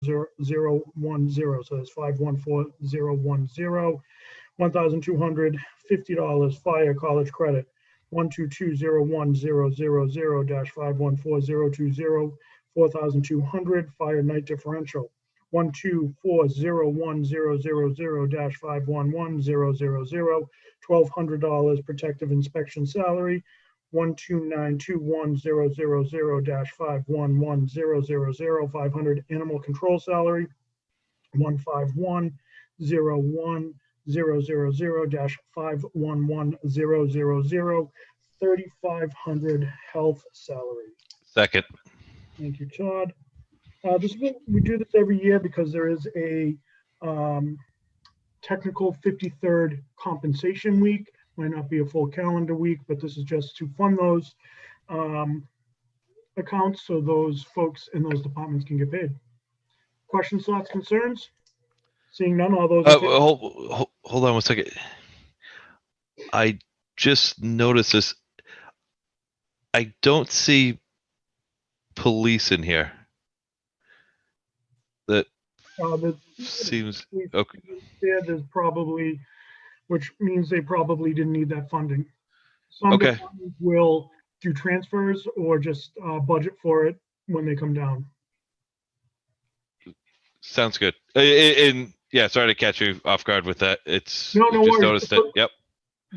So that's 514010. $1,250 fire college credit. 1220100-514020. 4,200 fire night differential. 1240100-511000. $1,200 protective inspection salary. 1292100-511000. 500 animal control salary. 1510100-511000. 3,500 health salary. Second. Thank you, Todd. We do this every year because there is a technical 53rd compensation week. Might not be a full calendar week, but this is just to fund those accounts so those folks in those departments can get paid. Questions, thoughts, concerns? Seeing none, all those. Hold on 1 second. I just noticed this. I don't see police in here. That seems okay. There's probably, which means they probably didn't need that funding. Some departments will do transfers or just budget for it when they come down. Sounds good. And yeah, sorry to catch you off guard with that. Just worries. Noticed it. Yep.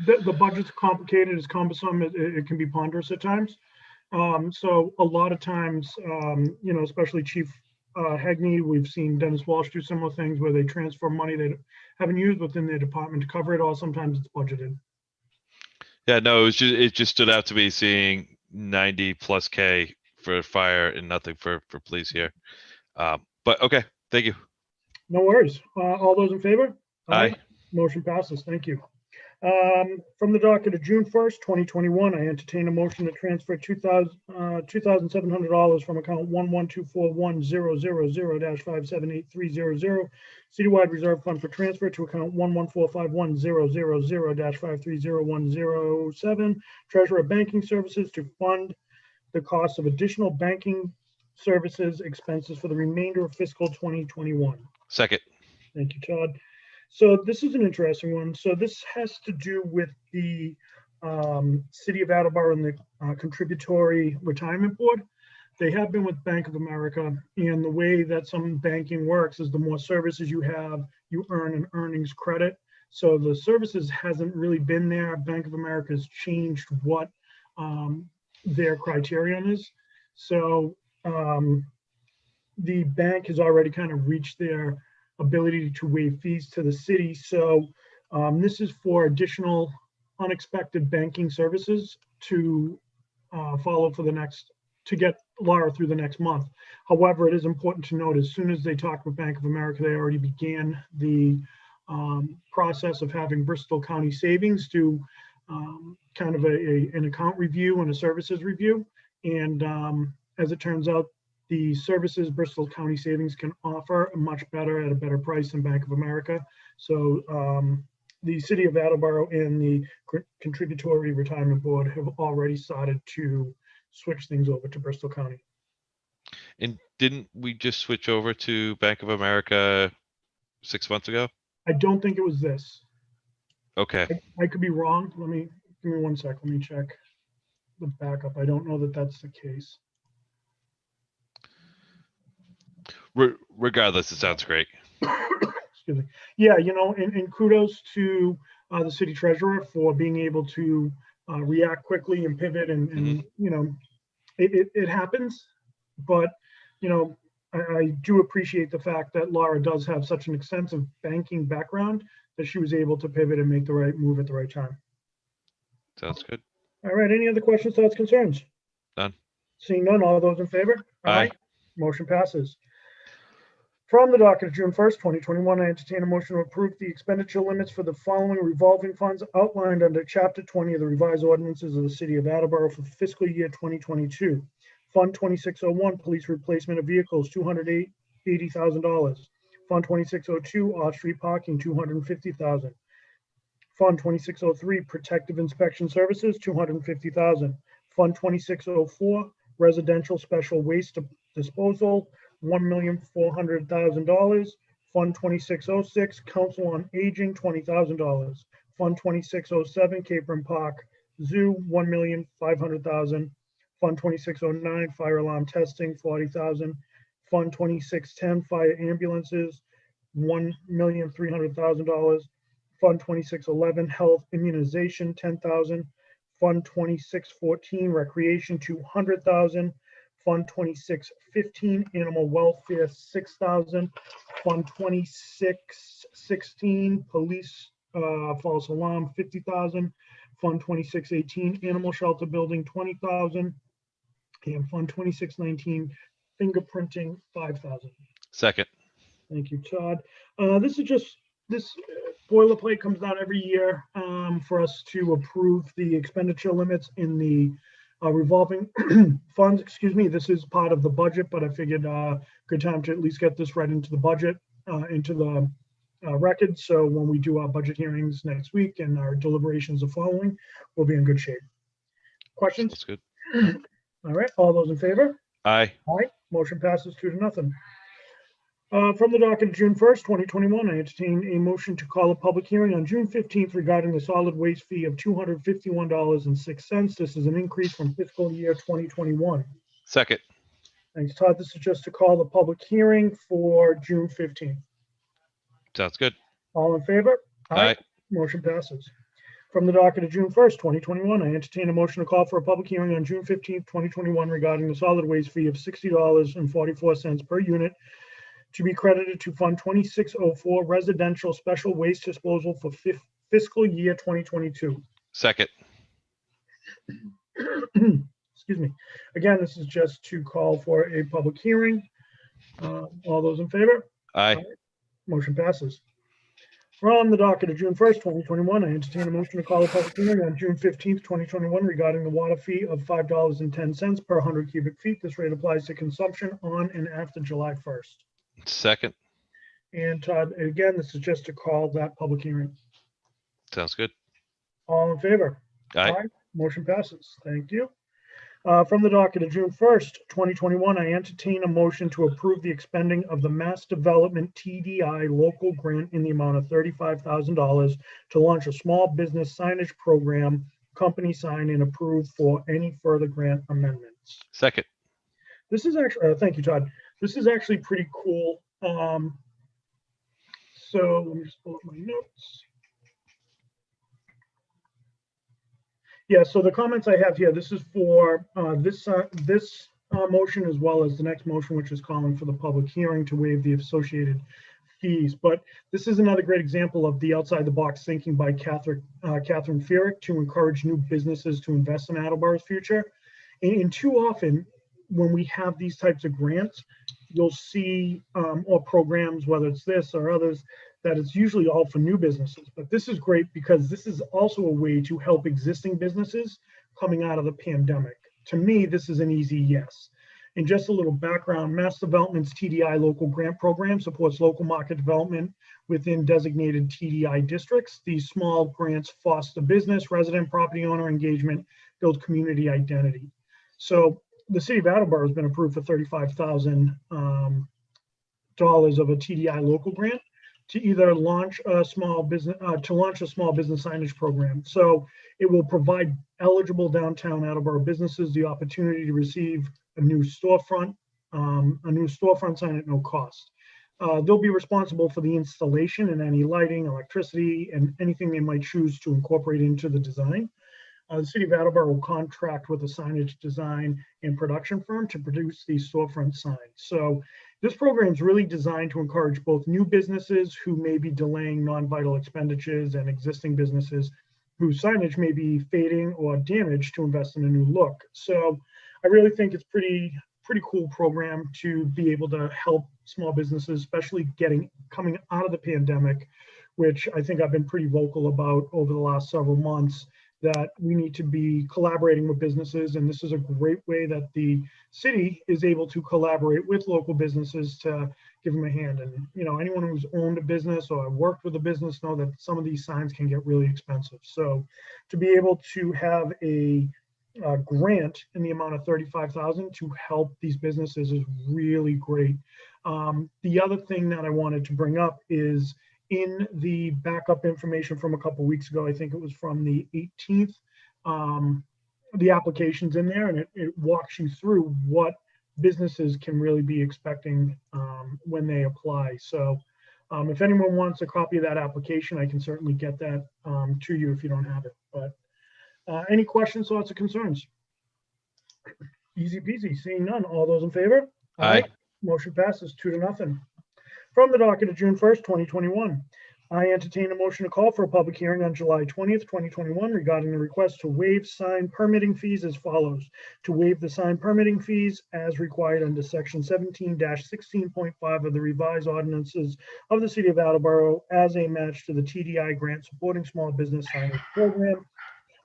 The budget's complicated, it's cumbersome, it can be ponderous at times. So a lot of times, especially Chief Hegney, we've seen Dennis Walsh do similar things where they transfer money they haven't used within their department to cover it all. Sometimes it's budgeted. Yeah, no, it just stood out to me seeing 90 plus K for fire and nothing for police here. But okay, thank you. No worries. All those in favor? Aye. Motion passes. Thank you. From the docket of June 1st, 2021, I entertain a motion to transfer $2,700 from account 1124100-5783000 citywide reserve fund for transfer to account 1145100-5301007 treasurer banking services to fund the cost of additional banking services expenses for the remainder of fiscal 2021. Second. Thank you, Todd. So this is an interesting one. So this has to do with the City of Attleboro and the Contributory Retirement Board. They have been with Bank of America, and the way that some banking works is the more services you have, you earn an earnings credit. So the services hasn't really been there. Bank of America has changed what their criterion is. So the bank has already kind of reached their ability to waive fees to the city. So this is for additional unexpected banking services to follow for the next, to get Laura through the next month. However, it is important to note, as soon as they talked with Bank of America, they already began the process of having Bristol County Savings do kind of an account review and a services review. And as it turns out, the services Bristol County Savings can offer are much better at a better price than Bank of America. So the City of Attleboro and the Contributory Retirement Board have already started to switch things over to Bristol County. And didn't we just switch over to Bank of America 6 months ago? I don't think it was this. Okay. I could be wrong. Give me 1 sec. Let me check the backup. I don't know that that's the case. Regardless, it sounds great. Excuse me. Yeah, and kudos to the city treasurer for being able to react quickly and pivot and it happens, but I do appreciate the fact that Laura does have such an extensive banking background that she was able to pivot and make the right move at the right time. Sounds good. All right, any other questions, thoughts, concerns? None. Seeing none, all those in favor? Aye. Motion passes. From the docket of June 1st, 2021, I entertain a motion to approve the expenditure limits for the following revolving funds outlined under Chapter 20 of the revised ordinances of the City of Attleboro for fiscal year 2022. Fund 2601, police replacement of vehicles, $280,000. Fund 2602, off-street parking, $250,000. Fund 2603, protective inspection services, $250,000. Fund 2604, residential special waste disposal, $1,400,000. Fund 2606, Council on Aging, $20,000. Fund 2607, Capron Park Zoo, $1,500,000. Fund 2609, Fire Alarm Testing, $40,000. Fund 2610, Fire Ambulances, $1,300,000. Fund 2611, Health Immunization, $10,000. Fund 2614, Recreation, $200,000. Fund 2615, Animal Welfare, $6,000. Fund 2616, Police False Alarm, $50,000. Fund 2618, Animal Shelter Building, $20,000. And Fund 2619, Fingerprinting, $5,000. Second. Thank you, Todd. This is just, this boilerplate comes down every year for us to approve the expenditure limits in the revolving funds. Excuse me. This is part of the budget, but I figured good time to at least get this right into the budget, into the record. So when we do our budget hearings next week and our deliberations are following, we'll be in good shape. Questions? That's good. All right. All those in favor? Aye. Aye. Motion passes 2-0. From the docket of June 1st, 2021, I entertain a motion to call a public hearing on June 15th regarding the solid waste fee of $251.06. This is an increase from fiscal year 2021. Second. Thanks, Todd. This is just to call the public hearing for June 15th. Sounds good. All in favor? Aye. Motion passes. From the docket of June 1st, 2021, I entertain a motion to call for a public hearing on June 15th, 2021 regarding the solid waste fee of $60.44 per unit to be credited to Fund 2604 Residential Special Waste Disposal for fiscal year 2022. Second. Excuse me. Again, this is just to call for a public hearing. All those in favor? Aye. Motion passes. From the docket of June 1st, 2021, I entertain a motion to call a public hearing on June 15th, 2021 regarding the water fee of $5.10 per 100 cubic feet. This rate applies to consumption on and after July 1st. Second. And Todd, again, this is just to call that public hearing. Sounds good. All in favor? Aye. Motion passes. Thank you. From the docket of June 1st, 2021, I entertain a motion to approve the expending of the Mass Development TDI local grant in the amount of $35,000 to launch a small business signage program, company sign, and approve for any further grant amendments. Second. This is actually, thank you, Todd. This is actually pretty cool. So let me just pull up my notes. Yeah, so the comments I have here, this is for this motion as well as the next motion, which is calling for the public hearing to waive the associated fees. But this is another great example of the outside the box thinking by Catherine Fierick to encourage new businesses to invest in Attleboro's future. And too often, when we have these types of grants, you'll see, or programs, whether it's this or others, that it's usually all for new businesses. But this is great because this is also a way to help existing businesses coming out of the pandemic. To me, this is an easy yes. And just a little background, Mass Development's TDI local grant program supports local market development within designated TDI districts. These small grants foster business, resident property owner engagement, build community identity. So the city of Attleboro has been approved for $35,000 of a TDI local grant to either launch a small business signage program. So it will provide eligible downtown Attleboro businesses the opportunity to receive a new storefront sign at no cost. They'll be responsible for the installation and any lighting, electricity, and anything they might choose to incorporate into the design. The city of Attleboro will contract with a signage design and production firm to produce these storefront signs. So this program is really designed to encourage both new businesses who may be delaying non-vital expenditures and existing businesses whose signage may be fading or damaged to invest in a new look. So I really think it's pretty cool program to be able to help small businesses, especially coming out of the pandemic, which I think I've been pretty vocal about over the last several months, that we need to be collaborating with businesses. And this is a great way that the city is able to collaborate with local businesses to give them a hand. And, you know, anyone who's owned a business or worked with a business know that some of these signs can get really expensive. So to be able to have a grant in the amount of 35,000 to help these businesses is really great. The other thing that I wanted to bring up is in the backup information from a couple weeks ago, I think it was from the 18th, the application's in there, and it walks you through what businesses can really be expecting when they apply. So if anyone wants a copy of that application, I can certainly get that to you if you don't have it. But any questions, thoughts, or concerns? Easy peasy. Seeing none. All those in favor? Aye. Motion passes 2-0. From the docket of June 1st, 2021, I entertain a motion to call for a public hearing on July 20th, 2021 regarding the request to waive sign permitting fees as follows. To waive the sign permitting fees as required under section 17-16.5 of the revised ordinances of the city of Attleboro as a match to the TDI grant supporting small business signage program.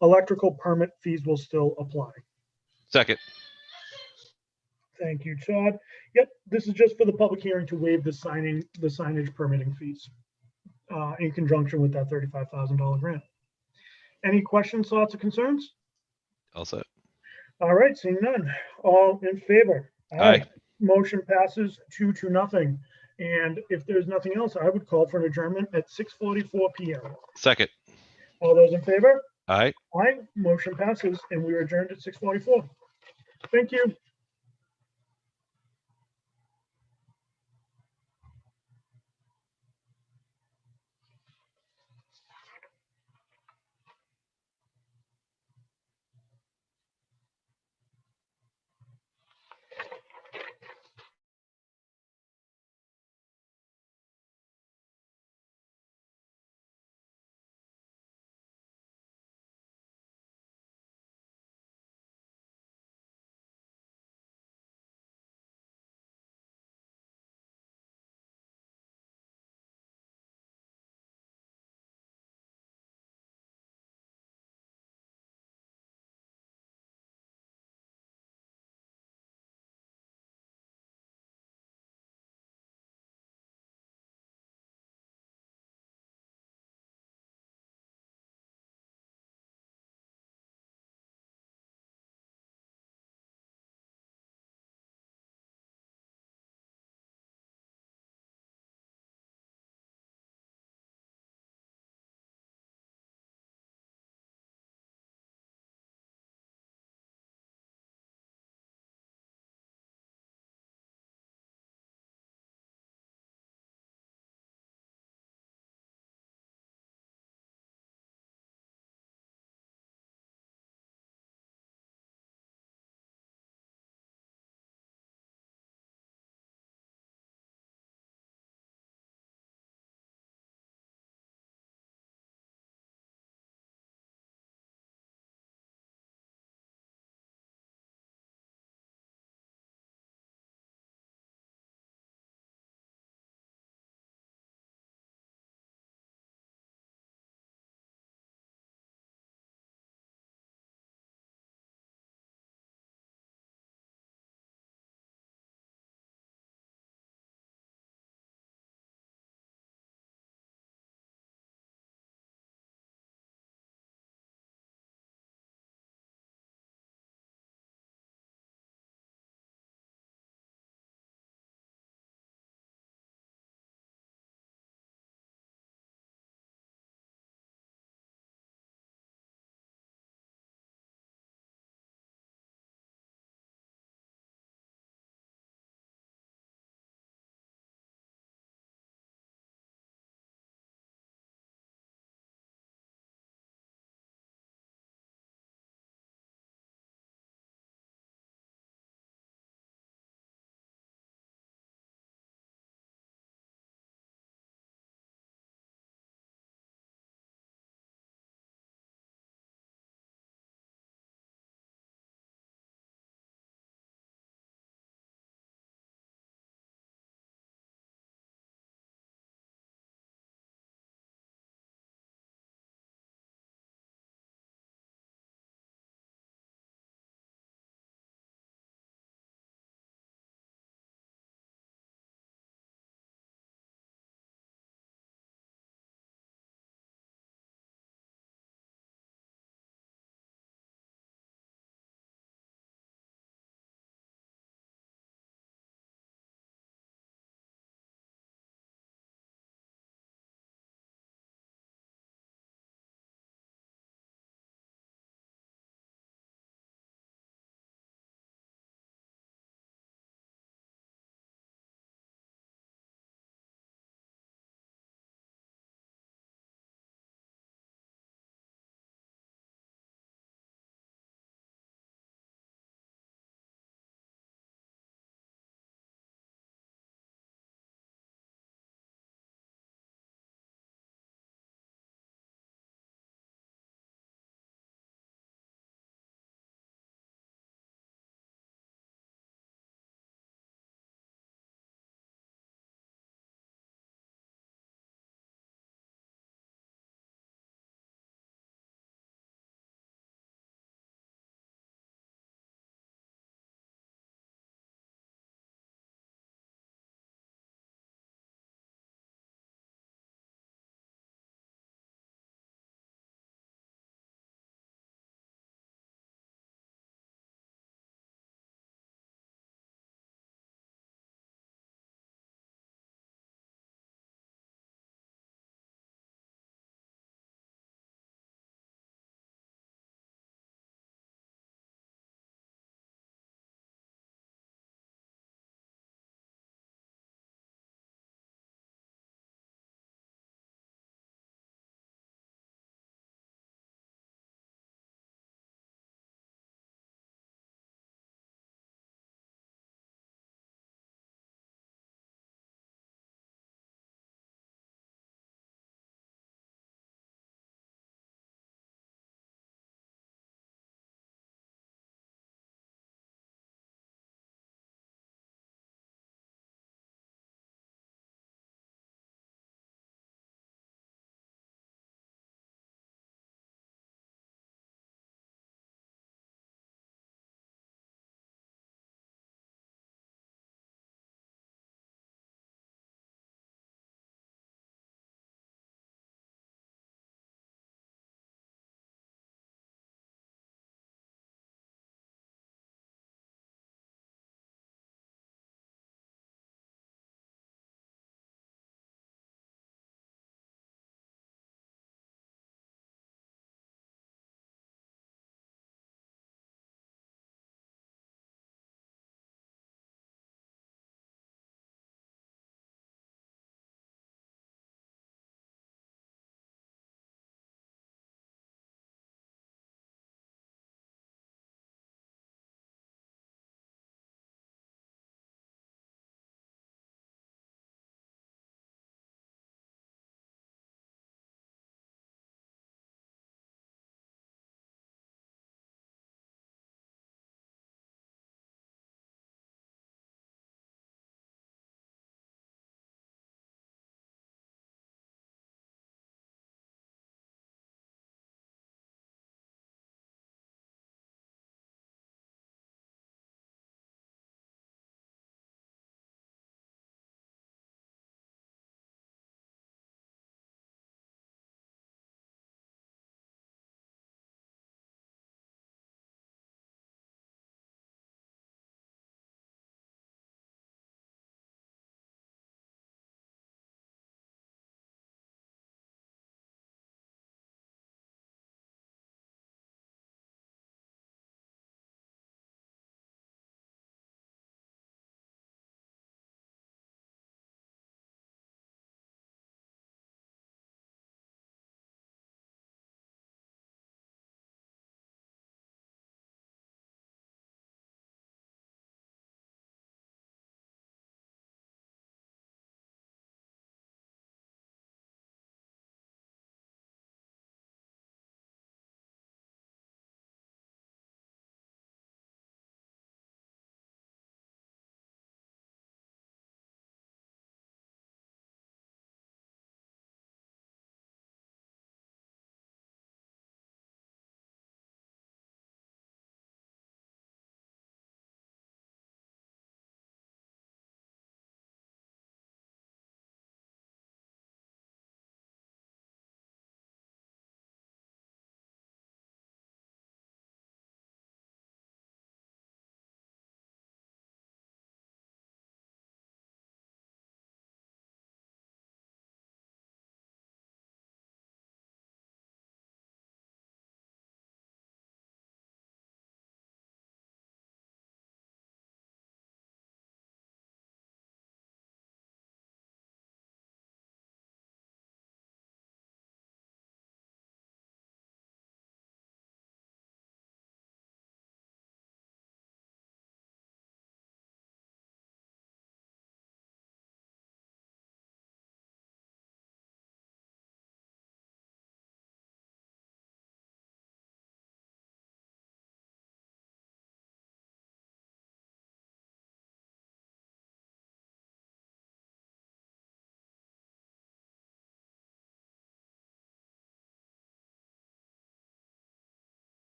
Electrical permit fees will still apply. Second. Thank you, Todd. Yep, this is just for the public hearing to waive the signage permitting fees in conjunction with that $35,000 grant. Any questions, thoughts, or concerns? All set. All right, seeing none. All in favor? Aye. Motion passes 2-0. And if there's nothing else, I would call for an adjournment at 6:44 p.m. Second. All those in favor? Aye. Aye. Motion passes, and we are adjourned at 6:44. Thank you.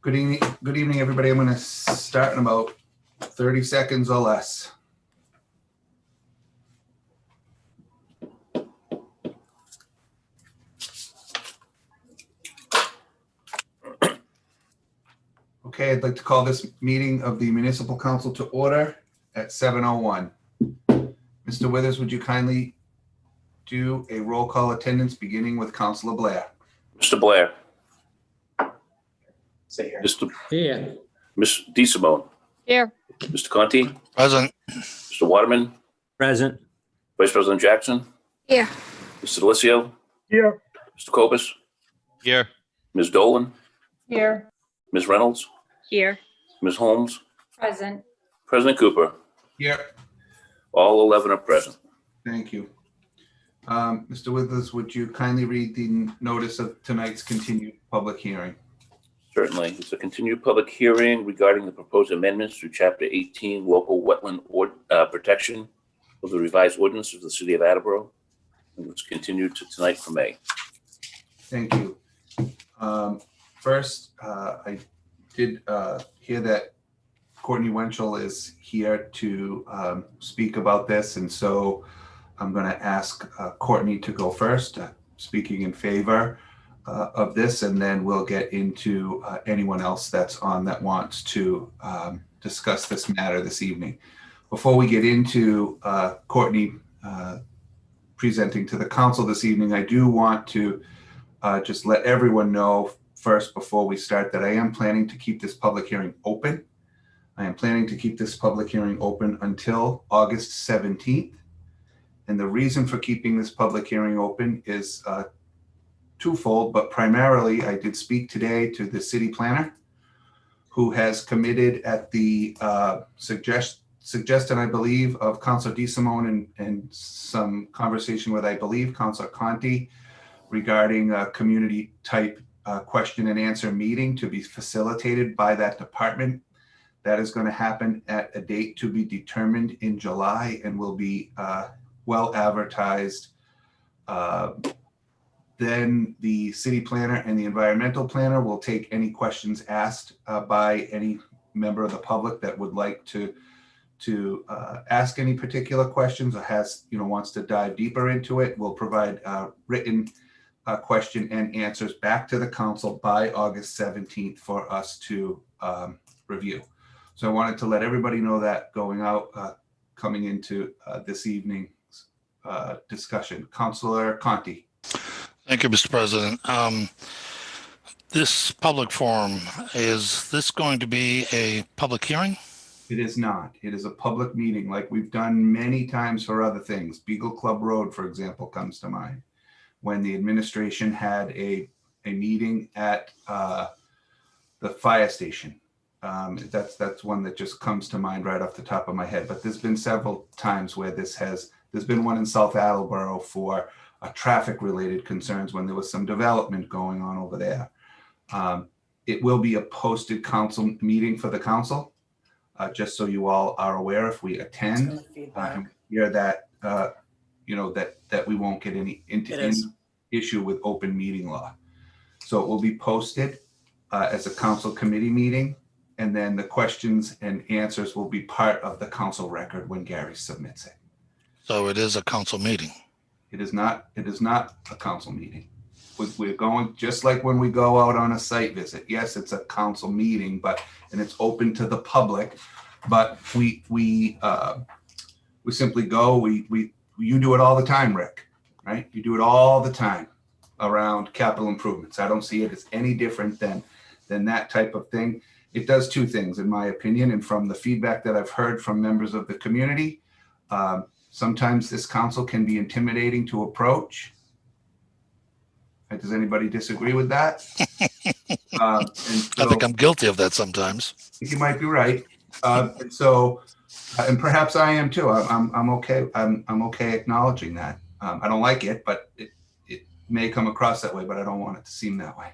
Good evening, everybody. I'm going to start in about 30 seconds or less. Okay, I'd like to call this meeting of the Municipal Council to order at 7:01. Mr. Withers, would you kindly do a roll call attendance beginning with Councilor Blair? Mr. Blair. Say here. Mr. Here. Ms. DeSimone. Here. Mr. Conti. Present. Mr. Waterman. Present. Vice President Jackson. Here. Mr. Delissio. Here. Mr. Cobus. Here. Ms. Dolan. Here. Ms. Reynolds. Here. Ms. Holmes. Present. President Cooper. Here. All 11 are present. Thank you. Mr. Withers, would you kindly read the notice of tonight's continued public hearing? Certainly. It's a continued public hearing regarding the proposed amendments to Chapter 18 Local Wetland Protection of the revised ordinance of the City of Attleboro. And it's continued to tonight for May. Thank you. First, I did hear that Courtney Winchell is here to speak about this, and so I'm going to ask Courtney to go first, speaking in favor of this, and then we'll get into anyone else that's on that wants to discuss this matter this evening. Before we get into Courtney presenting to the council this evening, I do want to just let everyone know first before we start that I am planning to keep this public hearing open. I am planning to keep this public hearing open until August 17th. And the reason for keeping this public hearing open is twofold, but primarily I did speak today to the city planner, who has committed at the suggestion, I believe, of Councilor DeSimone and some conversation with, I believe, Councilor Conti regarding a community type question and answer meeting to be facilitated by that department. That is going to happen at a date to be determined in July and will be well advertised. Then the city planner and the environmental planner will take any questions asked by any member of the public that would like to ask any particular questions or wants to dive deeper into it. We'll provide written question and answers back to the council by August 17th for us to review. So I wanted to let everybody know that going out, coming into this evening's discussion. Councilor Conti. Thank you, Mr. President. This public forum, is this going to be a public hearing? It is not. It is a public meeting like we've done many times for other things. Beagle Club Road, for example, comes to mind. When the administration had a meeting at the fire station. That's one that just comes to mind right off the top of my head. But there's been several times where there's been one in South Attleboro for traffic related concerns when there was some development going on over there. It will be a posted council meeting for the council, just so you all are aware if we attend. Hear that that we won't get any issue with open meeting law. So it will be posted as a council committee meeting, and then the questions and answers will be part of the council record when Gary submits it. So it is a council meeting. It is not a council meeting. We're going, just like when we go out on a site visit. Yes, it's a council meeting, and it's open to the public, but we simply go, you do it all the time, Rick, right? You do it all the time around capital improvements. I don't see it as any different than that type of thing. It does two things, in my opinion, and from the feedback that I've heard from members of the community, sometimes this council can be intimidating to approach. Does anybody disagree with that? I think I'm guilty of that sometimes. I think you might be right. And perhaps I am too. I'm okay. I'm okay acknowledging that. I don't like it, but it may come across that way, but I don't want it to seem that way.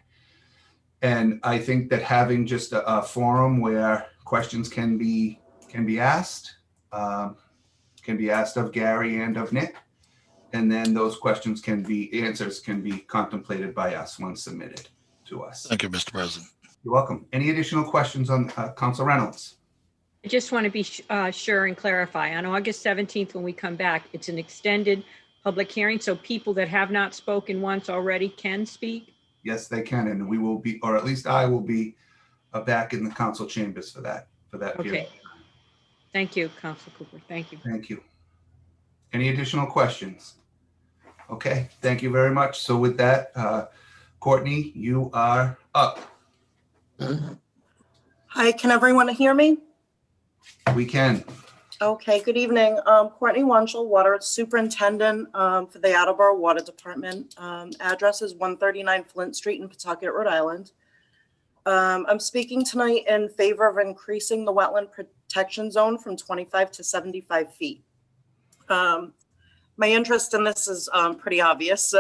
And I think that having just a forum where questions can be asked of Gary and of Nick, and then those answers can be contemplated by us when submitted to us. Thank you, Mr. President. You're welcome. Any additional questions on Council Reynolds? I just want to be sure and clarify. On August 17th, when we come back, it's an extended public hearing, so people that have not spoken once already can speak? Yes, they can, and we will be, or at least I will be back in the council chambers for that period. Okay. Thank you, Councilor Cooper. Thank you. Thank you. Any additional questions? Okay, thank you very much. So with that, Courtney, you are up. Hi, can everyone hear me? We can. Okay, good evening. Courtney Wunschel, Water Superintendent for the Attleboro Water Department. Address is 139 Flint Street in Pawtucket, Rhode Island. I'm speaking tonight in favor of increasing the wetland protection zone from 25 to 75 feet. My interest in this is pretty obvious.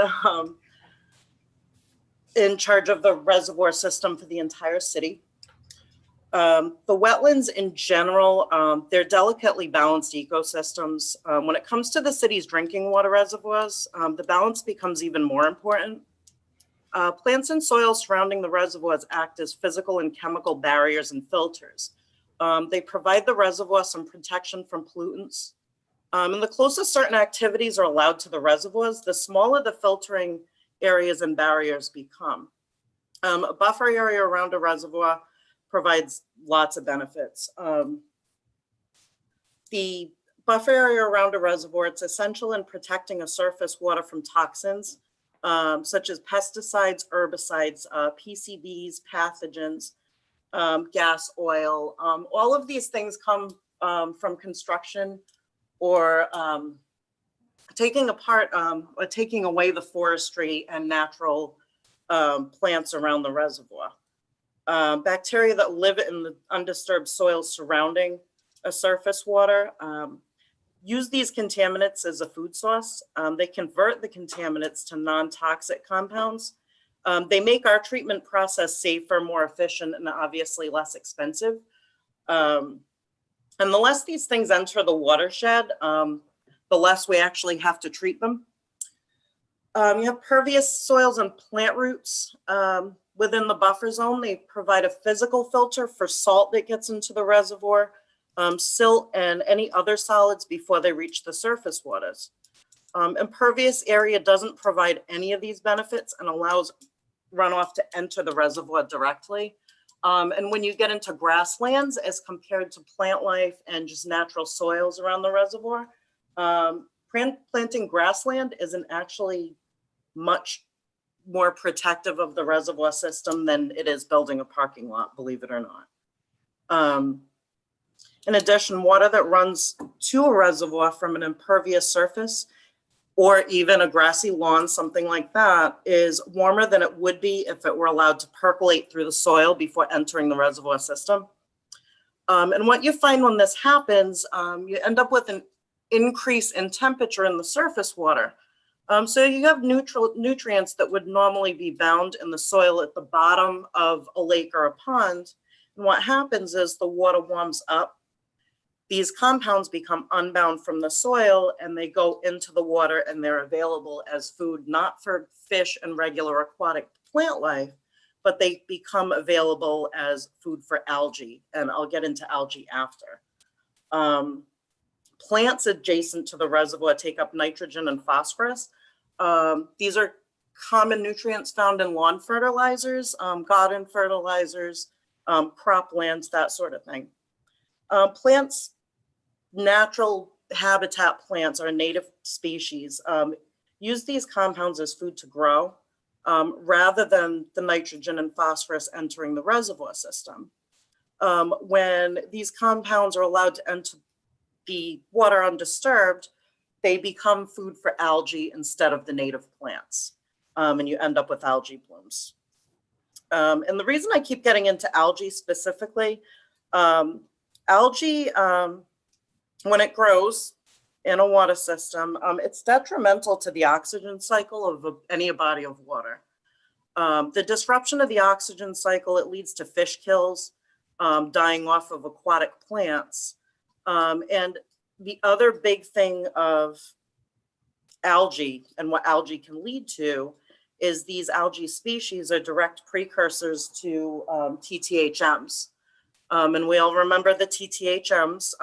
In charge of the reservoir system for the entire city. The wetlands in general, they're delicately balanced ecosystems. When it comes to the city's drinking water reservoirs, the balance becomes even more important. Plants and soil surrounding the reservoirs act as physical and chemical barriers and filters. They provide the reservoir some protection from pollutants. And the closer certain activities are allowed to the reservoirs, the smaller the filtering areas and barriers become. A buffer area around a reservoir provides lots of benefits. The buffer area around a reservoir, it's essential in protecting a surface water from toxins, such as pesticides, herbicides, PCBs, pathogens, gas, oil. All of these things come from construction or taking apart or taking away the forestry and natural plants around the reservoir. Bacteria that live in the undisturbed soil surrounding a surface water use these contaminants as a food source. They convert the contaminants to non-toxic compounds. They make our treatment process safer, more efficient, and obviously less expensive. And the less these things enter the watershed, the less we actually have to treat them. You have pervious soils and plant roots within the buffer zone. They provide a physical filter for salt that gets into the reservoir, silt, and any other solids before they reach the surface waters. Impervious area doesn't provide any of these benefits and allows runoff to enter the reservoir directly. And when you get into grasslands as compared to plant life and just natural soils around the reservoir, planting grassland isn't actually much more protective of the reservoir system than it is building a parking lot, believe it or not. In addition, water that runs to a reservoir from an impervious surface or even a grassy lawn, something like that, is warmer than it would be if it were allowed to percolate through the soil before entering the reservoir system. And what you find when this happens, you end up with an increase in temperature in the surface water. So you have nutrients that would normally be bound in the soil at the bottom of a lake or a pond. And what happens is the water warms up. These compounds become unbound from the soil and they go into the water and they're available as food, not for fish and regular aquatic plant life, but they become available as food for algae. And I'll get into algae after. Plants adjacent to the reservoir take up nitrogen and phosphorus. These are common nutrients found in lawn fertilizers, garden fertilizers, croplands, that sort of thing. Plants, natural habitat plants or native species use these compounds as food to grow rather than the nitrogen and phosphorus entering the reservoir system. When these compounds are allowed to enter the water undisturbed, they become food for algae instead of the native plants. And you end up with algae blooms. And the reason I keep getting into algae specifically, algae, when it grows in a water system, it's detrimental to the oxygen cycle of any body of water. The disruption of the oxygen cycle, it leads to fish kills, dying off of aquatic plants. And the other big thing of algae and what algae can lead to is these algae species are direct precursors to TTHMs. And we all remember the TTHMs,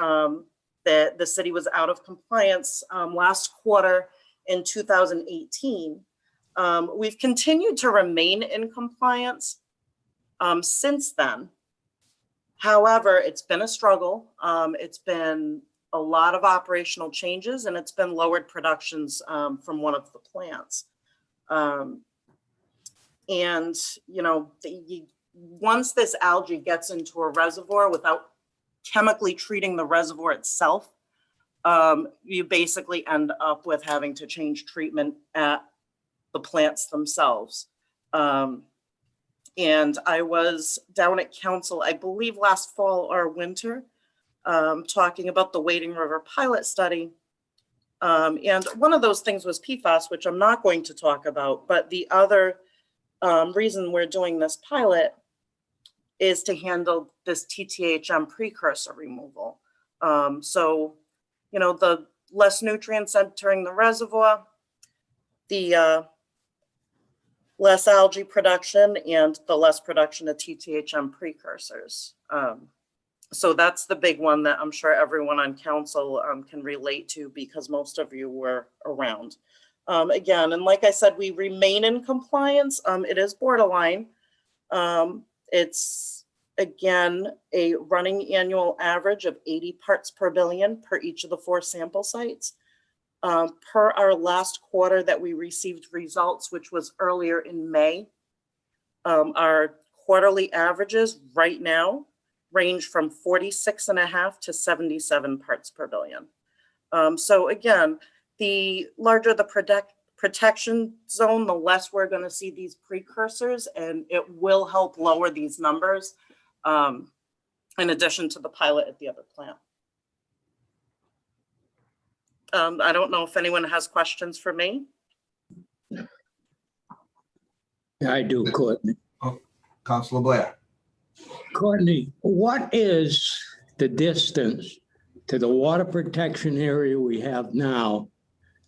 that the city was out of compliance last quarter in 2018. We've continued to remain in compliance since then. However, it's been a struggle. It's been a lot of operational changes, and it's been lowered productions from one of the plants. And, you know, once this algae gets into a reservoir without chemically treating the reservoir itself, you basically end up with having to change treatment at the plants themselves. And I was down at council, I believe last fall or winter, talking about the Wading River pilot study. And one of those things was PFAS, which I'm not going to talk about, but the other reason we're doing this pilot is to handle this TTHM precursor removal. So, you know, the less nutrients entering the reservoir, the less algae production, and the less production of TTHM precursors. So that's the big one that I'm sure everyone on council can relate to, because most of you were around. Again, and like I said, we remain in compliance. It is borderline. It's, again, a running annual average of 80 parts per billion per each of the 4 sample sites. Per our last quarter that we received results, which was earlier in May, our quarterly averages right now range from 46.5 to 77 parts per billion. So again, the larger the protection zone, the less we're going to see these precursors, and it will help lower these numbers, in addition to the pilot at the other plant. I don't know if anyone has questions for me. I do, Courtney. Oh, Councilor Blair. Courtney, what is the distance to the water protection area we have now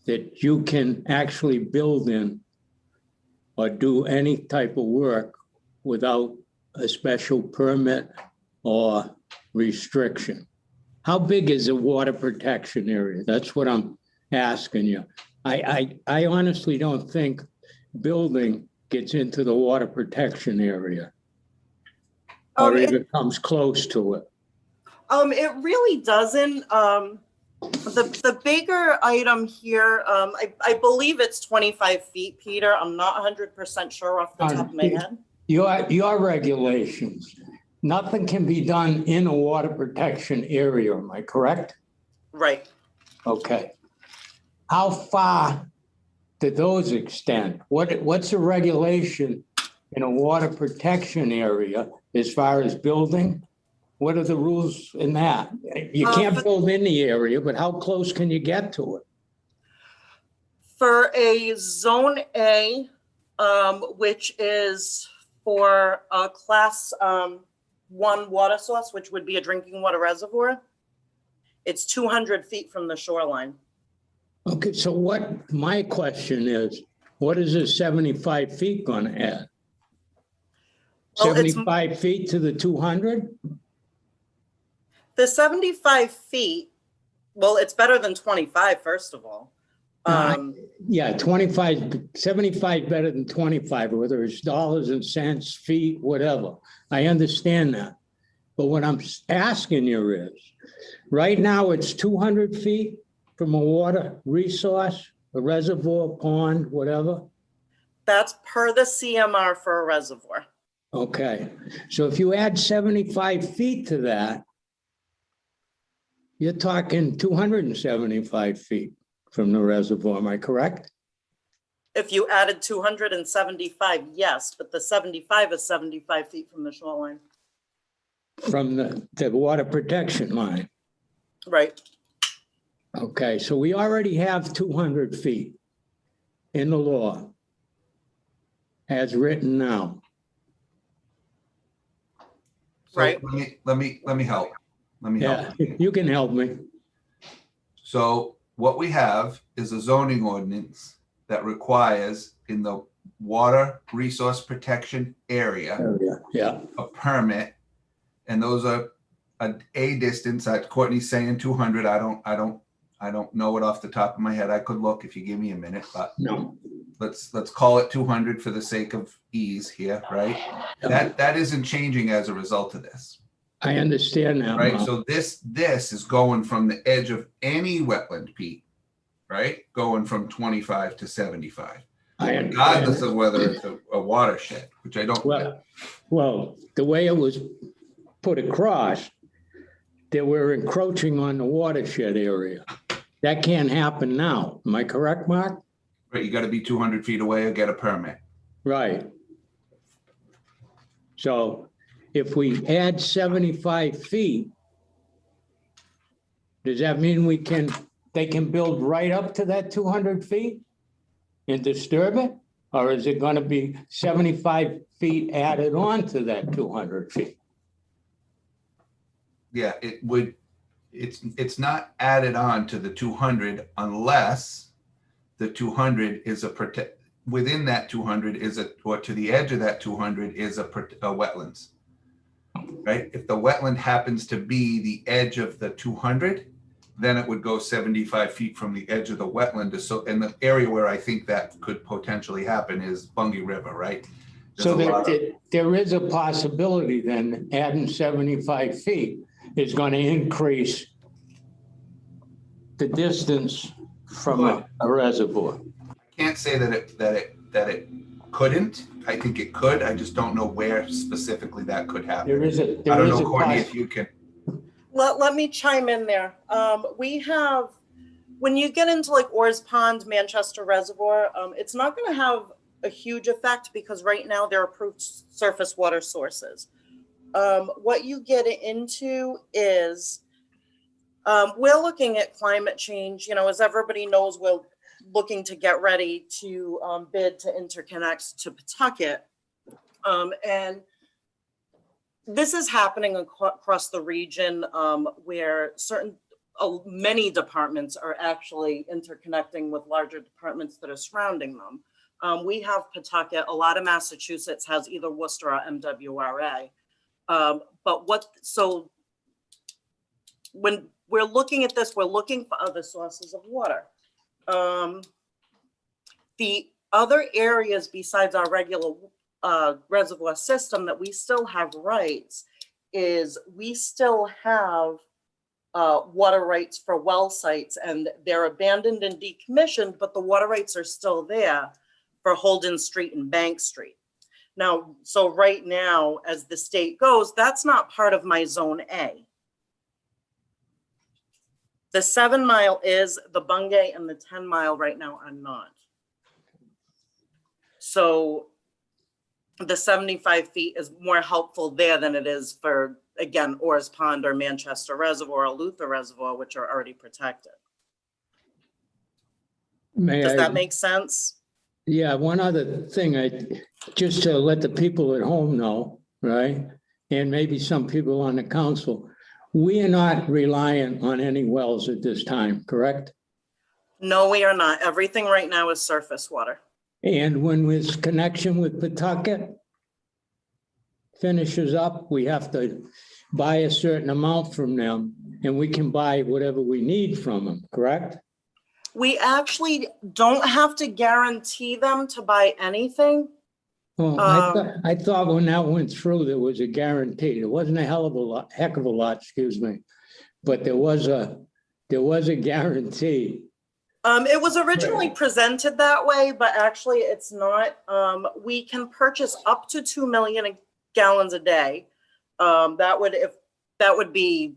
that you can actually build in or do any type of work without a special permit or restriction? How big is the water protection area? That's what I'm asking you. I honestly don't think building gets into the water protection area, or even comes close to it. It really doesn't. The bigger item here, I believe it's 25 feet, Peter. I'm not 100% sure off the top of my head. Your regulations, nothing can be done in a water protection area, am I correct? Right. Okay. How far do those extend? What's the regulation in a water protection area as far as building? What are the rules in that? You can't build in the area, but how close can you get to it? For a zone A, which is for a class 1 water source, which would be a drinking water reservoir, it's 200 feet from the shoreline. Okay, so what my question is, what is this 75 feet going to add? Well, 75 feet to the 200? The 75 feet, well, it's better than 25, first of all. Yeah, 75 better than 25, whether it's dollars and cents, feet, whatever. I understand that. But what I'm asking you is, right now it's 200 feet from a water resource, a reservoir, pond, whatever? That's per the CMR for a reservoir. Okay, so if you add 75 feet to that, you're talking 275 feet from the reservoir, am I correct? If you added 275, yes, but the 75 is 75 feet from the shoreline. From the water protection line. Right. Okay, so we already have 200 feet in the law as written now. So right. Let me help. Let me help. You can help me. So what we have is a zoning ordinance that requires in the water resource protection area, Yeah, a permit, and those are a distance. Courtney's saying 200. I don't know it off the top of my head. I could look if you give me a minute, but no. let's call it 200 for the sake of ease here, right? That isn't changing as a result of this. I understand that. Right. Mark. So this is going from the edge of any wetland, Pete, right? Going from 25 to 75, regardless of whether it's a watershed, which I don't. Well, the way it was put across, that we're encroaching on the watershed area. That can't happen now. Am I correct, Mark? Right. You got to be 200 feet away or get a permit. Right. So if we add 75 feet, does that mean they can build right up to that 200 feet and disturb it? Or is it going to be 75 feet added on to that 200 feet? Yeah, it would. It's not added on to the 200 unless the 200 is within that 200 or to the edge of that 200 is a wetlands. Right? If the wetland happens to be the edge of the 200, then it would go 75 feet from the edge of the wetland. So in the area where I think that could potentially happen is Bungie River, right? So there is a possibility then adding 75 feet is going to increase the distance from a reservoir. I can't say that it couldn't. I think it could. I just don't know where specifically that could happen. I don't know, Courtney, if you can. Let me chime in there. We have, when you get into like Orr's Pond, Manchester Reservoir, it's not going to have a huge effect because right now they're approved surface water sources. What you get into is we're looking at climate change. You know, as everybody knows, we're looking to get ready to bid to interconnect to Pawtucket. And this is happening across the region where many departments are actually interconnecting with larger departments that are surrounding them. We have Pawtucket, a lot of Massachusetts has either Worcester or MWRA. So when we're looking at this, we're looking for other sources of water. The other areas besides our regular reservoir system that we still have rights is we still have water rights for well sites, and they're abandoned and decommissioned, but the water rights are still there for Holden Street and Bank Street. Now, so right now, as the state goes, that's not part of my zone A. The 7 mile is, the Bungay and the 10 mile right now are not. So the 75 feet is more helpful there than it is for, again, Orr's Pond or Manchester Reservoir or Luther Reservoir, which are already protected. Does that make sense? Yeah, one other thing, just to let the people at home know, right? And maybe some people on the council, we are not reliant on any wells at this time, correct? No, we are not. Everything right now is surface water. And when this connection with Pawtucket finishes up, we have to buy a certain amount from them, and we can buy whatever we need from them, correct? We actually don't have to guarantee them to buy anything. Well, I thought when that went through, there was a guarantee. It wasn't a heck of a lot, excuse me, but there was a guarantee. It was originally presented that way, but actually it's not. We can purchase up to 2 million gallons a day. That would be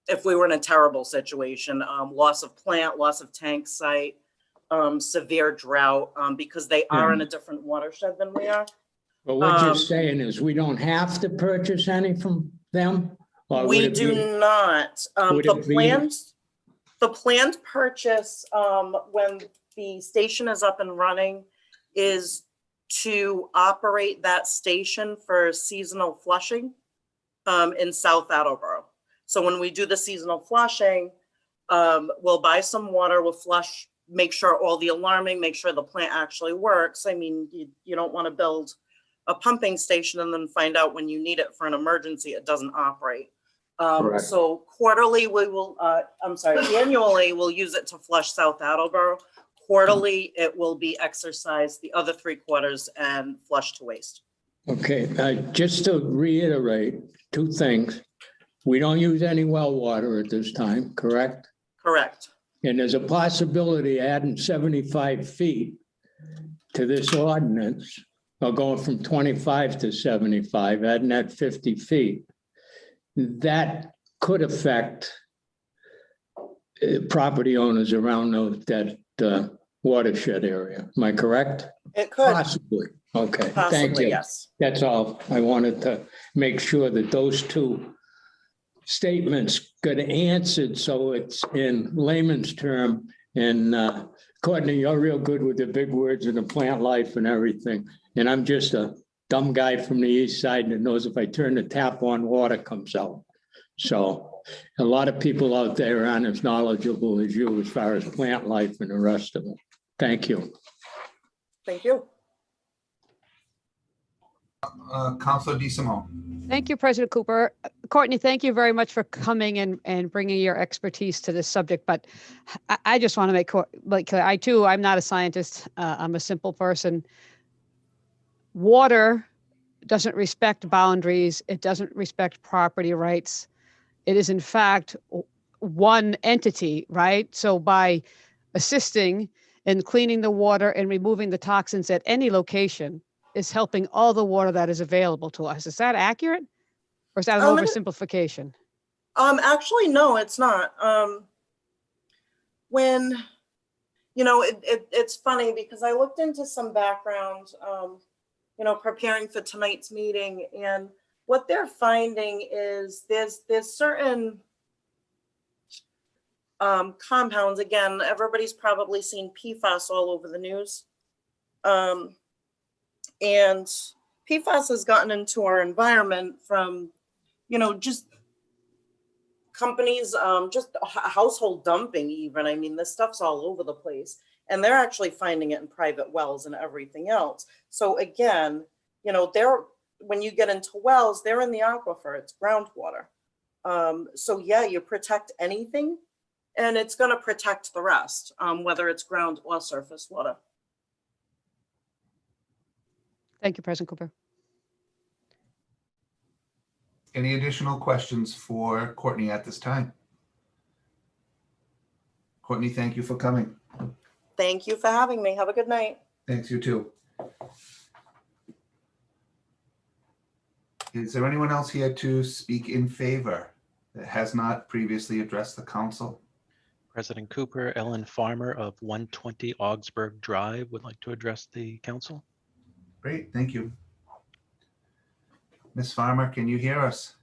if we were in a terrible situation, loss of plant, loss of tank site, severe drought, because they are in a different watershed than we are. But what you're saying is we don't have to purchase any from them? We do not. The planned purchase when the station is up and running is to operate that station for seasonal flushing in South Attleboro. So when we do the seasonal flushing, we'll buy some water, we'll flush make sure all the alarming, make sure the plant actually works. I mean, you don't want to build a pumping station and then find out when you need it for an emergency, it doesn't operate. Correct. So quarterly, we will, annually, we'll use it to flush South Attleboro. Quarterly, it will be exercised the other 3 quarters and flushed to waste. Okay, just to reiterate, 2 things. We don't use any well water at this time, correct? Correct. And there's a possibility adding 75 feet to this ordinance, or going from 25 to 75, adding that 50 feet. That could affect property owners around that watershed area. Am I correct? It could. Possibly. Okay, thank Possibly, you. yes. That's all. I wanted to make sure that those 2 statements got answered, so it's in layman's term. And Courtney, you're real good with the big words and the plant life and everything. And I'm just a dumb guy from the east side that knows if I turn the tap on, water comes out. So a lot of people out there aren't as knowledgeable as you as far as plant life and the rest of it. Thank you. Thank you. Councilor DeSimone. Thank you, President Cooper. Courtney, thank you very much for coming and bringing your expertise to this subject. But I just want to make clear, I'm not a scientist. I'm a simple person. Water doesn't respect boundaries. It doesn't respect property rights. It is, in fact, one entity, right? So by assisting in cleaning the water and removing the toxins at any location is helping all the water that is available to us. Is that accurate? Or is that an oversimplification? Actually, no, it's not. When, it's funny because I looked into some background, preparing for tonight's meeting, and what they're finding is there's certain compounds. Again, everybody's probably seen PFAS all over the news. And PFAS has gotten into our environment from, just companies, just household dumping even. I mean, this stuff's all over the place. And they're actually finding it in private wells and everything else. So again, when you get into wells, they're in the aquifer, it's groundwater. So yeah, you protect anything and it's going to protect the rest, whether it's ground or surface water. Thank you, President Cooper. Any additional questions for Courtney at this time? Courtney, thank you for coming. Thank you for having me. Have a good night. Thanks, you too. Is there anyone else here to speak in favor that has not previously addressed the council? President Cooper, Ellen Farmer of 120 Augsburg Drive would like to address the council. Great, thank you. Ms. Farmer, can you hear us?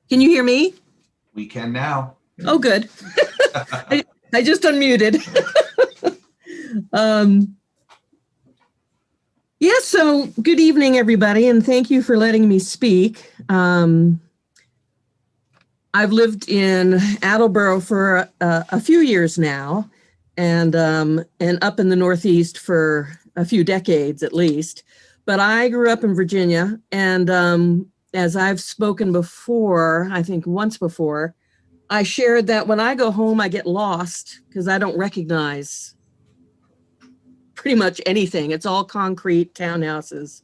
Can you hear me? We can now. Oh, good. I just unmuted. Yes, so good evening, everybody, and thank you for letting me speak. I've lived in Attleboro for a few years now, and up in the Northeast for a few decades at least. But I grew up in Virginia, and as I've spoken before, I think once before, I shared that when I go home, I get lost because I don't recognize pretty much anything. It's all concrete townhouses.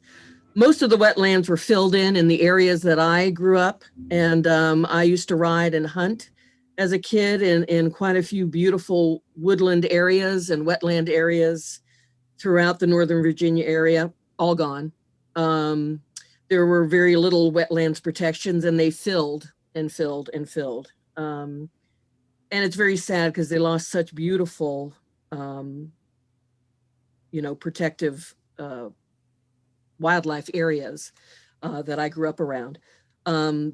Most of the wetlands were filled in the areas that I grew up. And I used to ride and hunt as a kid in quite a few beautiful woodland areas and wetland areas throughout the Northern Virginia area, all gone. There were very little wetlands protections and they filled and filled and filled. And it's very sad because they lost such beautiful, protective wildlife areas that I grew up around. The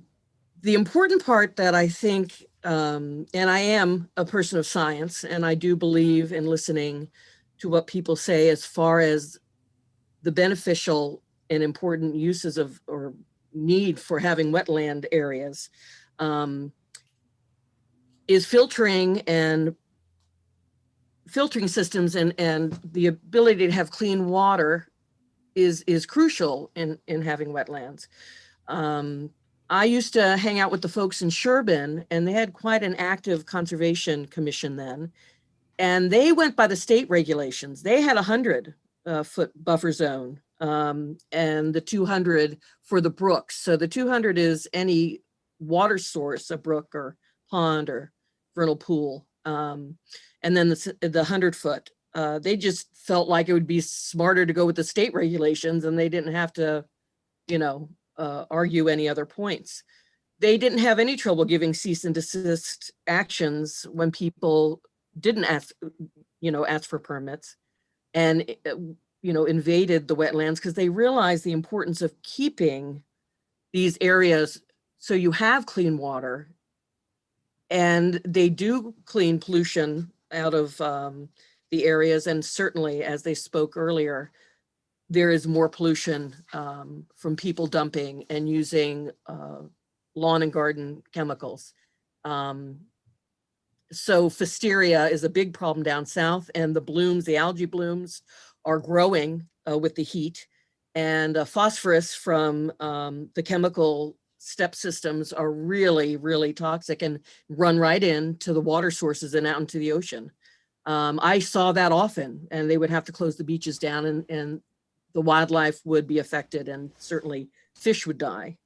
important part that I think, and I am a person of science, and I do believe in listening to what people say as far as the beneficial and important uses of or need for having wetland areas, is filtering systems and the ability to have clean water is crucial in having wetlands. I used to hang out with the folks in Sherburne, and they had quite an active conservation commission then. And they went by the state regulations. They had 100-foot buffer zone, and the 200 for the brooks. So the 200 is any water source, a brook or pond or vernal pool. And then the 100-foot, they just felt like it would be smarter to go with the state regulations, and they didn't have to, argue any other points. They didn't have any trouble giving cease and desist actions when people didn't ask for permits and, invaded the wetlands, because they realized the importance of keeping these areas so you have clean water, and they do clean pollution out of the areas. And certainly, as they spoke earlier, there is more pollution from people dumping and using lawn and garden chemicals. So Pfiesteria is a big problem down south, and the algae blooms are growing with the heat, and phosphorus from the chemical step systems are really, really toxic and run right into the water sources and out into the ocean. I saw that often, and they would have to close the beaches down, and the wildlife would be affected, and certainly fish would die.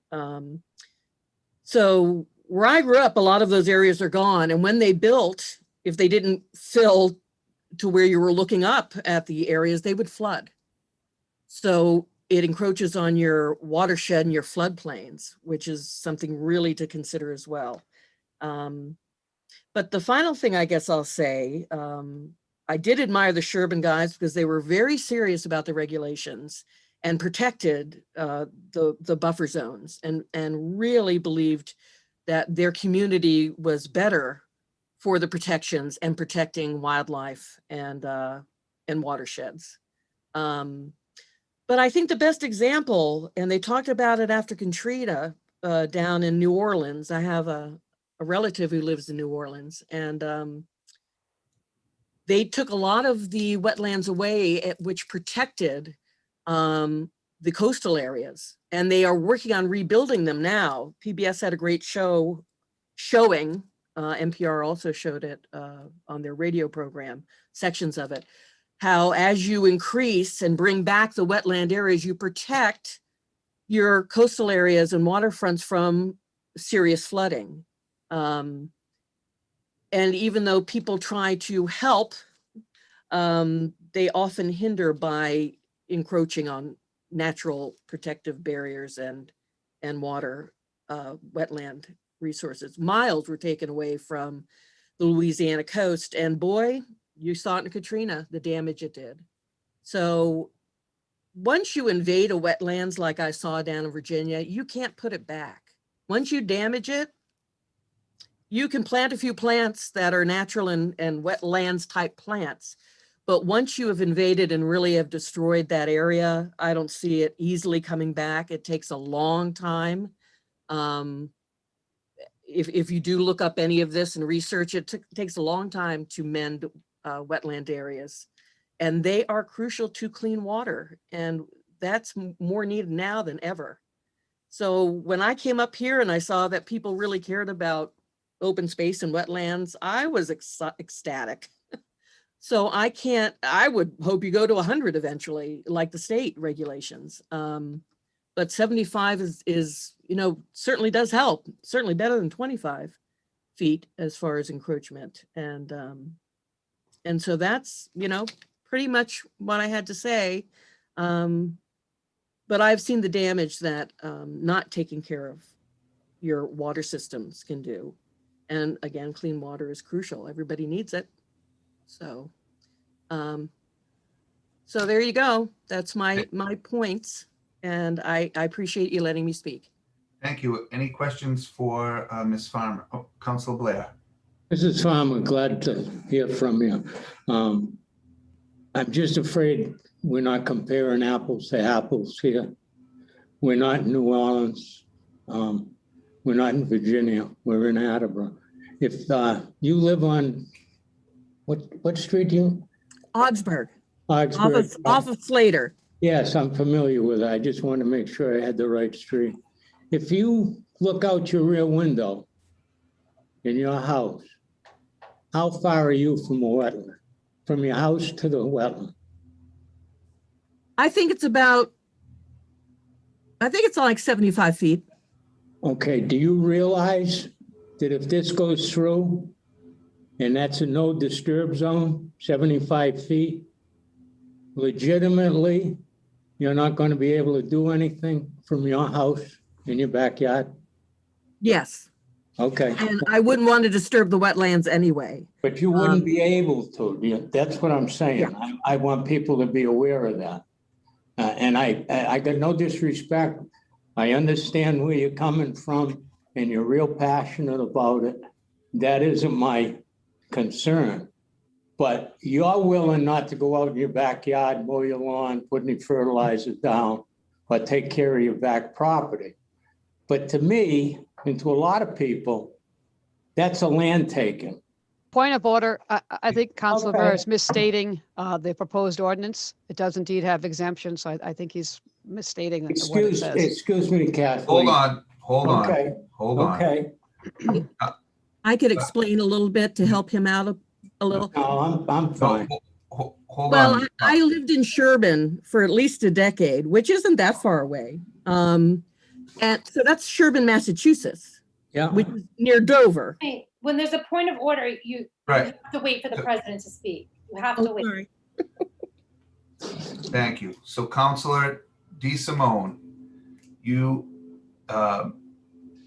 So where I grew up, a lot of those areas are gone. And when they built, if they didn't fill to where you were looking up at the areas, they would flood. So it encroaches on your watershed and your floodplains, which is something really to consider as well. But the final thing I guess I'll say, I did admire the Sherburne guys because they were very serious about the regulations and protected the buffer zones, and really believed that their community was better for the protections and protecting wildlife and watersheds. But I think the best example, and they talked about it after Katrina down in New Orleans. I have a relative who lives in New Orleans, and they took a lot of the wetlands away, which protected the coastal areas, and they are working on rebuilding them now. PBS had a great showing. NPR also showed it on their radio program, sections of it, how as you increase and bring back the wetland areas, you protect your coastal areas and waterfronts from serious flooding. And even though people try to help, they often hinder by encroaching on natural protective barriers and water, wetland resources. Miles were taken away from the Louisiana coast, and boy, you saw it in Katrina, the damage it did. So once you invade a wetlands like I saw down in Virginia, you can't put it back. Once you damage it, you can plant a few plants that are natural and wetlands type plants. But once you have invaded and really have destroyed that area, I don't see it easily coming back. It takes a long time. If you do look up any of this and research, it takes a long time to mend wetland areas. And they are crucial to clean water. And that's more needed now than ever. So when I came up here and I saw that people really cared about open space and wetlands, I was ecstatic. So I would hope you go to 100 eventually, like the state regulations. But 75 is, certainly does help, certainly better than 25 feet as far as encroachment. And so that's, pretty much what I had to say. But I've seen the damage that not taking care of your water systems can do. And again, clean water is crucial. Everybody needs it. So, so there you go. That's my points. And I appreciate you letting me speak. Thank you. Any questions for Ms. Farmer? Oh, Councilor Blair. Mrs. Farmer, glad to hear from you. I'm just afraid we're not comparing apples to apples here. We're not in New Orleans. We're not in Virginia. We're in Attleboro. If you live on, what street do you? Augsburg, Augsburg. off of Slater. Yes, I'm familiar with it. I just wanted to make sure I had the right street. If you look out your rear window in your house, how far are you from a wetland? From your house to the wetland? I think it's like 75 feet. Okay, do you realize that if this goes through and that's a no disturb zone, 75 feet, legitimately, you're not going to be able to do anything from your house in your backyard? Yes. Okay. And I wouldn't want to disturb the wetlands anyway. But you wouldn't be able to. That's what I'm saying. Yeah. I want people to be aware of that. And I got no disrespect. I understand where you're coming from and you're real passionate about it. That isn't my concern. But you're willing not to go out in your backyard, mow your lawn, put any fertilizer down, or take care of your back property. But to me, and to a lot of people, that's a land taking. Point of order, I think Councilor Okay. Vera is misstating the proposed ordinance. It does indeed have exemptions, so I think he's misstating what it says. Excuse me, Kathleen. Hold on. Okay. Hold on. Okay. I could explain a little bit to help him out a little. No, I'm fine. Hold Well, on. I lived in Sherburne for at least a decade, which isn't that far away. And so that's Sherburne, Massachusetts, Yeah. which is near Dover. Hey, when there's a point of order, you Right. have to wait for the president to speak. You have to Oh, wait. sorry. Thank you. So Counselor DeSimone, you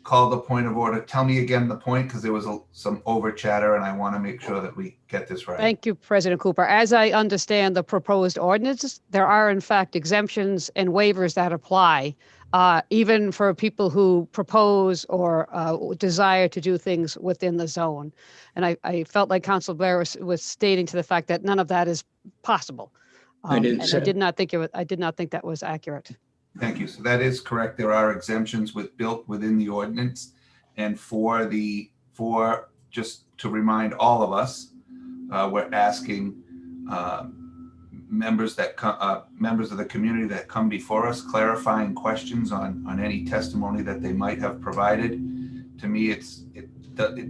called the point of order. Tell me again the point, because there was some over chatter and I want to make sure that we get this right. Thank you, President Cooper. As I understand the proposed ordinances, there are in fact exemptions and waivers that apply, even for people who propose or desire to do things within the zone. And I felt like Council Blair was stating to the fact that none of that is possible. I didn't say. I did not think that was accurate. Thank you. So that is correct. There are exemptions built within the ordinance. And for just to remind all of us, we're asking members of the community that come before us, clarifying questions on any testimony that they might have provided. To me, it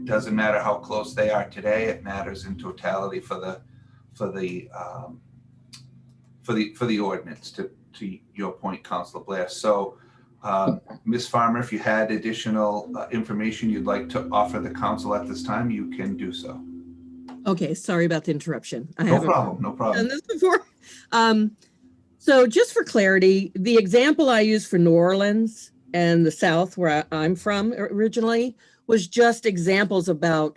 doesn't matter how close they are today. It matters in totality for the ordinance, to your point, Councilor Blair. So, Ms. Farmer, if you had additional information you'd like to offer the council at this time, you can do so. Okay, sorry about the interruption. No problem. Done this before. So just for clarity, the example I used for New Orleans and the South, where I'm from originally, was just examples about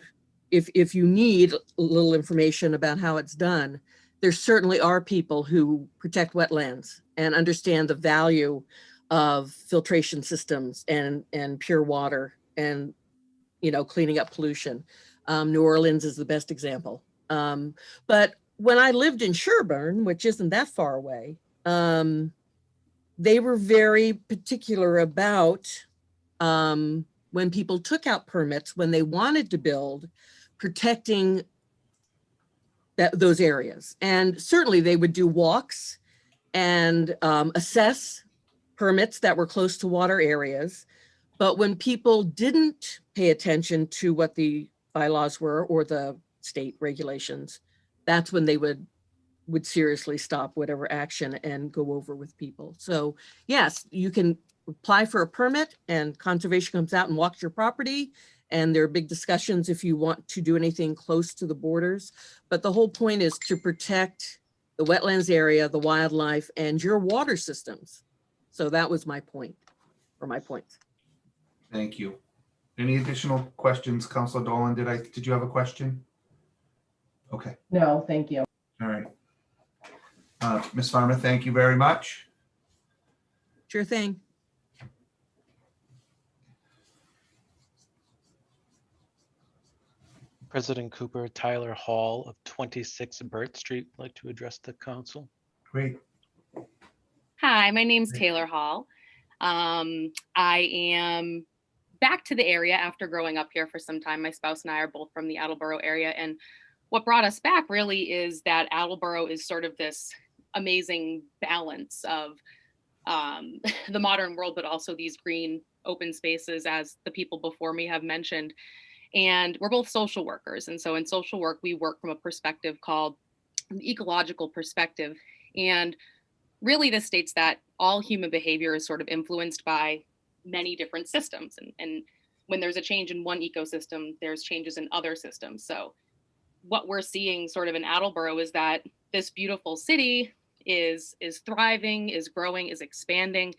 if you need a little information about how it's done. There certainly are people who protect wetlands and understand the value of filtration systems and pure water and, cleaning up pollution. New Orleans is the best example. But when I lived in Sherburne, which isn't that far away, they were very particular about when people took out permits, when they wanted to build, protecting those areas. And certainly they would do walks and assess permits that were close to water areas. But when people didn't pay attention to what the bylaws were or the state regulations, that's when they would seriously stop whatever action and go over with people. So yes, you can apply for a permit and conservation comes out and walks your property. And there are big discussions if you want to do anything close to the borders. But the whole point is to protect the wetlands area, the wildlife, and your water systems. So that was my point, or my points. Thank you. Any additional questions, Councilor Dolan? Did you have a question? Okay. No, thank you. All right. Ms. Farmer, thank you very much. Sure thing. President Cooper, Tyler Hall of 26 Burt Street would like to address the council. Great. Hi, my name's Taylor Hall. I am back to the area after growing up here for some time. My spouse and I are both from the Attleboro area. And what brought us back really is that Attleboro is sort of this amazing balance of the modern world, but also these green open spaces, as the people before me have mentioned. And we're both social workers. And so in social work, we work from a perspective called the ecological perspective. And really, this states that all human behavior is sort of influenced by many different systems. And when there's a change in one ecosystem, there's changes in other systems. So what we're seeing sort of in Attleboro is that this beautiful city is thriving, is growing, is expanding.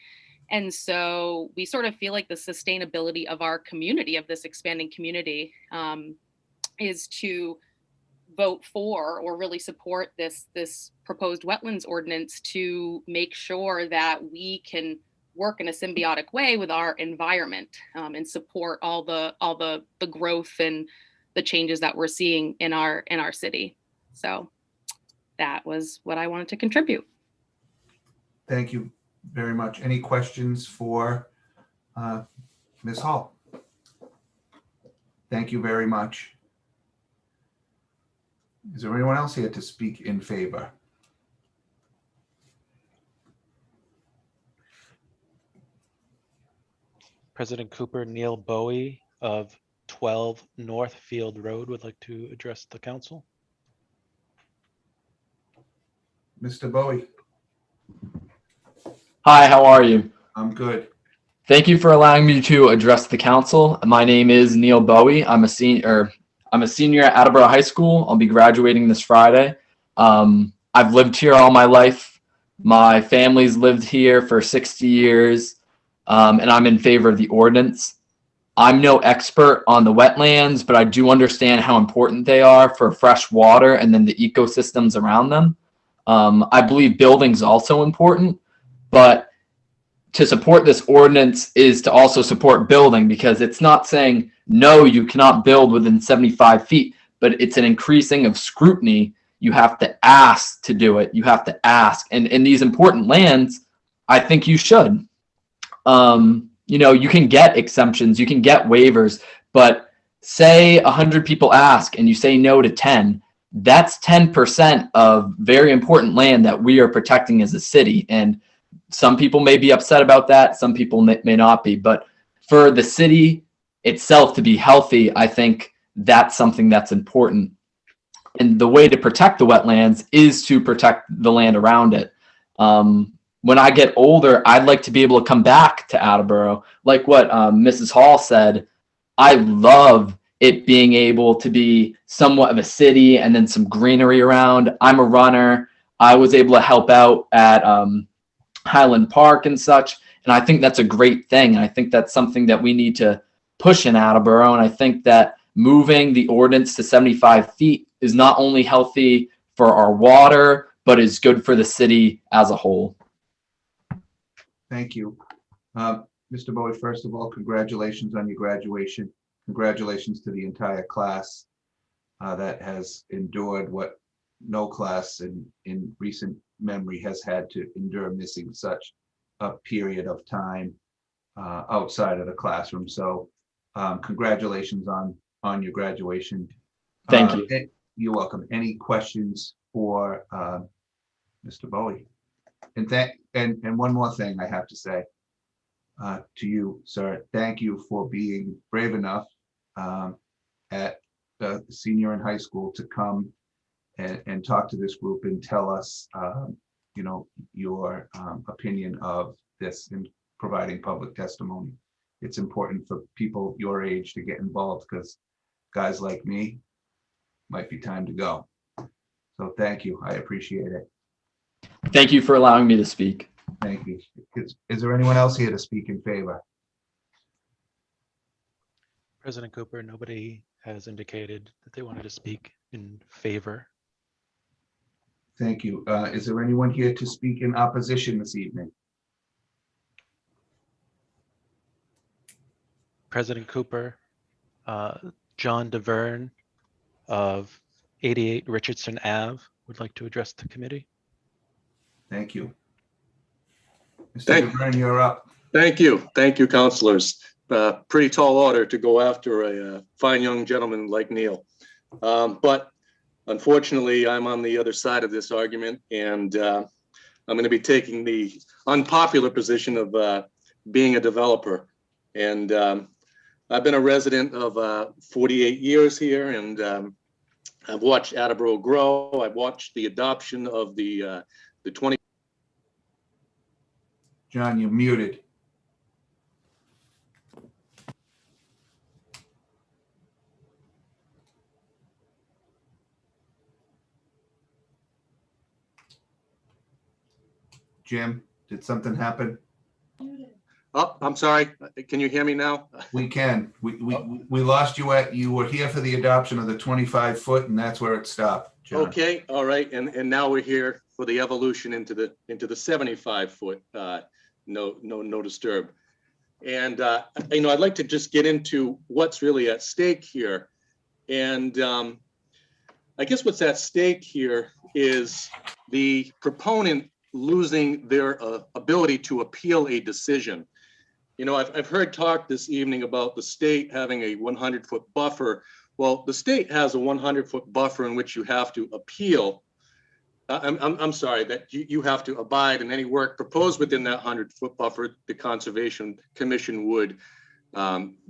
And so we sort of feel like the sustainability of our community, of this expanding community, is to vote for or really support this proposed wetlands ordinance to make sure that we can work in a symbiotic way with our environment, and support all the growth and the changes that we're seeing in our city. So that was what I wanted to contribute. Thank you very much. Any questions for Ms. Hall? Thank you very much. Is there anyone else here to speak in favor? President Cooper, Neil Bowie of 12 Northfield Road would like to address the council. Mr. Bowie. Hi, how are you? I'm good. Thank you for allowing me to address the council. My name is Neil Bowie. I'm a senior at Attleboro High School. I'll be graduating this Friday. I've lived here all my life. My family's lived here for 60 years, and I'm in favor of the ordinance. I'm no expert on the wetlands, but I do understand how important they are for fresh water and then the ecosystems around them. I believe building's also important, but to support this ordinance is to also support building, because it's not saying, no, you cannot build within 75 feet, but it's an increasing of scrutiny. You have to ask to do it. You have to ask. And in these important lands, I think you should. You can get exemptions, you can get waivers, but say 100 people ask and you say no to 10, that's 10% of very important land that we are protecting as a city. And some people may be upset about that. Some people may not be, but for the city itself to be healthy, I think that's something that's important. And the way to protect the wetlands is to protect the land around it. When I get older, I'd like to be able to come back to Attleboro. Like what Mrs. Hall said, I love it being able to be somewhat of a city and then some greenery around. I'm a runner. I was able to help out at Highland Park and such. And I think that's a great thing. And I think that's something that we need to push in Attleboro. And I think that moving the ordinance to 75 feet is not only healthy for our water, but is good for the city as a whole. Thank you. Mr. Bowie, first of all, congratulations on your graduation. Congratulations to the entire class that has endured what no class in recent memory has had to endure, missing such a period of time outside of the classroom. So congratulations on your graduation. Thank you. You're welcome. Any questions for Mr. Bowie? And one more thing I have to say to you, sir. Thank you for being brave enough at the senior in high school to come and talk to this group and tell us, your opinion of this and providing public testimony. It's important for people your age to get involved, because guys like me, might be time to go. So thank you. I appreciate it. Thank you for allowing me to speak. Thank you. Is there anyone else here to speak in favor? President Cooper, nobody has indicated that they wanted to speak in favor. Thank you. Is there anyone here to speak in opposition this evening? President Cooper, John DeVerne of 88 Richardson Ave would like to address the committee. Thank you. Mr. DeVerne, you're up. Thank you, councilors. Pretty tall order to go after a fine young gentleman like Neil. But unfortunately, I'm on the other side of this argument, and I'm going to be taking the unpopular position of being a developer. And I've been a resident of 48 years here, and I've watched Attleboro grow. I've watched the adoption of the 20. John, you're muted. Jim, did something happen? Oh, I'm sorry. Can you hear me now? We can. We lost you you were here for the adoption of the 25 foot, and that's where it stopped, John. Okay, all right. And now we're here for the evolution into the 75 foot no disturb. And I'd like to just get into what's really at stake here. And I guess what's at stake here is the proponent losing their ability to appeal a decision. I've heard talk this evening about the state having a 100-foot buffer. Well, the state has a 100-foot buffer in which you have to appeal. I'm sorry, that you have to abide in any work proposed within that 100-foot buffer. The Conservation Commission would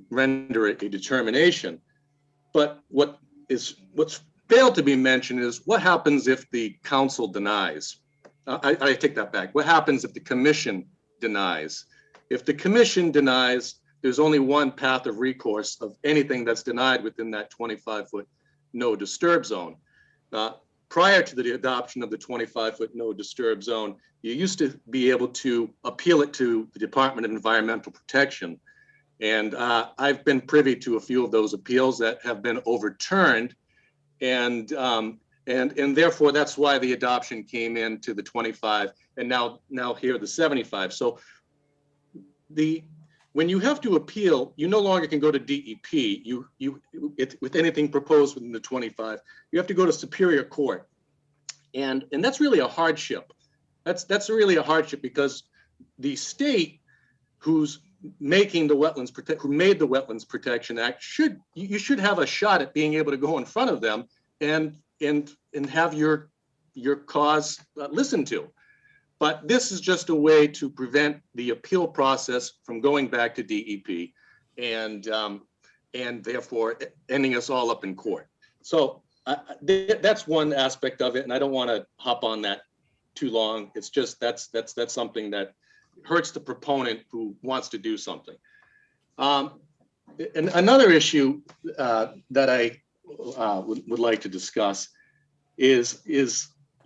render it a determination. But what's failed to be mentioned is what happens if the council denies. I take that back. What happens if the commission denies? If the commission denies, there's only one path of recourse of anything that's denied within that 25-foot no disturb zone. Prior to the adoption of the 25-foot no disturb zone, you used to be able to appeal it to the Department of Environmental Protection. And I've been privy to a few of those appeals that have been overturned. And therefore, that's why the adoption came into the 25 and now here the 75. So when you have to appeal, you no longer can go to DEP. With anything proposed within the 25, you have to go to Superior Court, and that's really a hardship. That's really a hardship because the state who's making the who made the Wetlands Protection Act you should have a shot at being able to go in front of them and have your cause listened to. But this is just a way to prevent the appeal process from going back to DEP and therefore ending us all up in court. So that's one aspect of it, and I don't want to hop on that too long. It's just that's something that hurts the proponent who wants to do something. And another issue that I would like to discuss is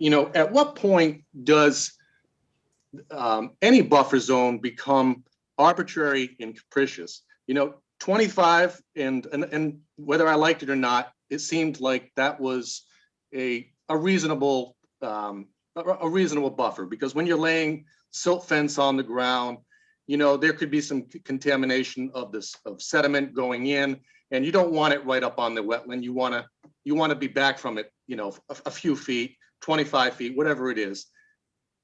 at what point does any buffer zone become arbitrary and capricious? 25 and whether I liked it or not, it seemed like that was a reasonable buffer, because when you're laying silt fence on the ground, there could be some contamination of sediment going in, and you don't want it right up on the wetland. You want to be back from it, a few feet, 25 feet, whatever it is.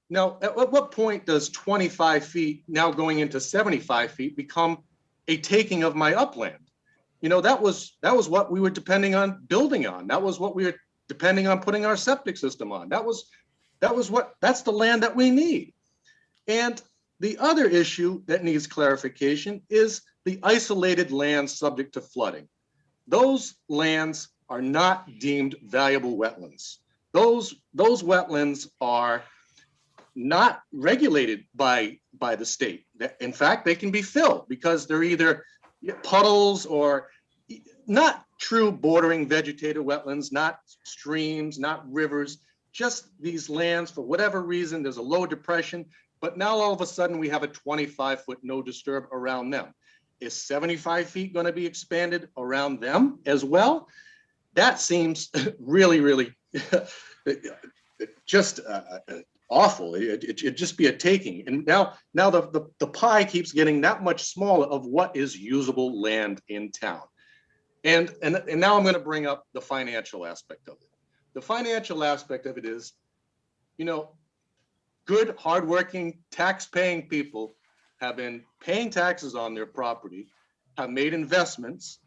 Now, at what point does 25 feet now going into 75 feet become a taking of my upland? That was what we were depending on building on. That was what we were depending on putting our septic system on. That's the land that we need. And the other issue that needs clarification is the isolated lands subject to flooding. Those lands are not deemed valuable wetlands. Those wetlands are not regulated by the state. In fact, they can be filled because they're either puddles or not true bordering vegetated wetlands, not streams, not rivers, just these lands. For whatever reason, there's a low depression, but now all of a sudden we have a 25-foot no disturb around them. Is 75 feet going to be expanded around them as well? That seems really, really just awful. It'd just be a taking. And now the pie keeps getting that much smaller of what is usable land in town. And now I'm going to bring up the financial aspect of it. The financial aspect of it is, good, hardworking, tax-paying people have been paying taxes on their property, have made investments,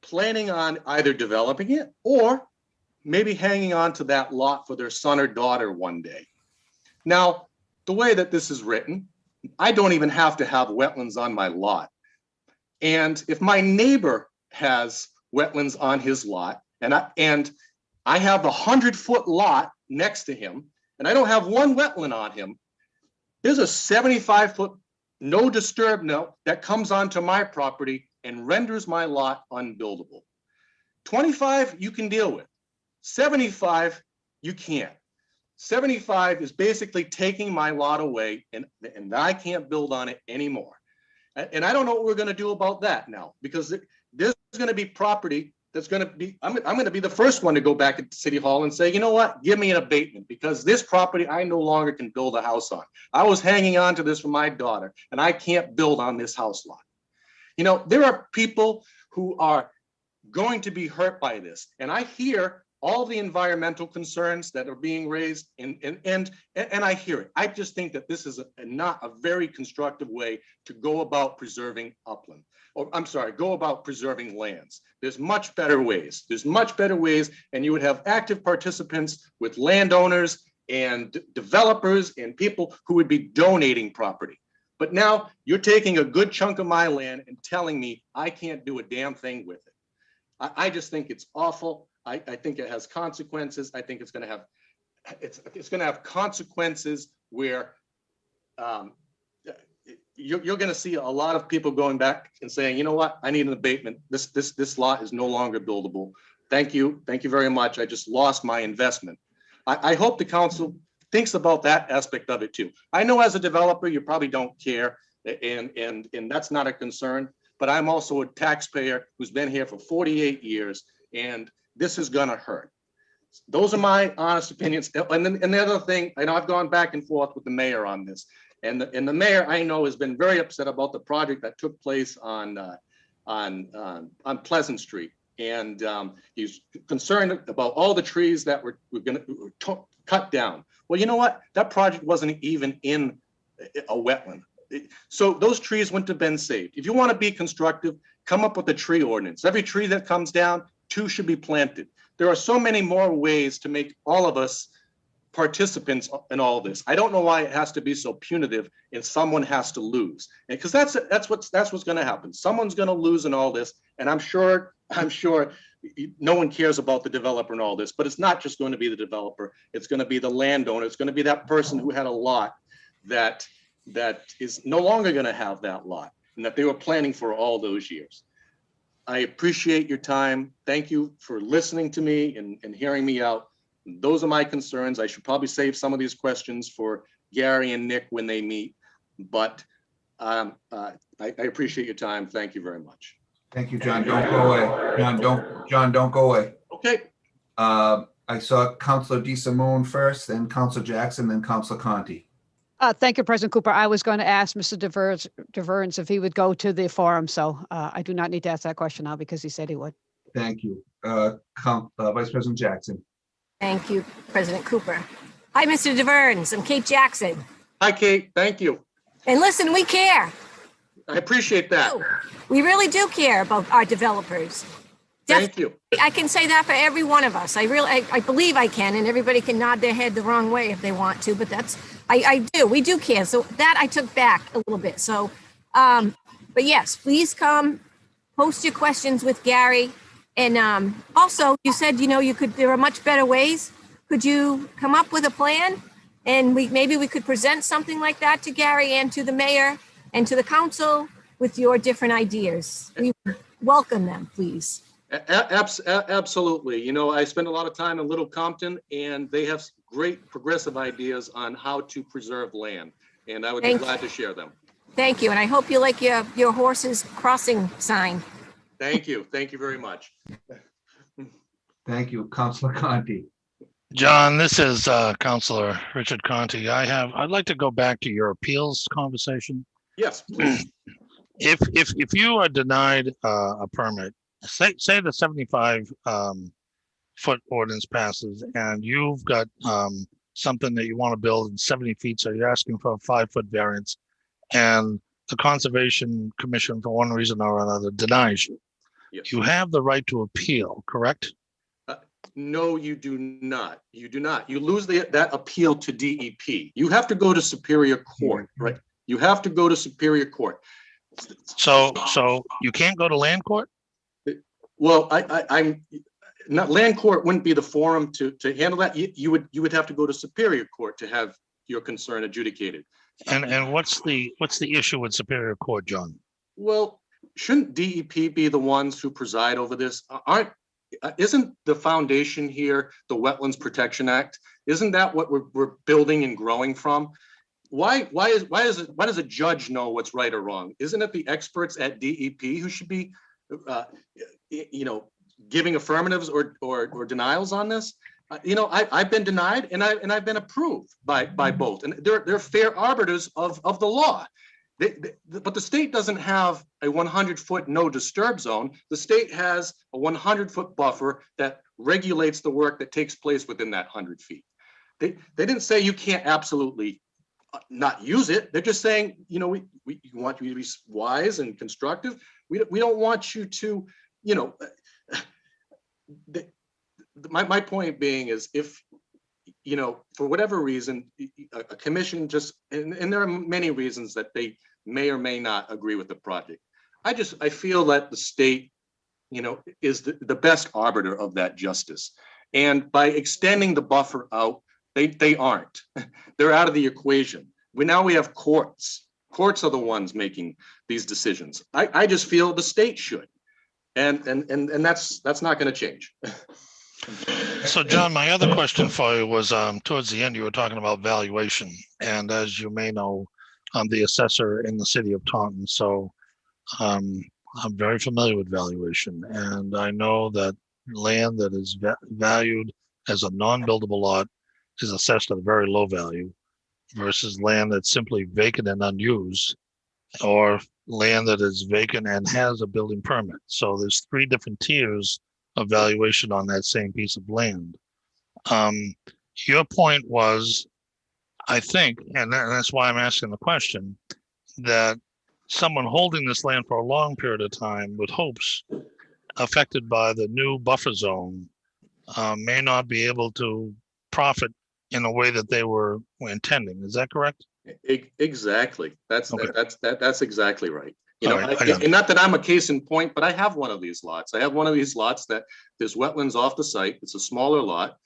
planning on either developing it or maybe hanging on to that lot for their son or daughter one day. Now, the way that this is written, I don't even have to have wetlands on my lot. And if my neighbor has wetlands on his lot, and I have a 100-foot lot next to him, and I don't have one wetland on him, there's a 75-foot no disturb note that comes onto my property and renders my lot unbuildable. 25 you can deal with. 75 you can't. 75 is basically taking my lot away, and I can't build on it anymore. And I don't know what we're going to do about that now, because there's going to be property that's going to be, I'm going to be the first one to go back at City Hall and say, you know what, give me an abatement, because this property I no longer can build a house on. I was hanging on to this for my daughter, and I can't build on this house lot. You know, there are people who are going to be hurt by this, and I hear all the environmental concerns that are being raised, and I hear it. I just think that this is not a very constructive way to go about preserving upland. Or I'm sorry, go about preserving lands. There's much better ways. There's much better ways, and you would have active participants with landowners and developers and people who would be donating property. But now you're taking a good chunk of my land and telling me I can't do a damn thing with it. I just think it's awful. I think it has consequences. I think it's going to have consequences where you're going to see a lot of people going back and saying, you know what, I need an abatement. This lot is no longer buildable. Thank you very much. I just lost my investment. I hope the council thinks about that aspect of it too. I know as a developer, you probably don't care, and that's not a concern. But I'm also a taxpayer who's been here for 48 years, and this is gonna hurt. Those are my honest opinions. And the other thing, I know I've gone back and forth with the mayor on this, and the mayor I know has been very upset about the project that took place on Pleasant Street, and he's concerned about all the trees that were cut down. Well, you know what? That project wasn't even in a wetland. So those trees wouldn't have been saved. If you want to be constructive, come up with a tree ordinance. Every tree that comes down, 2 should be planted. There are so many more ways to make all of us participants in all this. I don't know why it has to be so punitive and someone has to lose. And because that's what's going to happen. Someone's going to lose in all this, and I'm sure no one cares about the developer and all this. But it's not just going to be the developer. It's going to be the landowner. It's going to be that person who had a lot that is no longer going to have that lot, and that they were planning for all those years. I appreciate your time. Thank you for listening to me and hearing me out. Those are my concerns. I should probably save some of these questions for Gary and Nick when they meet, but I appreciate your time. Thank you very much. Thank you, John. Don't go away. John, don't go away. Okay. I saw Councilor DeSimone first, then Councilor Jackson, then Councilor Conti. Thank you, President Cooper. I was going to ask Mr. DeVerns if he would go to the forum, so I do not need to ask that question now because he said he would. Thank you. Vice President Jackson. Thank you, President Cooper. Hi, Mr. DeVerns. I'm Kate Jackson. Hi, Kate. Thank you. And listen, we care. I appreciate that. We really do care about our developers. Thank you. I can say that for every one of us. I believe I can, and everybody can nod their head the wrong way if they want to, but I do. We do care. So that I took back a little bit. So, but yes, please come post your questions with Gary. And also you said, there are much better ways. Could you come up with a plan? And maybe we could present something like that to Gary and to the mayor and to the council with your different ideas. We welcome them, please. Absolutely. I spend a lot of time in Little Compton, and they have great progressive ideas on how to preserve land, and I would be glad to share them. Thank you, and I hope you like your horse's crossing sign. Thank you. Thank you very much. Thank you, Councilor Conti. John, this is Councilor Richard Conti. I'd like to go back to your appeals conversation. Yes, please. If you are denied a permit, say the 75 foot ordinance passes, and you've got something that you want to build in 70 feet, so you're asking for a 5 foot variance, and the Conservation Commission, for one reason or another, denies you. Yes. You have the right to appeal, correct? No, you do not. You do not. You lose that appeal to DEP. You have to go to Superior Court, right? You have to go to Superior Court. So you can't go to land court? Well, I'm not, land court wouldn't be the forum to handle that. You would have to go to Superior Court to have your concern adjudicated. And what's the issue with Superior Court, John? Well, shouldn't DEP be the ones who preside over this? Isn't the foundation here the Wetlands Protection Act? Isn't that what we're building and growing from? Why does a judge know what's right or wrong? Isn't it the experts at DEP who should be, giving affirmatives or denials on this? I've been denied and I've been approved by both, and they're fair arbiters of the law. But the state doesn't have a 100-foot no disturb zone. The state has a 100-foot buffer that regulates the work that takes place within that 100 feet. They didn't say you can't absolutely not use it. They're just saying, we want you to be wise and constructive. We don't want you to, my point being is if, for whatever reason, a commission and there are many reasons that they may or may not agree with the project. I feel that the state, is the best arbiter of that justice. And by extending the buffer out, they aren't. They're out of the equation. We have courts. Courts are the ones making these decisions. I just feel the state should. And that's not going to change. So, John, my other question for you was towards the end, you were talking about valuation. And as you may know, I'm the assessor in the city of Taunton. So I'm very familiar with valuation. And I know that land that is valued as a non-buildable lot is assessed at a very low value versus land that's simply vacant and unused, or land that is vacant and has a building permit. So there's 3 different tiers of valuation on that same piece of land. Your point was, I think, and that's why I'm asking the question, that someone holding this land for a long period of time with hopes affected by the new buffer zone may not be able to profit in a way that they were intending. Is that correct? Exactly. That's exactly right. Right, and not that I'm a case in point, but I have one of these lots. I have one of these lots that there's wetlands off the site. It's a smaller lot.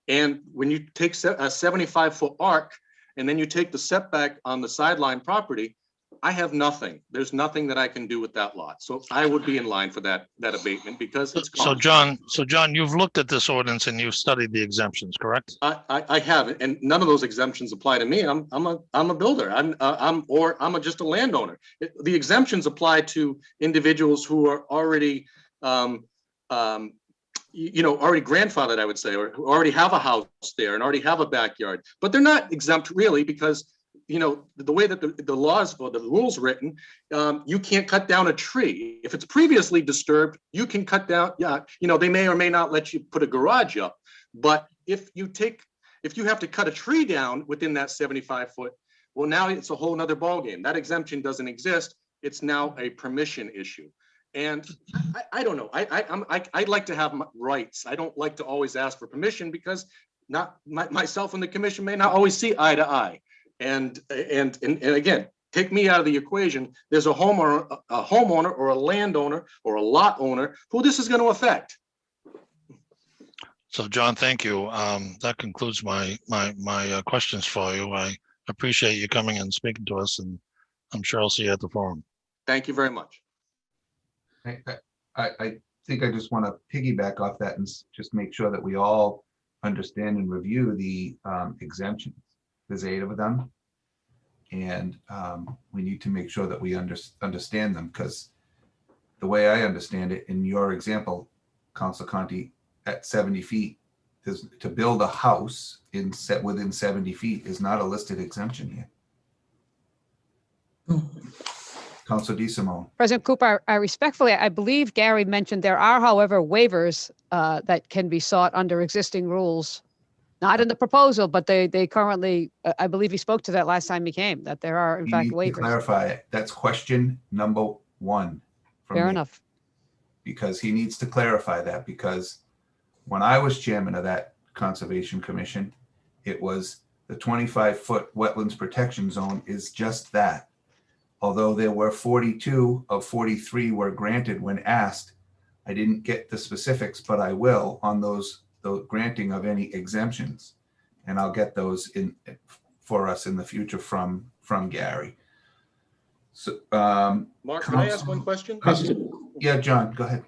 And when you take a 75-foot arc, and then you take the setback on the sideline property, I have nothing. There's nothing that I can do with that lot. So I would be in line for that abatement because it's gone. So John, you've looked at this ordinance and you've studied the exemptions, correct? I haven't, and none of those exemptions apply to me. I'm a builder. I'm just a landowner. The exemptions apply to individuals who are already already grandfathered, I would say, or who already have a house there and already have a backyard. But they're not exempt really because, the way that the laws or the rules written, you can't cut down a tree. If it's previously disturbed, you can cut down, they may or may not let you put a garage up. But if you have to cut a tree down within that 75-foot, well, now it's a whole nother ballgame. That exemption doesn't exist. It's now a permission issue. And I don't know. I'd like to have rights. I don't like to always ask for permission because myself and the commission may not always see eye to eye. And again, take me out of the equation. There's a homeowner or a landowner or a lot owner who this is going to affect. So, John, thank you. That concludes my questions for you. I appreciate you coming and speaking to us, and I'm sure I'll see you at the forum. Thank you very much. I think I just want to piggyback off that and just make sure that we all understand and review the exemptions. There's 8 of them. And we need to make sure that we understand them, because the way I understand it, in your example, Council Conti, at 70 feet, to build a house within 70 feet is not a listed exemption here. Councilor DeSimone. President Cooper, I believe Gary mentioned there are, however, waivers that can be sought under existing rules. Not in the proposal, but they currently, I believe he spoke to that last time he came, that there are in He fact needs to waivers. clarify it. That's question number 1. from Fair me, enough. because he needs to clarify that, because when I was chairman of that Conservation Commission, it was the 25-foot wetlands protection zone is just that. Although there were 42 of 43 were granted when asked, I didn't get the specifics, but I will on the granting of any exemptions. And I'll get those in for us in the future from Gary. So, Mark, can I ask one question? Yeah, John, go ahead.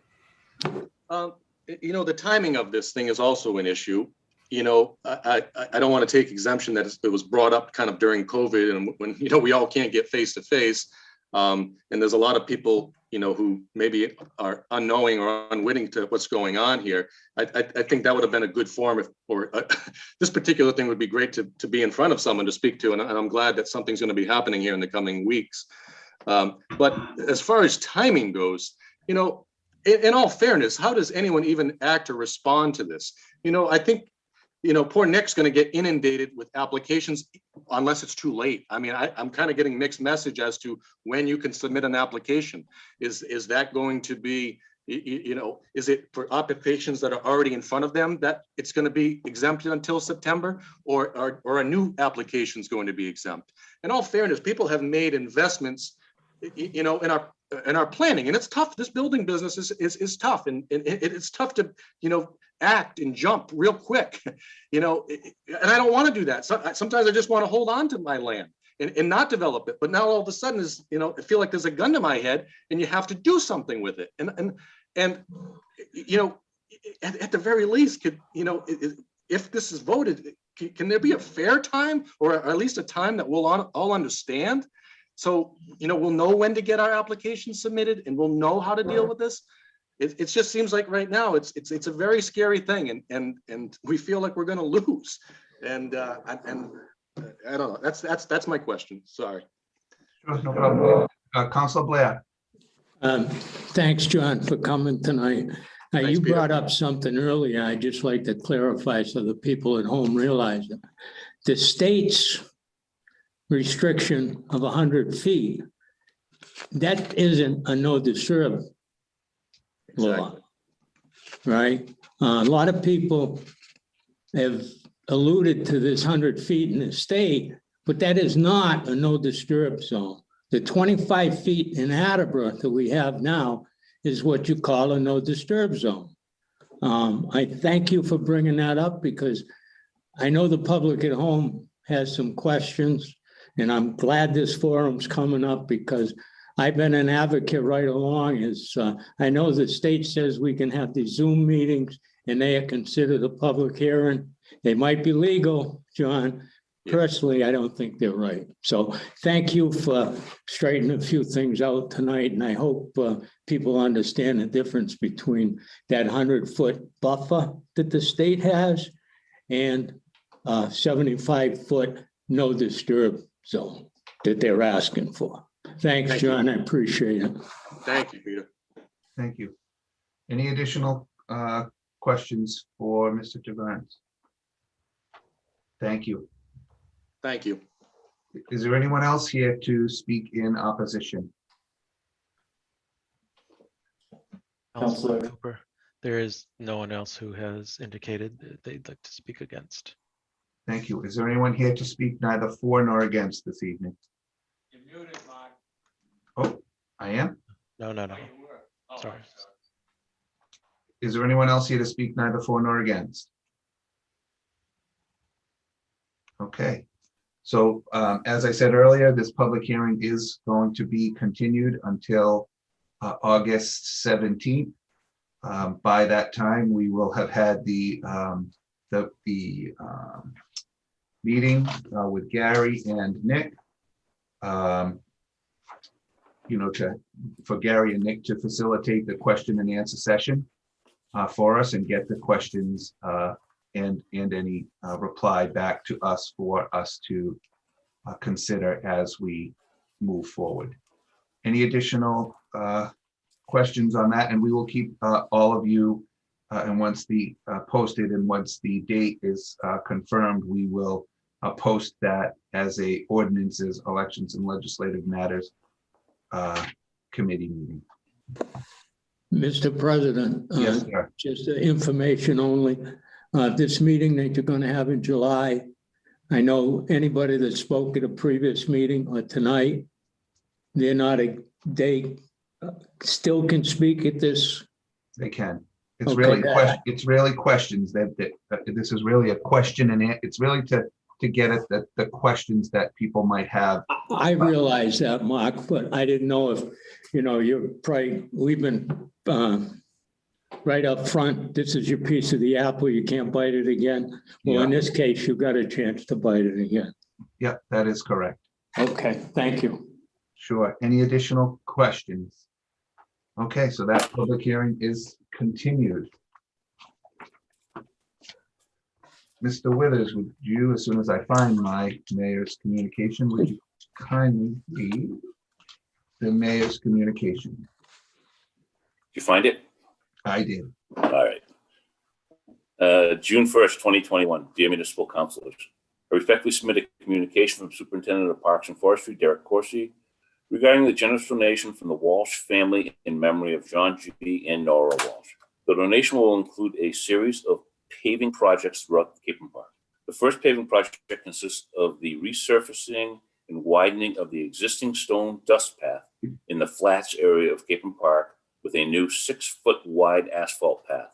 You know, the timing of this thing is also an issue. You know, I don't want to take exemption that it was brought up kind of during COVID and when, you know, we all can't get face to face. And there's a lot of people, you know, who maybe are unknowing or unwitting to what's going on here. I think that would have been a good form this particular thing would be great to be in front of someone to speak to. And I'm glad that something's going to be happening here in the coming weeks. But as far as timing goes, you know, in all fairness, how does anyone even act or respond to this? You know, I think, you know, poor Nick's going to get inundated with applications unless it's too late. I mean, I'm kind of getting mixed message as to when you can submit an application. Is that going to be, you know, is it for applications that are already in front of them that it's going to be exempted until September, or a new application is going to be exempt? In all fairness, people have made investments, you know, in our planning, and it's tough. This building business is tough, and it's tough to, you know, act and jump real quick, you know, and I don't want to do that. Sometimes I just want to hold on to my land and not develop it. But now all of a sudden is, you know, I feel like there's a gun to my head and you have to do something with it. And you know, at the very least, could, you know, if this is voted, can there be a fair time, or at least a time that we'll all understand? So, you know, we'll know when to get our application submitted and we'll know how to deal with this. It just seems like right now it's a very scary thing, and we feel like we're going to lose. And I don't know. That's my question. Sorry. Sure, no problem. Councilor Blair. Thanks, John, for coming tonight. Thanks, You Peter. brought up something earlier. I'd just like to clarify so the people at home realize it. The state's restriction of 100 feet, that isn't a no disturb law, right? A lot of people have alluded to this 100 feet in the state, but that is not a no disturb zone. The 25 feet in Attleboro that we have now is what you call a no disturb zone. I thank you for bringing that up, because I know the public at home has some questions, and I'm glad this forum's coming up, because I've been an advocate right along. I know the state says we can have these Zoom meetings and they are considered a public hearing. They might be legal, John. Personally, I don't think they're right. So thank you for straightening a few things out tonight. And I hope people understand the difference between that 100-foot buffer that the state has and 75-foot no disturb zone that they're asking for. Thanks, John. I appreciate it. Thank you, Peter. Thank you. Any additional questions for Mr. Taverns? Thank you. Thank you. Is there anyone else here to speak in opposition? Councilor Cooper, there is no one else who has indicated that they'd like to speak against. Thank you. Is there anyone here to speak neither for nor against this evening? You're muted, Mark. Oh, I am? No. Sorry. Is there anyone else here to speak neither for nor against? Okay. So as I said earlier, this public hearing is going to be continued until August 17th. By that time, we will have had the meeting with Gary and Nick. You know, for Gary and Nick to facilitate the question and answer session for us and get the questions and any reply back to us for us to consider as we move forward. Any additional questions on that? And we will keep all of you And once the posted and once the date is confirmed, we will post that as a ordinances, elections, and legislative matters committee meeting. Mr. President, Yes, sir. just information only. This meeting that you're going to have in July, I know anybody that spoke at a previous meeting or tonight, they still can speak at this. They can. It's Okay. really it's really questions that this is really a question and it's really to get at the questions that people might have. I realize that, Mark, but I didn't know if, you're probably, we've been right up front. This is your piece of the apple. You can't bite it again. Well, in this case, you got a chance to bite it again. Yeah, that is correct. Okay, thank you. Sure. Any additional questions? Okay, so that public hearing is continued. Mr. Withers, would you, as soon as I find my mayor's communication, would you kindly read the mayor's communication? Did you find it? I did. All right. June 1st, 2021, dear municipal councilors. I respectfully submit a communication from Superintendent of Parks and Forestry, Derek Corsi, regarding the generous donation from the Walsh family in memory of John G. and Nora Walsh. The donation will include a series of paving projects throughout Capron Park. The first paving project consists of the resurfacing and widening of the existing stone dust path in the flats area of Capron Park with a new 6-foot wide asphalt path.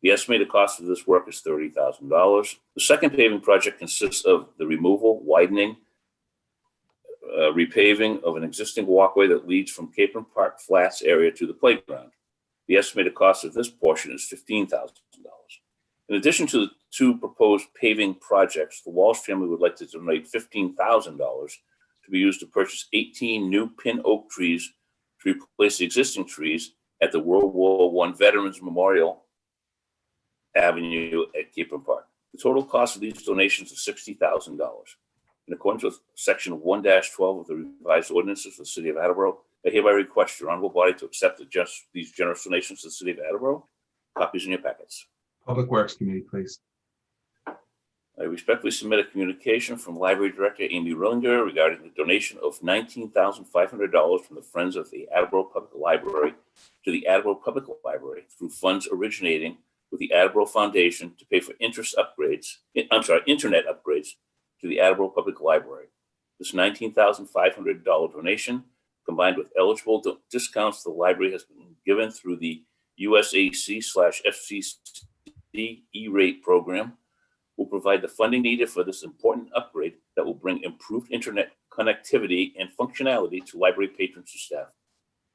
The estimated cost of this work is $30,000. The second paving project consists of the removal, widening, repaving of an existing walkway that leads from Capron Park flats area to the playground. The estimated cost of this portion is $15,000. In addition to the two proposed paving projects, the Walsh family would like to donate $15,000 to be used to purchase 18 new pin oak trees to replace the existing trees at the World War I Veterans Memorial Avenue at Capron Park. The total cost of these donations is $60,000. In accordance with Section 1-12 of the revised ordinances of the City of Attleboro, I hereby request your honorable body to accept these generous donations to the City of Attleboro. Copies in your packets. Public Works Committee, please. I respectfully submit a communication from Library Director Amy Rillinger regarding the donation of $19,500 from the Friends of the Attleboro Public Library to the Attleboro Public Library through funds originating with the Attleboro Foundation to pay for internet upgrades to the Attleboro Public Library. This $19,500 donation, combined with eligible discounts the library has been given through the USAC/FCC E-rate program, will provide the funding needed for this important upgrade that will bring improved internet connectivity and functionality to library patrons and staff.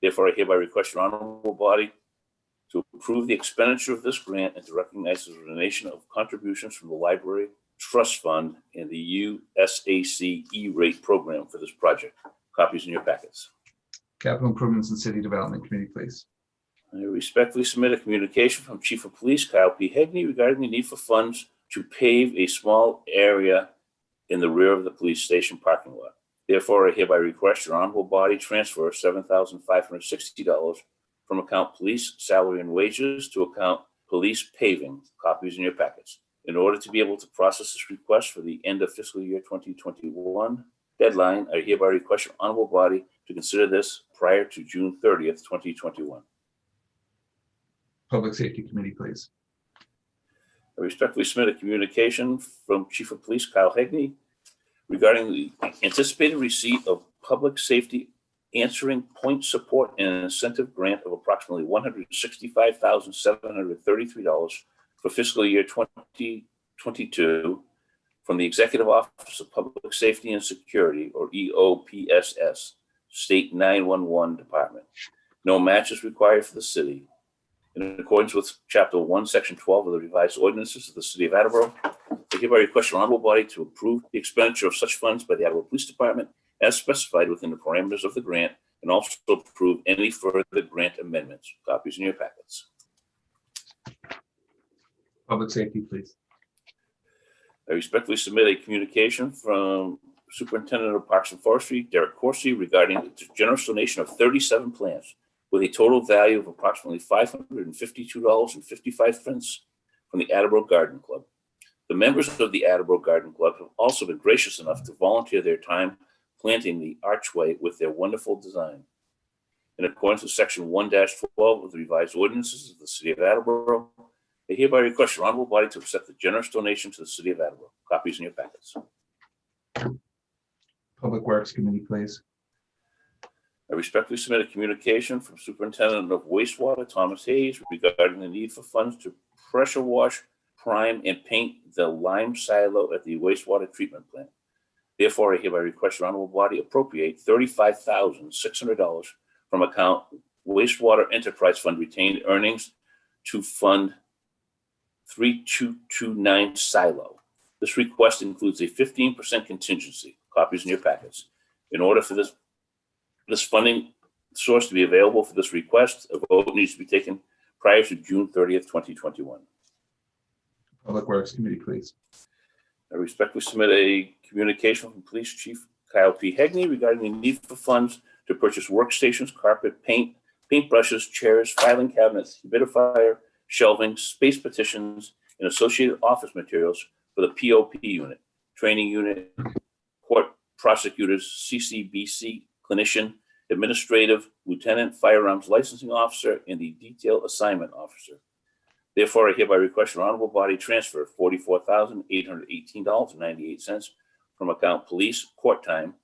Therefore, I hereby request your honorable body to approve the expenditure of this grant and to recognize the donation of contributions from the Library Trust Fund and the USAC E-rate program for this project. Copies in your packets. Capital Improvements and City Development Committee, please. I respectfully submit a communication from Chief of Police Kyle P. Hegney regarding the need for funds to pave a small area in the rear of the police station parking lot. Therefore, I hereby request your honorable body transfer $7,560 from account police salary and wages to account police paving. Copies in your packets. In order to be able to process this request for the end of fiscal year 2021 deadline, I hereby request your honorable body to consider this prior to June 30th, 2021. Public Safety Committee, please. I respectfully submit a communication from Chief of Police Kyle Hegney regarding the anticipated receipt of public safety answering point support and incentive grant of approximately $165,733 for fiscal year 2022 from the Executive Office of Public Safety and Security, or EOPSS, State 911 Department. No match is required for the city. In accordance with Chapter 1, Section 12 of the revised ordinances of the City of Attleboro, I hereby request your honorable body to approve the expenditure of such funds by the Attleboro Police Department as specified within the parameters of the grant, and also approve any further grant amendments. Copies in your packets. Public Safety, please. I respectfully submit a communication from Superintendent of Parks and Forestry, Derek Corsi, regarding the generous donation of 37 plants with a total value of approximately $552.55 from the Attleboro Garden Club. The members of the Attleboro Garden Club have also been gracious enough to volunteer their time planting the archway with their wonderful design. In accordance with Section 1-12 of the revised ordinances of the City of Attleboro, I hereby request your honorable body to accept the generous donation to the City of Attleboro. Copies in your packets. Public Works Committee, please. I respectfully submit a communication from Superintendent of Wastewater Thomas Hayes regarding the need for funds to pressure wash, prime, and paint the lime silo at the wastewater treatment plant. Therefore, I hereby request your honorable body appropriate $35,600 from account Wastewater Enterprise Fund retained earnings to fund 3229 silo. This request includes a 15% contingency. Copies in your packets. In order for this funding source to be available for this request, a vote needs to be taken prior to June 30th, 2021. Public Works Committee, please. I respectfully submit a communication from Police Chief Kyle P. Hegney regarding the need for funds to purchase workstations, carpet, paint, paintbrushes, chairs, filing cabinets, humidifier, shelving, space petitions, and associated office materials for the POP unit, training unit, court prosecutors, CCBC clinician, administrative, lieutenant, firearms licensing officer, and the detail assignment officer. Therefore, I hereby request your honorable body transfer $44,818.98 from account police court time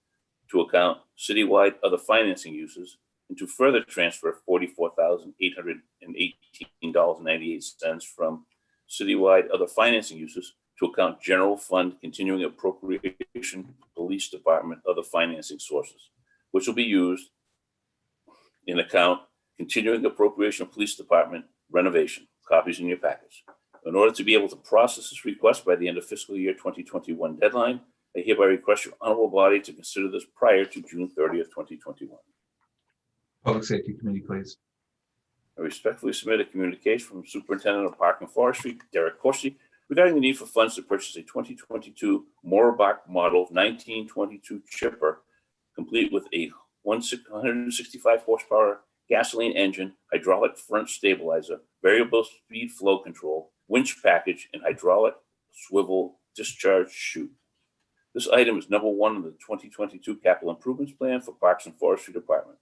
to account citywide other financing uses, and to further transfer $44,818.98 from citywide other financing uses to account general fund continuing appropriation police department other financing sources, which will be used in account continuing appropriation of police department renovation. Copies in your package. In order to be able to process this request by the end of fiscal year 2021 deadline, I hereby request your honorable body to consider this prior to June 30th, 2021. Public Safety Committee, please. I respectfully submit a communication from Superintendent of Park and Forestry, Derek Corsi, regarding the need for funds to purchase a 2022 Moribach Model 1922 chipper, complete with a 165 horsepower gasoline engine, hydraulic front stabilizer, variable speed flow control, winch package, and hydraulic swivel discharge chute. This item is number 1 in the 2022 capital improvements plan for Parks and Forestry Department.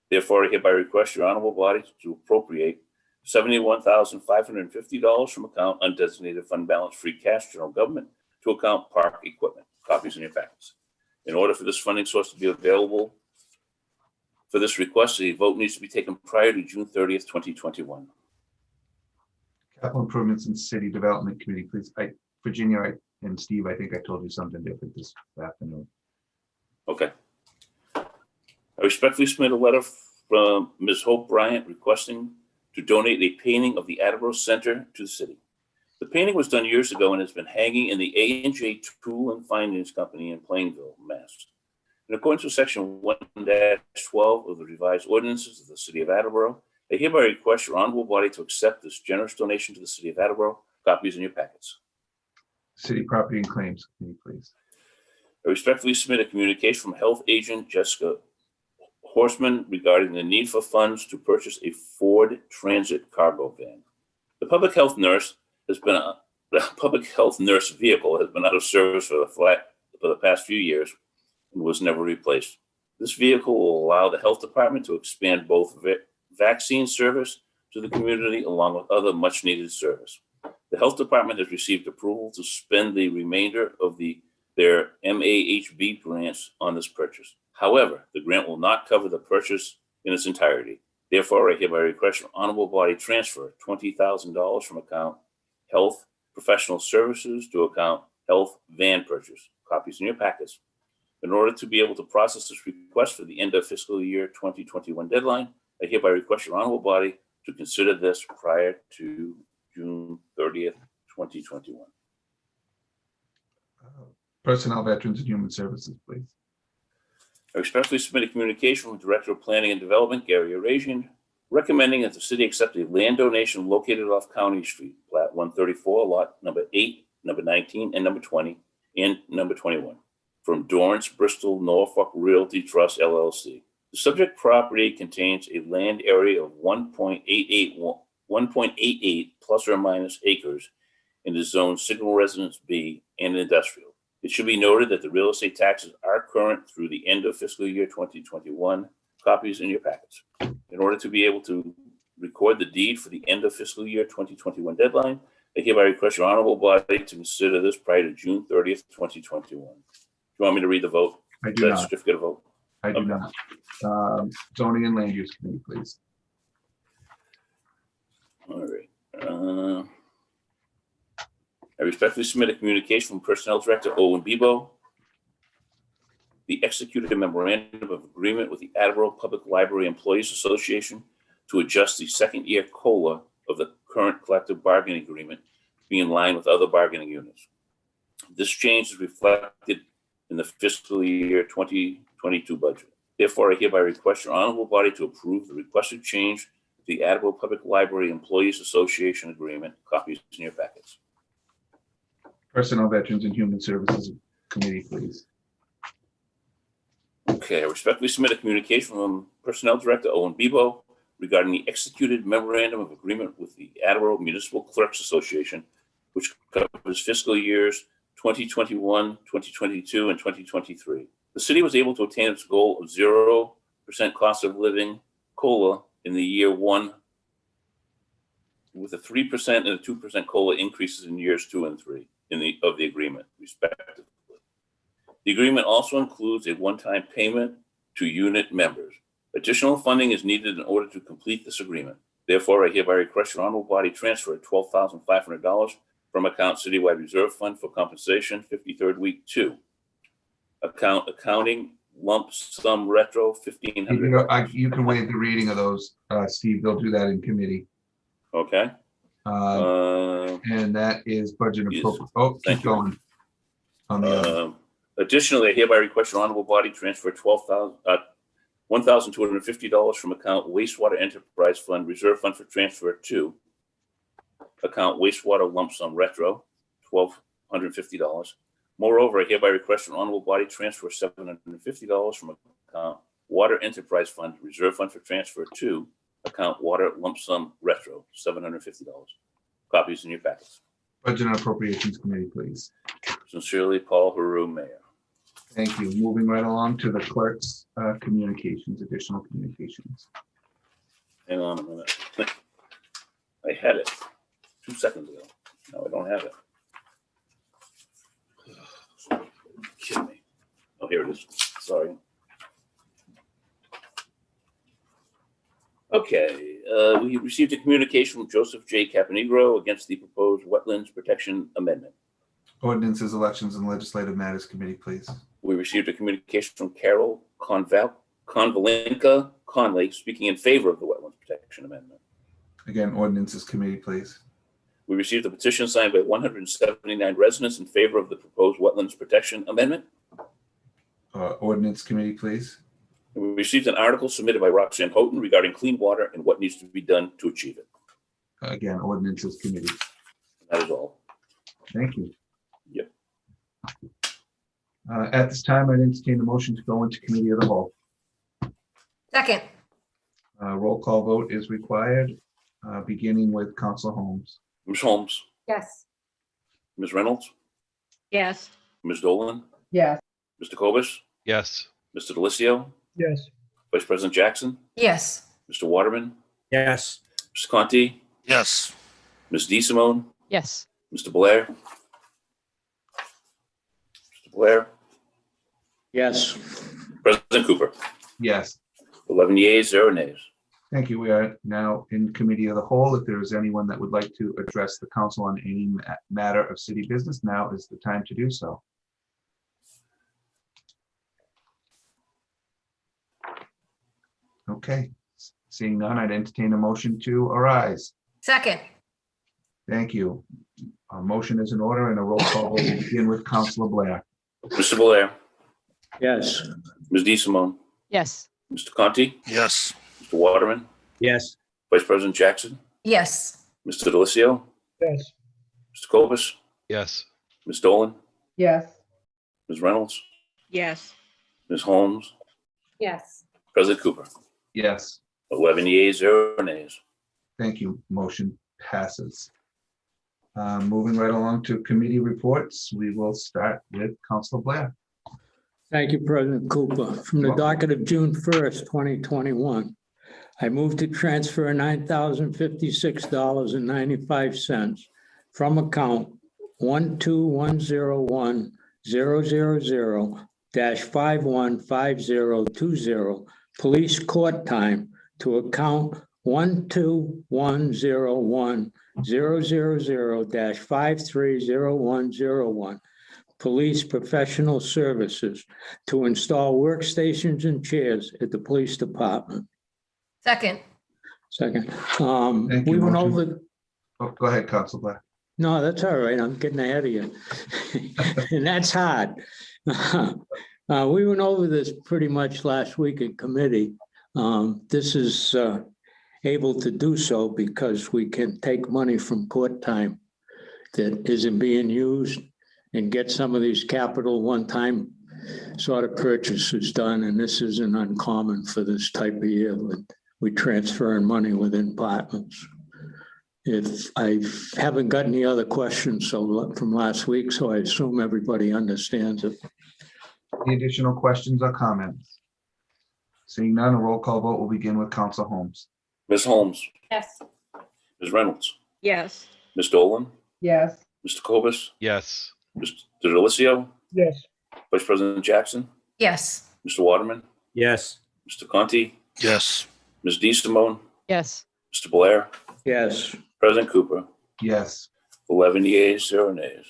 Therefore, I hereby request your honorable body to appropriate $71,550 from account undesignated fund balance free cash general government to account park equipment. Copies in your packets. In order for this funding source to be available for this request, a vote needs to be taken prior to June 30th, 2021. Capital Improvements and City Development Committee, please. Virginia and Steve, I think I told you something different this afternoon. Okay. I respectfully submit a letter from Ms. Hope Bryant requesting to donate a painting of the Attleboro Center to the city. The painting was done years ago and has been hanging in the A&J Tool and Finance Company in Plainville, Mass. In accordance with Section 1-12 of the revised ordinances of the City of Attleboro, I hereby request your honorable body to accept this generous donation to the City of Attleboro. Copies in your packets. City Property and Claims Committee, please. I respectfully submit a communication from Health Agent Jessica Horseman regarding the need for funds to purchase a Ford Transit cargo van. The public health nurse vehicle has been out of service for the past few years and was never replaced. This vehicle will allow the health department to expand both vaccine service to the community along with other much needed service. The health department has received approval to spend the remainder of their MAHB grants on this purchase. However, the grant will not cover the purchase in its entirety. Therefore, I hereby request your honorable body transfer $20,000 from account Health Professional Services to account Health Van Purchase. Copies in your packets. In order to be able to process this request for the end of fiscal year 2021 deadline, I hereby request your honorable body to consider this prior to June 30th, 2021. Personnel, Veterans, and Human Services, please. I respectfully submit a communication from Director of Planning and Development, Gary Arazian, recommending that the city accept a land donation located off County Street, Plat 134, lot number 8, number 19, and number 20, and number 21, from Dorrance Bristol Norfolk Realty Trust, LLC. The subject property contains a land area of 1.88 plus or minus acres in the zone Signal Residence B and industrial. It should be noted that the real estate taxes are current through the end of fiscal year 2021. Copies in your packets. In order to be able to record the deed for the end of fiscal year 2021 deadline, I hereby request your honorable body to consider this prior to June 30th, 2021. Do you want me to read the vote? I do not. Certificate of vote. I do not. Zoning and Land Use Committee, please. All right. I respectfully submit a communication from Personnel Director Owen Bebo. The executed memorandum of agreement with the Attleboro Public Library Employees Association to adjust the second year COLA of the current collective bargaining agreement to be in line with other bargaining units. This change is reflected in the fiscal year 2022 budget. Therefore, I hereby request your honorable body to approve the requested change to the Attleboro Public Library Employees Association agreement. Copies in your packets. Personnel, Veterans, and Human Services Committee, please. Okay, I respectfully submit a communication from Personnel Director Owen Bebo regarding the executed memorandum of agreement with the Attleboro Municipal Clerks Association, which covers fiscal years 2021, 2022, and 2023. The city was able to attain its goal of 0% cost of living COLA in the year one, with a 3% and a 2% COLA increases in years 2 and 3 of the agreement, respectively. The agreement also includes a one-time payment to unit members. Additional funding is needed in order to complete this agreement. Therefore, I hereby request your honorable body transfer $12,500 from account Citywide Reserve Fund for Compensation, 53rd Week 2. Account Accounting Lump Sum Retro, $1,500. You can waive the reading of those, Steve. They'll do that in committee. Okay. And that is budget appropriate. Oh, keep going. On the other. Additionally, I hereby request your honorable body transfer $1,250 from account Wastewater Enterprise Fund Reserve Fund for transfer to account Wastewater Lump Sum Retro, $1,250. Moreover, I hereby request your honorable body transfer $750 from account Water Enterprise Fund Reserve Fund for transfer to account Water Lump Sum Retro, $750. Copies in your packets. Budget and Appropriations Committee, please. Sincerely, Paul Haru, Mayor. Thank you. Moving right along to the clerk's communications, additional communications. Hang on a minute. I had it 2 seconds ago. No, I don't have it. Kidding me. Oh, here it is. Sorry. Okay, we received a communication from Joseph J. Caponegro against the proposed Wetlands Protection Amendment. Ordinances, Elections, and Legislative Matters Committee, please. We received a communication from Carol Convalinka Conley speaking in favor of the Wetlands Protection Amendment. Again, Ordinances Committee, please. We received a petition signed by 179 residents in favor of the proposed Wetlands Protection Amendment. Ordinance Committee, please. And we received an article submitted by Roxanne Houghton regarding clean water and what needs to be done to achieve it. Again, Ordinances Committee. That is all. Thank you. Yep. At this time, I'd entertain the motion to go into Committee of the Whole. Second. Roll call vote is required, beginning with Council Holmes. Ms. Holmes. Yes. Ms. Reynolds. Yes. Ms. Dolan. Yes. Mr. Cobus. Yes. Mr. Delicio. Yes. Vice President Jackson. Yes. Mr. Waterman. Yes. Mr. Conti. Yes. Ms. DeSimone. Yes. Mr. Blair. Mr. Blair. Yes. President Cooper. Yes. 11 yeas, 0 nays. Thank you. We are now in Committee of the Whole. If there is anyone that would like to address the council on any matter of city business, now is the time to do so. Okay, seeing none, I'd entertain a motion to arise. Second. Thank you. A motion is in order and a roll call will begin with Councilor Blair. Mr. Blair. Yes. Ms. DeSimone. Yes. Mr. Conti. Yes. Mr. Waterman. Yes. Vice President Jackson. Yes. Mr. Delicio. Yes. Mr. Cobus. Yes. Ms. Dolan. Yes. Ms. Reynolds. Yes. Ms. Holmes. Yes. President Cooper. Yes. 11 yeas, 0 nays. Thank you. Motion passes. Moving right along to committee reports, we will start with Councilor Blair. Thank you, President Cooper. From the docket of June 1st, 2021, I move to transfer $9,056.95 from account 12101-000-515020 police court time to account 12101-000-530101 police professional services to install workstations and chairs at the police department. Second. Second. Thank We you. went Motion- over, Oh, go ahead, Councilor Blair. no, that's all right. I'm getting ahead of you. And that's hard. We went over this pretty much last week in committee. This is able to do so because we can take money from court time that isn't being used and get some of these capital one-time sort of purchases done. And this isn't uncommon for this type of year when we transfer money within departments. If I haven't got any other questions from last week, so I assume everybody understands it. Any additional questions or comments? Seeing none, a roll call vote will begin with Councilor Holmes. Ms. Holmes. Yes. Ms. Reynolds. Yes. Ms. Dolan. Yes. Mr. Cobus. Yes. Mr. Delizio. Yes. Vice President Jackson. Yes. Mr. Waterman. Yes. Mr. Conti. Yes. Ms. DeSimone. Yes. Mr. Blair. Yes. President Cooper. Yes. 11 yeas, 0 nays.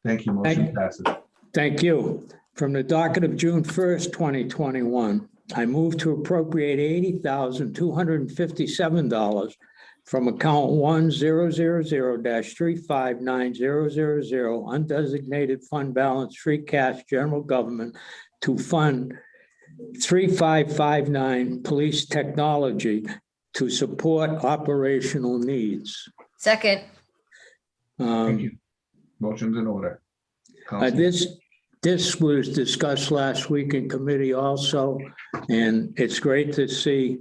Thank you. Motion passes. Thank you. From the docket of June 1st, 2021, I move to appropriate $80,257 from account 1000-359-000 undesignated fund balance free cash general government to fund 3559 police technology to support operational needs. Second. Thank you. Motion's in order. Councilor. This was discussed last week in committee also, and it's great to see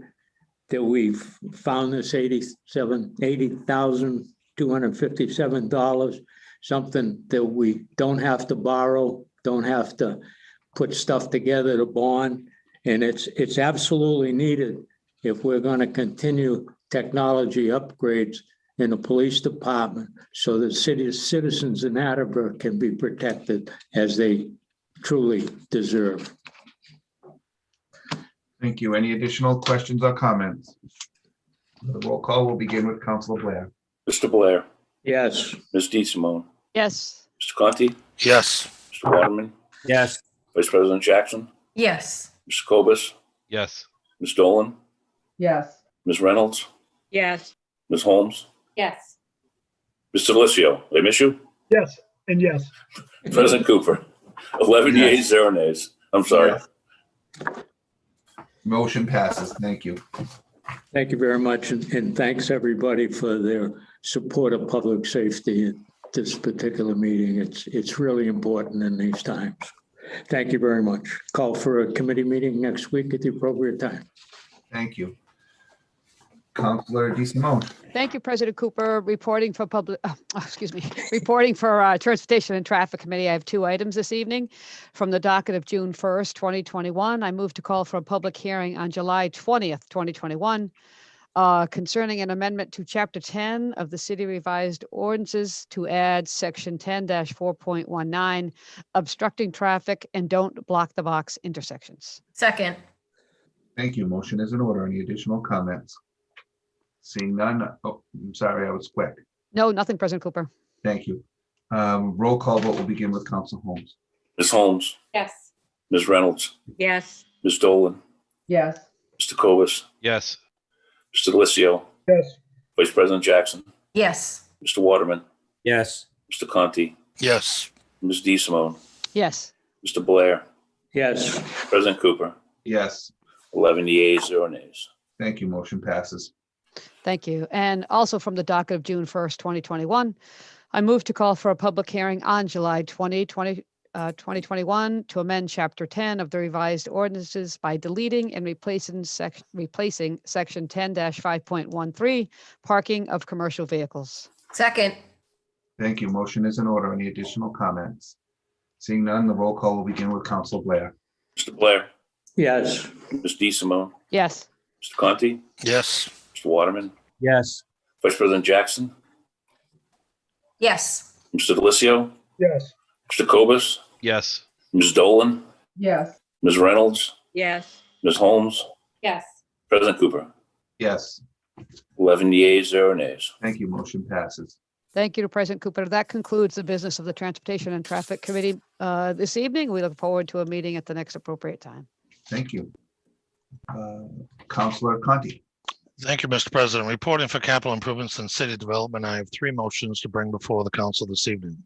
that we've found this $80,257, something that we don't have to borrow, don't have to put stuff together to bond, and it's absolutely needed if we're going to continue technology upgrades in the police department so that citizens in Attleboro can be protected as they truly deserve. Thank you. Any additional questions or comments? The roll call will begin with Councilor Blair. Mr. Blair. Yes. Ms. DeSimone. Yes. Mr. Conti. Yes. Mr. Waterman. Yes. Vice President Jackson. Yes. Mr. Cobus. Yes. Ms. Dolan. Yes. Ms. Reynolds. Yes. Ms. Holmes. Yes. Mr. Delizio. Did I miss you? Yes, and yes. President Cooper. 11 Yes. yeas, 0 nays. I'm sorry. Yes. Motion passes. Thank you. Thank you very much, and thanks everybody for their support of public safety at this particular meeting. It's really important in these times. Thank you very much. Call for a committee meeting next week at the appropriate time. Thank you. Councilor DeSimone. Thank you, President Cooper. Reporting for reporting for Transportation and Traffic Committee. I have two items this evening. From the docket of June 1st, 2021, I move to call for a public hearing on July 20th, 2021, concerning an amendment to Chapter 10 of the City Revised Ordinances to add Section 10-4.19, obstructing traffic and don't block the box intersections. Second. Thank you. Motion is in order. Any additional comments? Seeing none. Oh, I'm sorry, I was quick. No, nothing, President Cooper. Thank you. Roll call vote will begin with Councilor Holmes. Ms. Holmes. Yes. Ms. Reynolds. Yes. Ms. Dolan. Yes. Mr. Cobus. Yes. Mr. Delizio. Yes. Vice President Jackson. Yes. Mr. Waterman. Yes. Mr. Conti. Yes. Ms. DeSimone. Yes. Mr. Blair. Yes. President Cooper. Yes. 11 yeas, 0 nays. Thank you. Motion passes. Thank you. And also from the docket of June 1st, 2021, I move to call for a public hearing on July 20th, 2021 to amend Chapter 10 of the revised ordinances by deleting and replacing section 10-5.13, parking of commercial vehicles. Second. Thank you. Motion is in order. Any additional comments? Seeing none, the roll call will begin with Council Blair. Mr. Blair, Yes. Ms. DeSimone, Yes. Mr. Conti, Yes. Mr. Waterman, Yes. Vice President Jackson, Yes. Mr. Delissio, Yes. Mr. Cobus, Yes. Ms. Dolan, Yes. Ms. Reynolds, Yes. Ms. Holmes, Yes. President Cooper. Yes. 11 yeas, 0 nays. Thank you. Motion passes. Thank you to President Cooper. That concludes the business of the Transportation and Traffic Committee this evening. We look forward to a meeting at the next appropriate time. Thank you. Councilor Conti. Thank you, Mr. President. Reporting for capital improvements and city development, I have 3 motions to bring before the council this evening.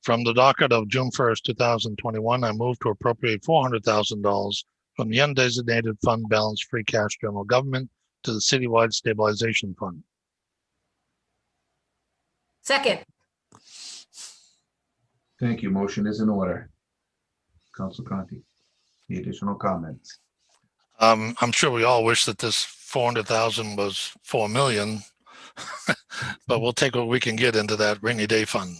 From the docket of June 1st, 2021, I move to appropriate $400,000 from the undesignated fund balance free cash general government to the citywide stabilization fund. Second. Thank you. Motion is in order. Council Conti. Any additional comments? I'm sure we all wish that this 400,000 was 4 million, but we'll take what we can get into that rainy day fund.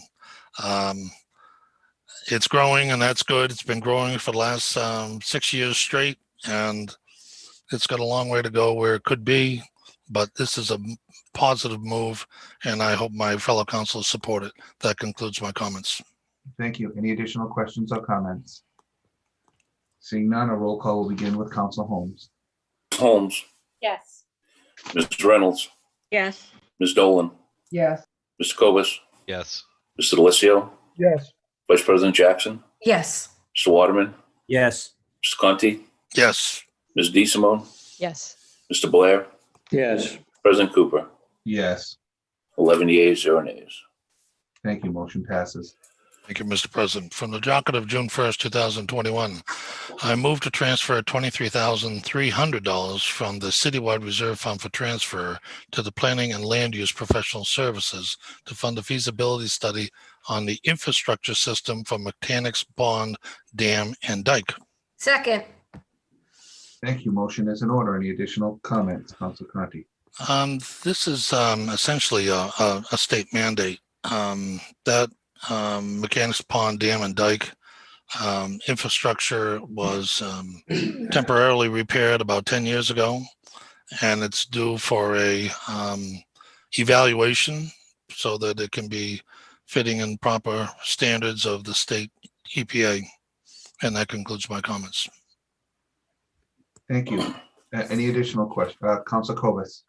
It's growing, and that's good. It's been growing for the last 6 years straight, and it's got a long way to go where it could be, but this is a positive move, and I hope my fellow councilors support it. That concludes my comments. Thank you. Any additional questions or comments? Seeing none, a roll call will begin with Council Holmes. Holmes, Yes. Ms. Reynolds, Yes. Ms. Dolan, Yes. Mr. Cobus, Yes. Mr. Delissio, Yes. Vice President Jackson, Yes. Mr. Waterman, Yes. Mr. Conti, Yes. Ms. DeSimone, Yes. Mr. Blair, Yes. President Cooper. Yes. 11 yeas, 0 nays. Thank you. Motion passes. Thank you, Mr. President. From the docket of June 1st, 2021, I move to transfer $23,300 from the Citywide Reserve Fund for transfer to the Planning and Land Use Professional Services to fund a feasibility study on the infrastructure system for Mechanics Pond, Dam, and Dike. Second. Thank you. Motion is in order. Any additional comments, Council Conti? This is essentially a state mandate that Mechanics Pond, Dam, and Dike infrastructure was temporarily repaired about 10 years ago, and it's due for a evaluation so that it can be fitting in proper standards of the state EPA. And that concludes my comments. Thank you. Any additional questions? Council Cobus.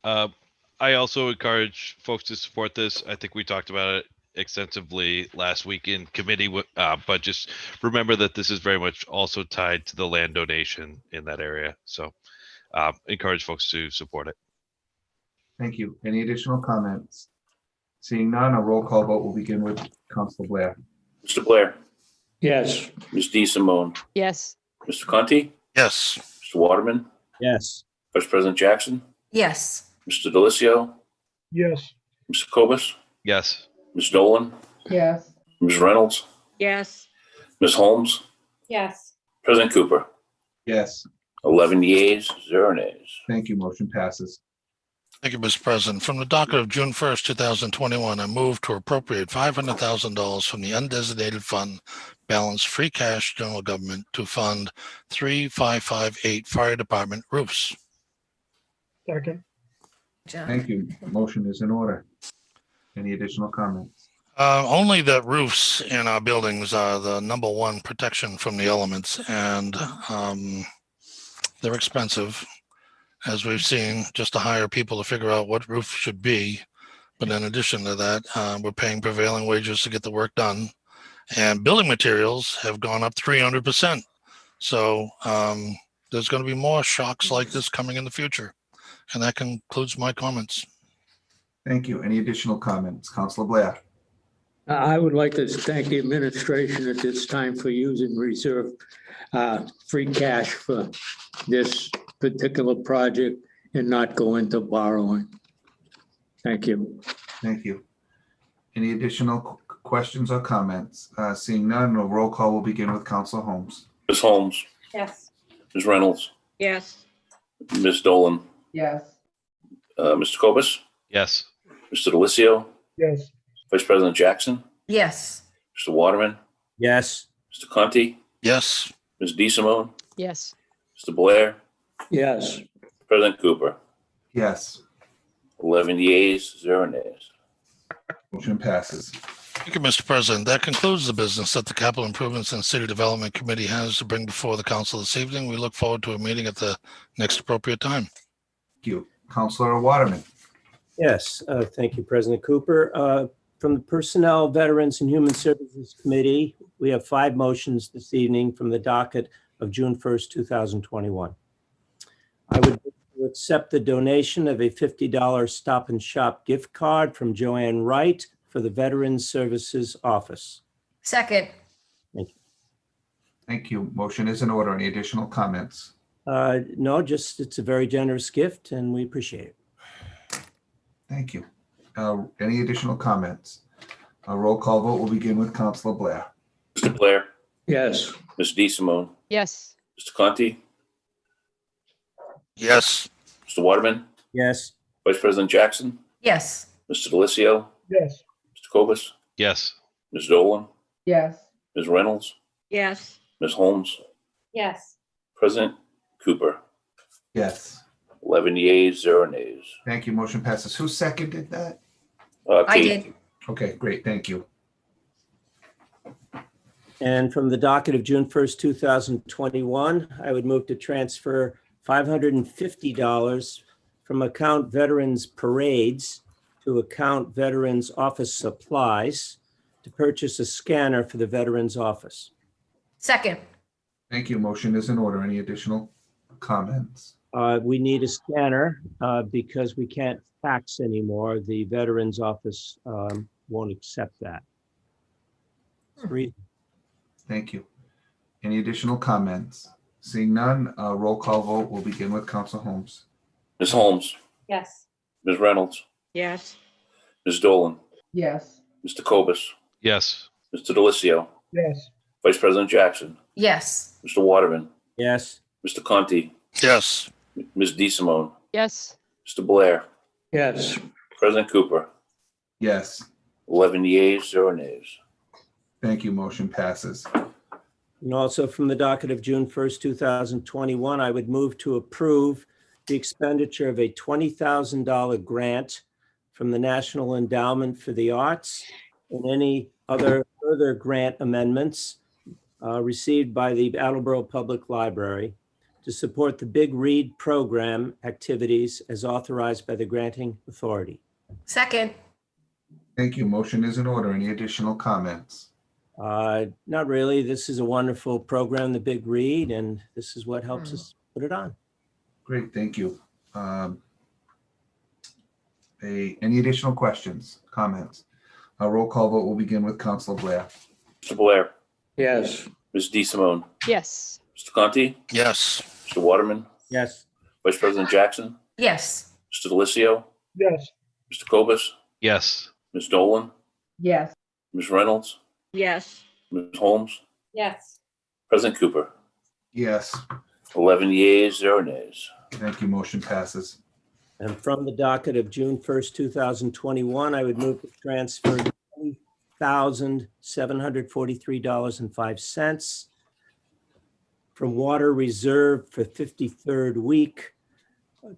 I also encourage folks to support this. I think we talked about it extensively last week in committee, but just remember that this is very much also tied to the land donation in that area. So encourage folks to support it. Thank you. Any additional comments? Seeing none, a roll call vote will begin with Council Blair. Mr. Blair, Yes. Ms. DeSimone, Yes. Mr. Conti, Yes. Mr. Waterman, Yes. Vice President Jackson, Yes. Mr. Delissio, Yes. Mr. Cobus, Yes. Ms. Dolan, Yes. Ms. Reynolds, Yes. Ms. Holmes, Yes. President Cooper. Yes. 11 yeas, 0 nays. Thank you. Motion passes. Thank you, Mr. President. From the docket of June 1st, 2021, I move to appropriate $500,000 from the undesignated fund balance free cash general government to fund 3558 fire department roofs. Second. Thank you. Motion is in order. Any additional comments? Only that roofs in our buildings are the #1 protection from the elements, and they're expensive, as we've seen, just to hire people to figure out what roof should be. But in addition to that, we're paying prevailing wages to get the work done, and building materials have gone up 300%. So there's going to be more shocks like this coming in the future. And that concludes my comments. Thank you. Any additional comments? Councilor Blair. I would like to thank the administration at this time for using reserve free cash for this particular project and not go into borrowing. Thank you. Thank you. Any additional questions or comments? Seeing none, a roll call will begin with Council Holmes. Ms. Holmes, Yes. Ms. Reynolds, Yes. Ms. Dolan, Yes. Mr. Cobus, Yes. Mr. Delissio, Yes. Vice President Jackson, Yes. Mr. Waterman, Yes. Mr. Conti, Yes. Ms. DeSimone, Yes. Mr. Blair, Yes. President Cooper. Yes, 11 yeas, 0 nays. motion passes. Thank you, Mr. President. That concludes the business that the Capital Improvements and City Development Committee has to bring before the council this evening. We look forward to a meeting at the next appropriate time. Thank you. Councilor Waterman. Yes, thank you, President Cooper. From the Personnel, Veterans, and Human Services Committee, we have 5 motions this evening from the docket of June 1st, 2021. I would accept the donation of a $50 Stop and Shop gift card from Joanne Wright for the Veterans Services Office. Second. Thank you. Motion is in order. Any additional comments? No, just it's a very generous gift and we appreciate it. Thank you. Any additional comments? A roll call vote will begin with Councilor Blair. Mr. Blair, Yes. Ms. DeSimone, Yes. Mr. Conti, Yes. Mr. Waterman, Yes. Vice President Jackson, Yes. Mr. Delissio, Yes. Mr. Cobus, Yes. Ms. Dolan, Yes. Ms. Reynolds, Yes. Ms. Holmes, Yes. President Cooper. Yes. 11 yeas, 0 nays. Thank you. Motion passes. Who seconded that? I Kate, did. Okay, great. Thank you. And from the docket of June 1st, 2021, I would move to transfer $550 from account Veterans Parades to account Veterans Office Supplies to purchase a scanner for the Veterans Office. Second. Thank you. Motion is in order. Any additional comments? We need a scanner because we can't fax anymore. The Veterans Office won't accept that. Thank you. Any additional comments? Seeing none, a roll call vote will begin with Council Holmes. Ms. Holmes, Yes. Ms. Reynolds, Yes. Ms. Dolan, Yes. Mr. Cobus, Yes. Mr. Delissio, Yes. Vice President Jackson, Yes. Mr. Waterman, Yes. Mr. Conti, Yes. Ms. DeSimone, Yes. Mr. Blair, Yes. President Cooper. Yes. 11 yeas, 0 nays. Thank you. Motion passes. And also from the docket of June 1st, 2021, I would move to approve the expenditure of a $20,000 grant from the National Endowment for the Arts and any other further grant amendments received by the Attleboro Public Library to support the Big Read program activities as authorized by the granting authority. Second. Thank you. Motion is in order. Any additional comments? Not really. This is a wonderful program, the Big Read, and this is what helps us put it on. Great. Thank you. Any additional questions, comments? A roll call vote will begin with Councilor Blair. Mr. Blair, Yes. Ms. DeSimone, Yes. Mr. Conti, Yes. Mr. Waterman, Yes. Vice President Jackson, Yes. Mr. Delissio, Yes. Mr. Cobus, Yes. Ms. Dolan, Yes. Ms. Reynolds, Yes. Ms. Holmes, Yes. President Cooper. Yes. 11 yeas, 0 nays. Thank you. Motion passes. And from the docket of June 1st, 2021, I would move to transfer $20,743.05 from water reserve for 53rd week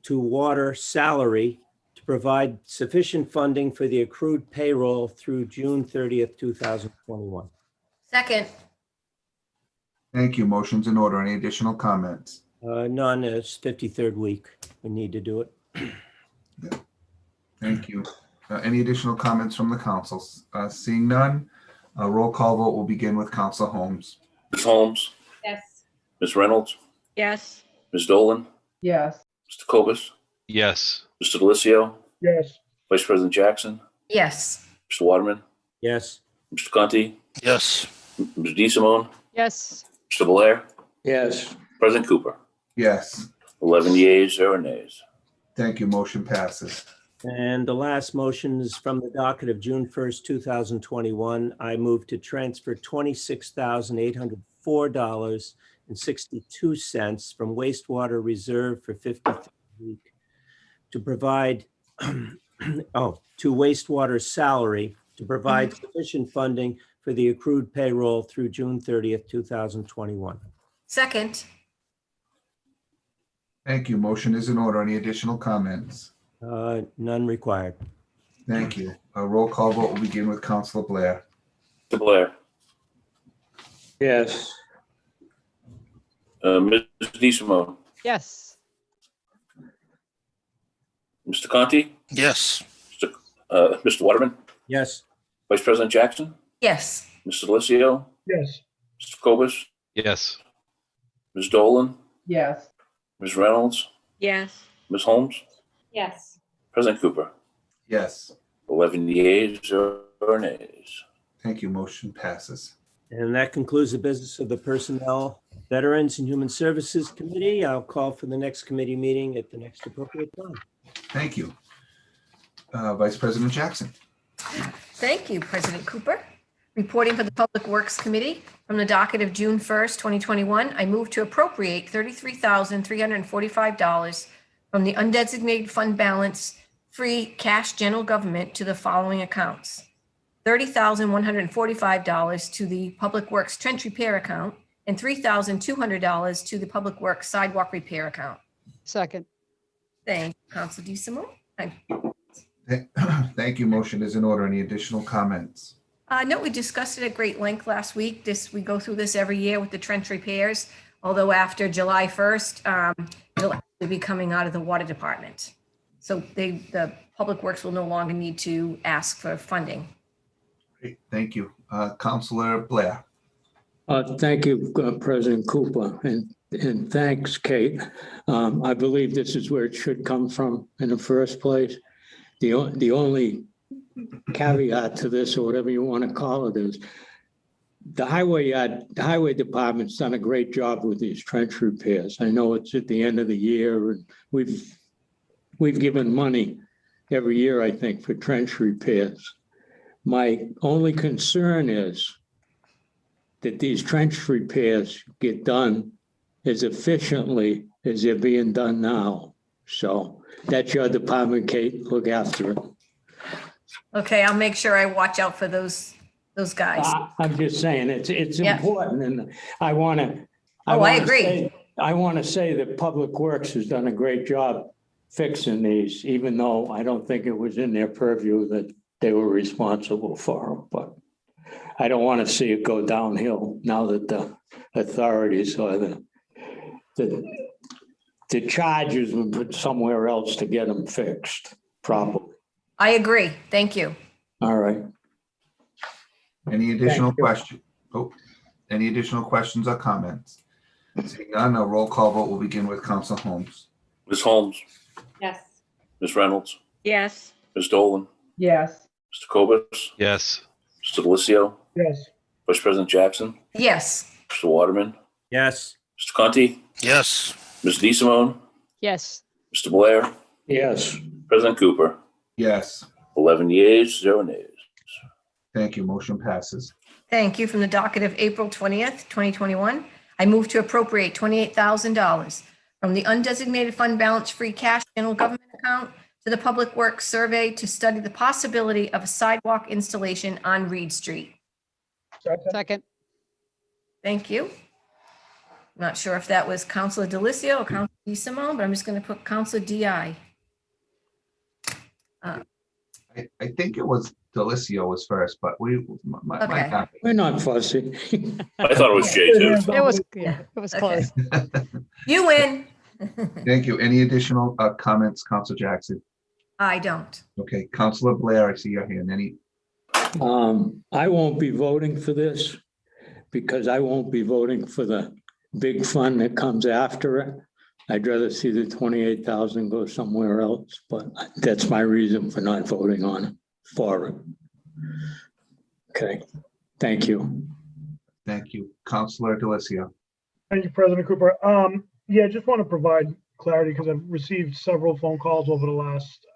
to water salary to provide sufficient funding for the accrued payroll through June 30th, 2021. Second. Thank you. Motion's in order. Any additional comments? None, it's 53rd week. We need to do it. Thank you. Any additional comments from the councils? Seeing none, a roll call vote will begin with Council Holmes. Ms. Holmes, Yes. Ms. Reynolds, Yes. Ms. Dolan, Yes. Mr. Cobus, Yes. Mr. Delissio, Yes. Vice President Jackson, Yes. Mr. Waterman, Yes. Mr. Conti, Yes. Ms. DeSimone, Yes. Mr. Blair, Yes. President Cooper. Yes. 11 yeas, 0 nays. Thank you. Motion passes. And the last motion is from the docket of June 1st, 2021. I move to transfer $26,804.62 from wastewater reserve for 50th week to provide to wastewater salary to provide sufficient funding for the accrued payroll through June 30th, 2021. Second. Thank you. Motion is in order. Any additional comments? None required. Thank you. A roll call vote will begin with Councilor Blair. Mr. Blair, Yes. Ms. DeSimone, Yes. Mr. Conti, Yes. Mr. Waterman, Yes. Vice President Jackson, Yes. Mr. Delicio, Yes. Mr. Cobus, Yes. Ms. Dolan, Yes. Ms. Reynolds, Yes. Ms. Holmes, Yes. President Cooper. Yes. 11 yeas, 0 nays. Thank you. Motion passes. And that concludes the business of the Personnel, Veterans, and Human Services Committee. I'll call for the next committee meeting at the next appropriate time. Thank you. Vice President Jackson. Thank you, President Cooper. Reporting for the Public Works Committee from the docket of June 1st, 2021, I move to appropriate $33,345 from the undesignated fund balance free cash general government to the following accounts. $30,145 to the Public Works trench repair account and $3,200 to the Public Works sidewalk repair account. Second. Thank you, Council DeSimone. Thank you. Motion is in order. Any additional comments? No, we discussed it at great length last week. We go through this every year with the trench repairs, although after July 1st, it'll actually be coming out of the water department. So the Public Works will no longer need to ask for funding. Great. Thank you. Councilor Blair. Thank you, President Cooper, and thanks, Kate. I believe this is where it should come from in the first place. The only caveat to this, or whatever you want to call it, is the highway department's done a great job with these trench repairs. I know it's at the end of the year, and we've given money every year, I think, for trench repairs. My only concern is that these trench repairs get done as efficiently as they're being done now. So that's your department, Kate. Look after it. Okay, I'll make sure I watch out for those guys. I'm just saying it's Yeah. important, and I want to. I agree. I want to say that Public Works has done a great job fixing these, even though I don't think it was in their purview that they were responsible for them. But I don't want to see it go downhill now that the authorities or the charges were put somewhere else to get them fixed properly. I agree. Thank you. All right. Any additional questions? Any additional questions or comments? Seeing none, a roll call vote will begin with Council Holmes. Ms. Holmes, Yes. Ms. Reynolds, Yes. Ms. Dolan, Yes. Mr. Cobus, Yes. Mr. Delicio, Yes. Vice President Jackson, Yes. Mr. Waterman, Yes. Mr. Conti, Yes. Ms. DeSimone, Yes. Mr. Blair, Yes. President Cooper. Yes. 11 yeas, 0 nays. Thank you. Motion passes. Thank you. From the docket of April 20th, 2021, I move to appropriate $28,000 from the undesignated fund balance free cash general government account to the Public Works survey to study the possibility of a sidewalk installation on Reed Street. Second. Thank you. Not sure if that was Councilor Delicio or Councilor DeSimone, but I'm just going to put Councilor DI. I think it was Delicio was first, but we might Okay. have. We're not fussy. I thought it was Jay too. It was close. You win. Thank you. Any additional comments, Council Jackson? I don't. Okay, Councilor Blair, I see your hand. Any? I won't be voting for this because I won't be voting for the big fund that comes after it. I'd rather see the 28,000 go somewhere else, but that's my reason for not voting on it, for it. Okay, thank you. Thank you. Councilor Delicio. Thank you, President Cooper. Yeah, I just want to provide clarity because I've received several phone calls over the last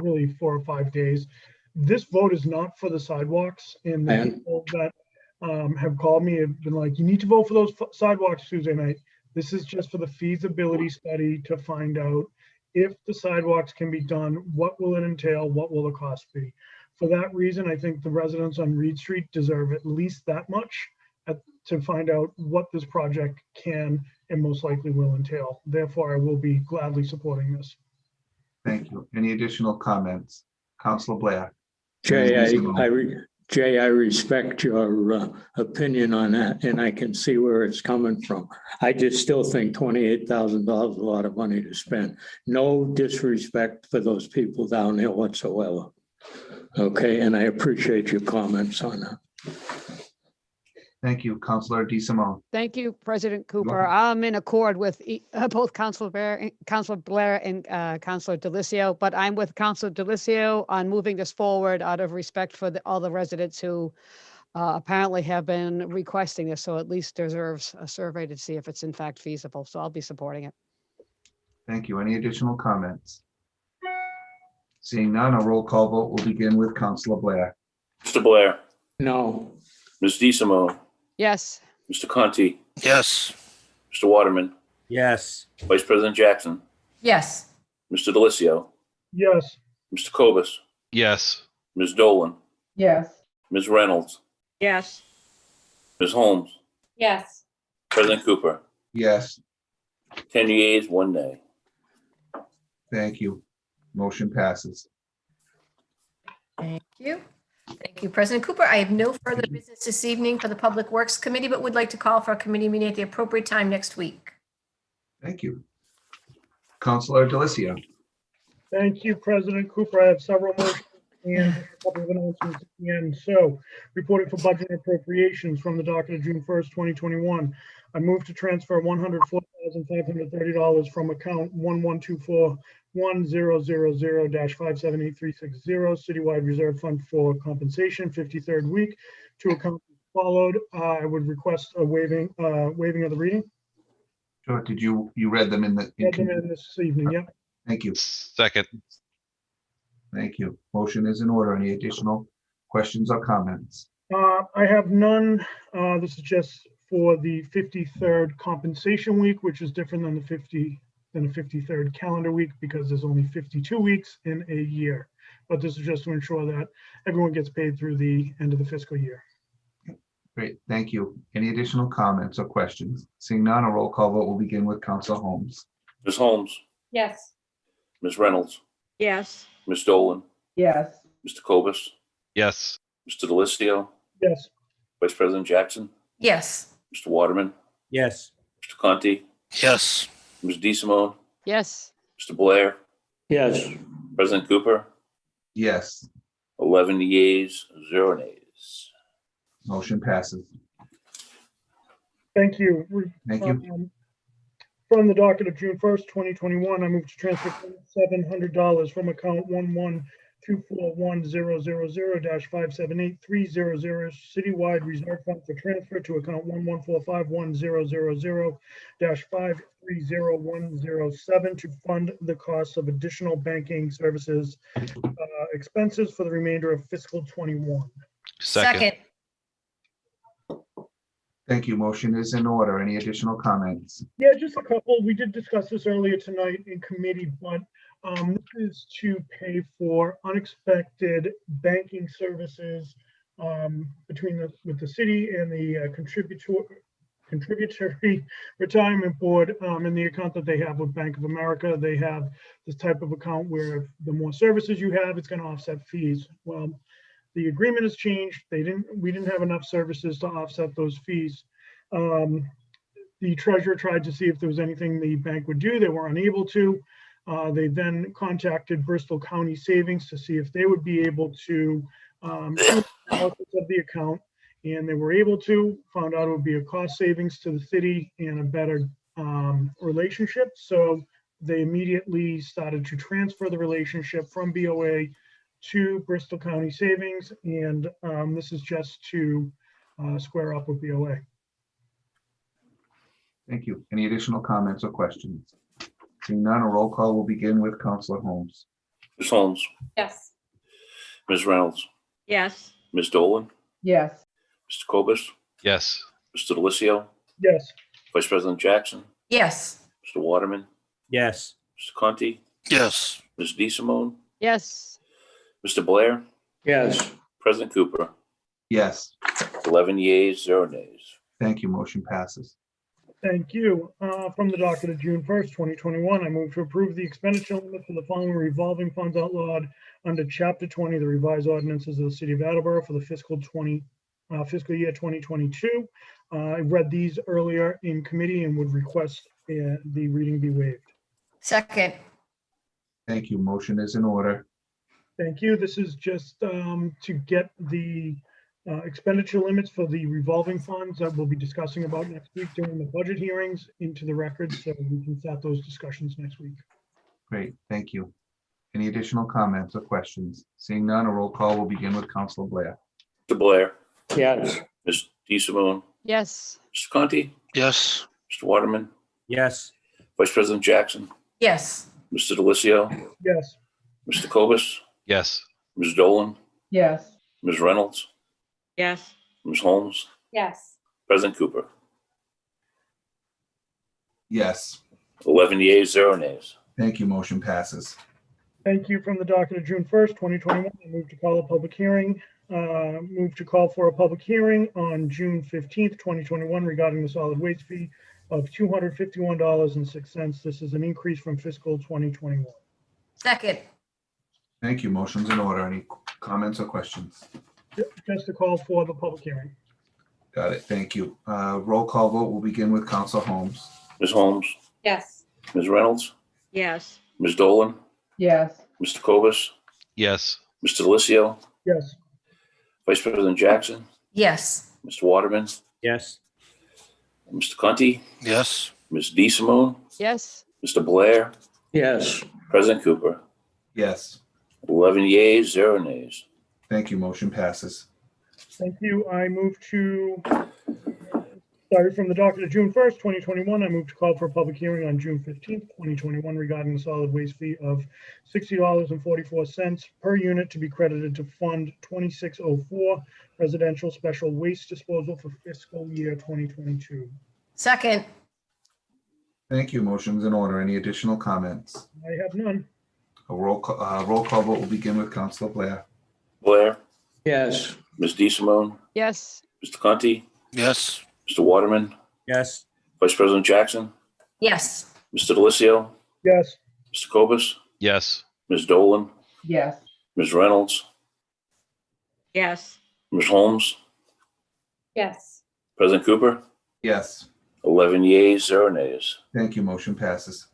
really 4 or 5 days. This vote is not for the sidewalks, and the people that have called me have been like, you need to vote for those sidewalks Tuesday night. This is just for the feasibility study to find out if the sidewalks can be done, what will it entail, what will the cost be? For that reason, I think the residents on Reed Street deserve at least that much to find out what this project can and most likely will entail. Therefore, I will be gladly supporting this. Thank you. Any additional comments? Councilor Blair. Jay, I respect your opinion on that, and I can see where it's coming from. I just still think $28,000 is a lot of money to spend. No disrespect for those people down there whatsoever. Okay, and I appreciate your comments on that. Thank you, Councilor DeSimone. Thank you, President Cooper. I'm in accord with both Councilor Blair and Councilor Delicio, but I'm with Councilor Delicio on moving this forward out of respect for all the residents who apparently have been requesting this, so at least deserves a survey to see if it's in fact feasible. So I'll be supporting it. Thank you. Any additional comments? Seeing none, a roll call vote will begin with Councilor Blair. Mr. Blair. No. Ms. DeSimone. Yes. Mr. Conti. Yes. Mr. Waterman. Yes. Vice President Jackson. Yes. Mr. Delicio. Yes. Mr. Cobus. Yes. Ms. Dolan. Yes. Ms. Reynolds. Yes. Ms. Holmes. Yes. President Cooper. Yes. 10 yeas, 1 nay. Thank you. Motion passes. Thank you. Thank you, President Cooper. I have no further business this evening for the Public Works Committee, but would like to call for a committee meeting at the appropriate time next week. Thank you. Councilor Delicio. Thank you, President Cooper. I have several motions and a couple of announcements at the end. So, reporting for budget appropriations from the docket of June 1st, 2021. I move to transfer $104,530 from account 1124-1000-578360 Citywide Reserve Fund for Compensation, 53rd week, to account followed. I would request a waiving of the reading. Sure. Did you read them in the? Read them in this evening. Yep. Thank you. Second. Thank you. Motion is in order. Any additional questions or comments? I have none. This is just for the 53rd compensation week, which is different than the 53rd calendar week because there's only 52 weeks in a year. But this is just to ensure that everyone gets paid through the end of the fiscal year. Great. Thank you. Any additional comments or questions? Seeing none, a roll call vote will begin with Councilor Holmes. Ms. Holmes. Yes. Ms. Reynolds. Yes. Ms. Dolan. Yes. Mr. Cobus. Yes. Mr. Delicio. Yes. Vice President Jackson. Yes. Mr. Waterman. Yes. Mr. Conti. Yes. Ms. DeSimone. Yes. Mr. Blair. Yes. President Cooper. Yes. 11 yeas, 0 nays. Motion passes. Thank you. Thank you. From the docket of June 1st, 2021, I move to transfer $700 from account 1124100-578300 Citywide Reserve Fund for transfer to account 1145100-530107 to fund the costs of additional banking services expenses for the remainder of fiscal 21. Second. Thank you. Motion is in order. Any additional comments? Yeah, just a couple. We did discuss this earlier tonight in committee, but this is to pay for unexpected banking services with the city and the contributory retirement board in the account that they have with Bank of America. They have this type of account where the more services you have, it's going to offset fees. Well, the agreement has changed. We didn't have enough services to offset those fees. The treasurer tried to see if there was anything the bank would do. They were unable to. They then contacted Bristol County Savings to see if they would be able to do analysis of the account, and they were able to. Found out it would be a cost savings to the city and a better relationship. So they immediately started to transfer the relationship from BOA to Bristol County Savings, and this is just to square up with BOA. Thank you. Any additional comments or questions? Seeing none, a roll call will begin with Counselor Holmes. Ms. Holmes, Yes. Ms. Reynolds, yes, Ms. Dolan, Yes. Mr. Cobus, Yes. Mr. Delissio, yes, Vice President Jackson, Yes. Mr. Waterman, Yes. Mr. Conti, Yes. Ms. DeSimone, yes, Mr. Blair, Yes. President Cooper, Yes, 11 yeas, 0 nays. thank you. Motion passes. thank you. From the docket of June 1st, 2021, I move to approve the expenditure limit for the following revolving funds outlawed under Chapter 20 of the revised ordinances of the City of Attleboro for the fiscal year 2022. I read these earlier in committee and would request the reading be waived. Second. Thank you. Motion is in order. Thank you. This is just to get the expenditure limits for the revolving funds that we'll be discussing about next week during the budget hearings into the record, so we can start those discussions next week. Great, thank you. Any additional comments or questions? Seeing none, a roll call will begin with Counselor Blair. Mr. Blair, Yes. Ms. DeSimone, yes, Mr. Conti, Yes. Mr. Waterman, Yes. Vice President Jackson, Yes. Mr. Delissio, Yes, Mr. Cobus, Yes. Ms. Dolan, Yes. Ms. Reynolds, yes, Ms. Holmes, Yes. President Cooper, Yes, 11 yeas, 0 nays. thank you. Motion passes. thank you. From the docket of June 1st, 2021, I move to call a public hearing. Move to call for a public hearing on June 15th, 2021 regarding the solid waste fee of $251.06. This is an increase from fiscal 2021. Second. Thank you. Motion's in order. Any comments or questions? Just to call for the public hearing. Got it. Thank you. Roll call vote will begin with Counselor Holmes. Ms. Holmes, Yes. Ms. Reynolds, yes, Ms. Dolan, Yes. Mr. Cobus, Yes. Mr. Delissio, Yes, Vice President Jackson, Yes. Mr. Waterman, Yes. Mr. Conti, Yes. Ms. DeSimone, yes, Mr. Blair, Yes. President Cooper, Yes, 11 yeas, 0 nays. thank you. Motion passes. thank you. I move to, from the docket of June 1st, 2021, I move to call for a public hearing on June 15th, 2021 regarding the solid waste fee of $60.44 per unit to be credited to Fund 2604 Residential Special Waste Disposal for fiscal year 2022. Second. Thank you. Motion's in order. Any additional comments? I have none. A roll call vote will begin with Counselor Blair. Blair, Yes. Ms. DeSimone, yes, Mr. Conti, Yes. Mr. Waterman, Yes. Vice President Jackson, Yes. Mr. Delissio, Yes, Mr. Cobus, Yes. Ms. Dolan, Yes. Ms. Reynolds, yes, Ms. Holmes, Yes. President Cooper, Yes, 11 yeas, 0 nays. thank you. Motion passes.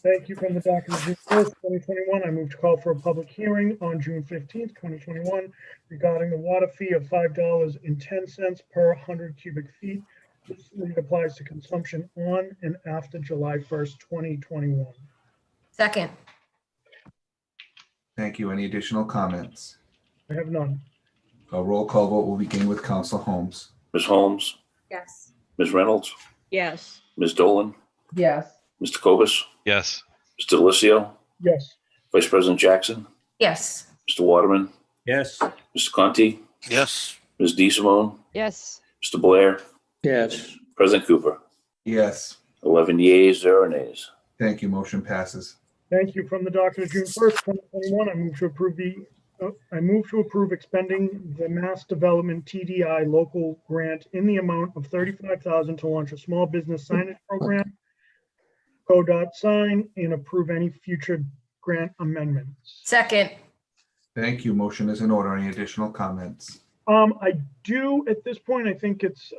thank you. From the docket of June 1st, 2021, I move to call for a public hearing on June 15th, 2021 regarding the water fee of $5.10 per 100 cubic feet. This rate applies to consumption on and after July 1st, 2021. Second. Thank you. Any additional comments? I have none. A roll call vote will begin with Counselor Holmes. Ms. Holmes, Yes. Ms. Reynolds, yes, Ms. Dolan, Yes. Mr. Cobus, Yes. Mr. Delissio, Yes, Vice President Jackson, Yes. Mr. Waterman, Yes. Mr. Conti, Yes. Ms. DeSimone, yes, Mr. Blair, Yes. President Cooper, Yes, 11 yeas, 0 nays. thank you. Motion passes. thank you. From the docket of June 1st, 2021, I move to approve expending the Mass Development TDI local grant in the amount of $35,000 to launch a small business signage program, co.sign, and approve any future grant amendments. Second. Thank you. Motion is in order. Any additional comments? I do, at this point, I think it's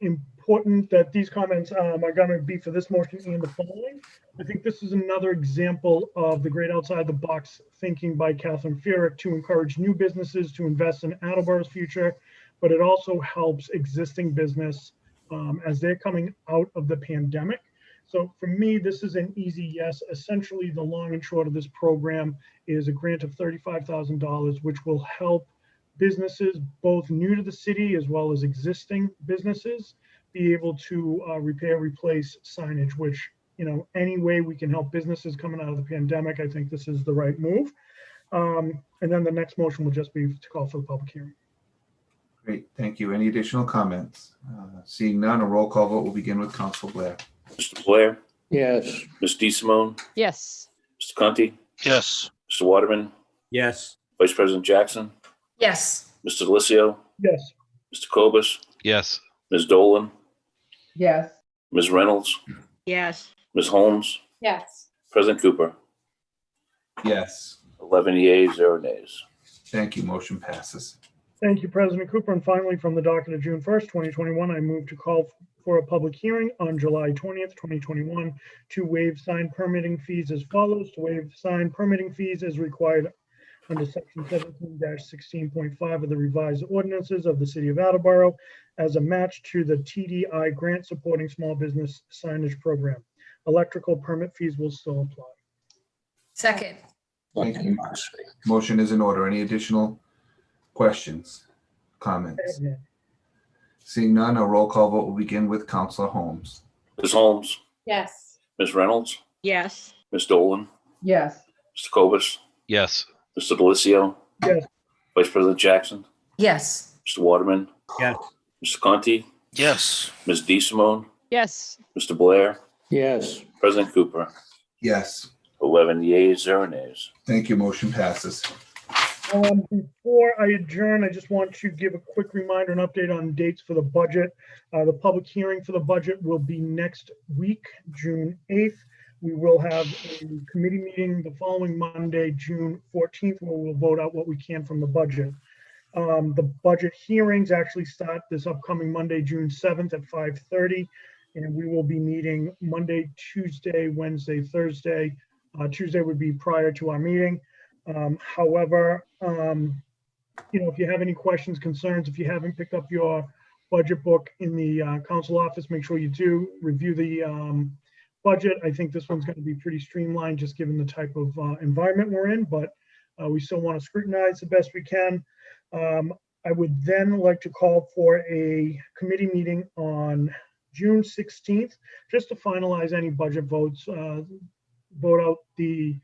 important that these comments are going to be for this motion and the following. I think this is another example of the great outside the box thinking by Catherine Fierick to encourage new businesses to invest in Attleboro's future, but it also helps existing business as they're coming out of the pandemic. So for me, this is an easy yes. Essentially, the long and short of this program is a grant of $35,000, which will help businesses, both new to the city as well as existing businesses, be able to repair, replace signage, which any way we can help businesses coming out of the pandemic, I think this is the right move. And then the next motion will just be to call for the public hearing. Great, thank you. Any additional comments? Seeing none, a roll call vote will begin with Council Blair. Mr. Blair, Yes. Ms. DeSimone, Yes. Mr. Conti, Yes. Mr. Waterman, Yes. Vice President Jackson, Yes. Mr. Delissio, Yes. Mr. Cobus, Yes. Ms. Dolan, Yes. Ms. Reynolds, Yes. Ms. Holmes, Yes. President Cooper. Yes. 11 yeas, 0 nays. Thank you. Motion passes. Thank you, President Cooper. And finally, from the docket of June 1st, 2021, I move to call for a public hearing on July 20th, 2021 to waive sign permitting fees as follows. To waive sign permitting fees as required under section 17-16.5 of the revised ordinances of the city of Attleboro as a match to the TDI grant supporting small business signage program. Electrical permit fees will still apply. Second. Thank you. Motion is in order. Any additional questions, comments? Seeing none, a roll call vote will begin with Councilor Holmes. Ms. Holmes, Yes. Ms. Reynolds, Yes. Ms. Dolan, Yes. Mr. Cobus, Yes. Mr. Delissio, Yes. Vice President Jackson, Yes. Mr. Waterman, Yes. Mr. Conti, Yes. Ms. DeSimone, Yes. Mr. Blair, Yes. President Cooper. Yes. 11 yeas, 0 nays. Thank you. Motion passes. Before I adjourn, I just want to give a quick reminder and update on dates for the budget. The public hearing for the budget will be next week, June 8th. We will have a committee meeting the following Monday, June 14th, where we'll vote out what we can from the budget. The budget hearings actually start this upcoming Monday, June 7th at 5:30, and we will be meeting Monday, Tuesday, Wednesday, Thursday. Tuesday would be prior to our meeting. However, if you have any questions, concerns, if you haven't picked up your budget book in the council office, make sure you do review the budget. I think this one's going to be pretty streamlined, just given the type of environment we're in, but we still want to scrutinize the best we can. I would then like to call for a committee meeting on June 16th, just to finalize any budget votes, vote out the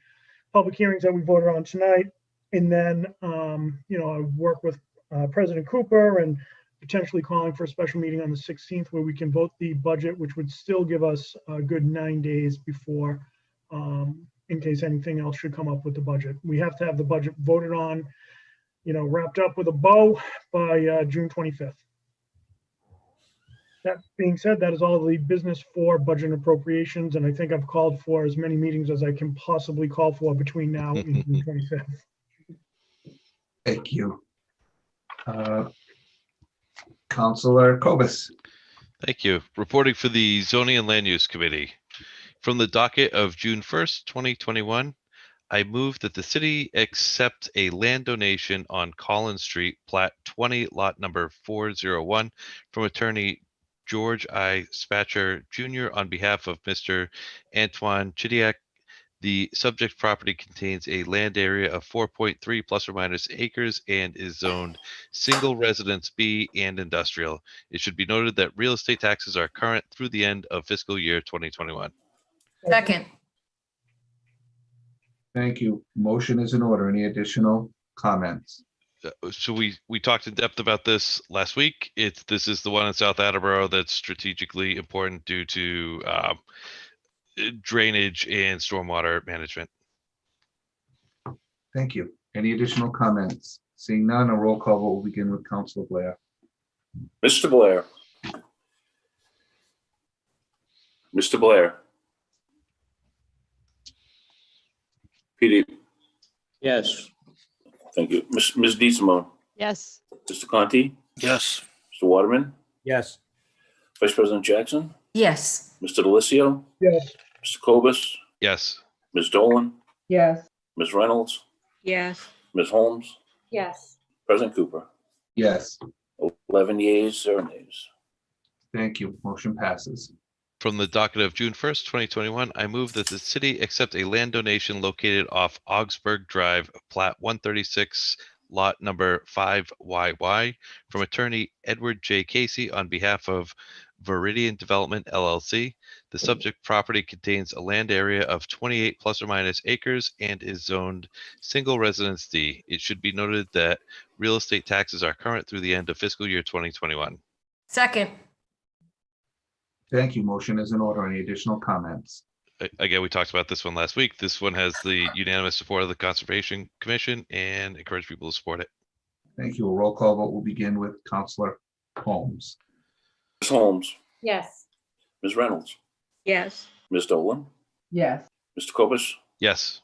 public hearings that we voted on tonight, and then I work with President Cooper and potentially calling for a special meeting on the 16th where we can vote the budget, which would still give us a good 9 days before, in case anything else should come up with the budget. We have to have the budget voted on, wrapped up with a bow by June 25th. That being said, that is all the business for budget and appropriations, and I think I've called for as many meetings as I can possibly call for between now and June 25th. Thank you. Councilor Cobus. Thank you. Reporting for the Zoning and Land Use Committee. From the docket of June 1st, 2021, I move that the city accept a land donation on Collins Street, Plat 20, lot number 401, from attorney George I. Spatcher Jr. on behalf of Mr. Antoine Chidiac. The subject property contains a land area of 4.3 plus or minus acres and is zoned single residence B and industrial. It should be noted that real estate taxes are current through the end of fiscal year 2021. Second. Thank you. Motion is in order. Any additional comments? So we talked in depth about this last week. This is the one in South Attleboro that's strategically important due to drainage and stormwater management. Thank you. Any additional comments? Seeing none, a roll call will begin with Councilor Blair. Mr. Blair. Mr. Blair. PD. Yes. Thank you. Ms. DeSimone. Yes. Mr. Conti. Yes. Mr. Waterman. Yes. Vice President Jackson. Yes. Mr. Delissio. Yes. Mr. Cobus. Yes. Ms. Dolan. Yes. Ms. Reynolds. Yes. Ms. Holmes. Yes. President Cooper. Yes. 11 yeas, 0 nays. Thank you. Motion passes. From the docket of June 1st, 2021, I move that the city accept a land donation located off Augsburg Drive, Plat 136, lot number 5YY, from attorney Edward J. Casey on behalf of Viridian Development LLC. The subject property contains a land area of 28 plus or minus acres and is zoned single residence D. It should be noted that real estate taxes are current through the end of fiscal year 2021. Second. Thank you. Motion is in order. Any additional comments? Again, we talked about this one last week. This one has the unanimous support of the Conservation Commission and encourage people to support it. Thank you. A roll call vote will begin with Counselor Holmes. Ms. Holmes, Yes. Ms. Reynolds, Yes. Ms. Dolan, Yes. Mr. Copus, Yes.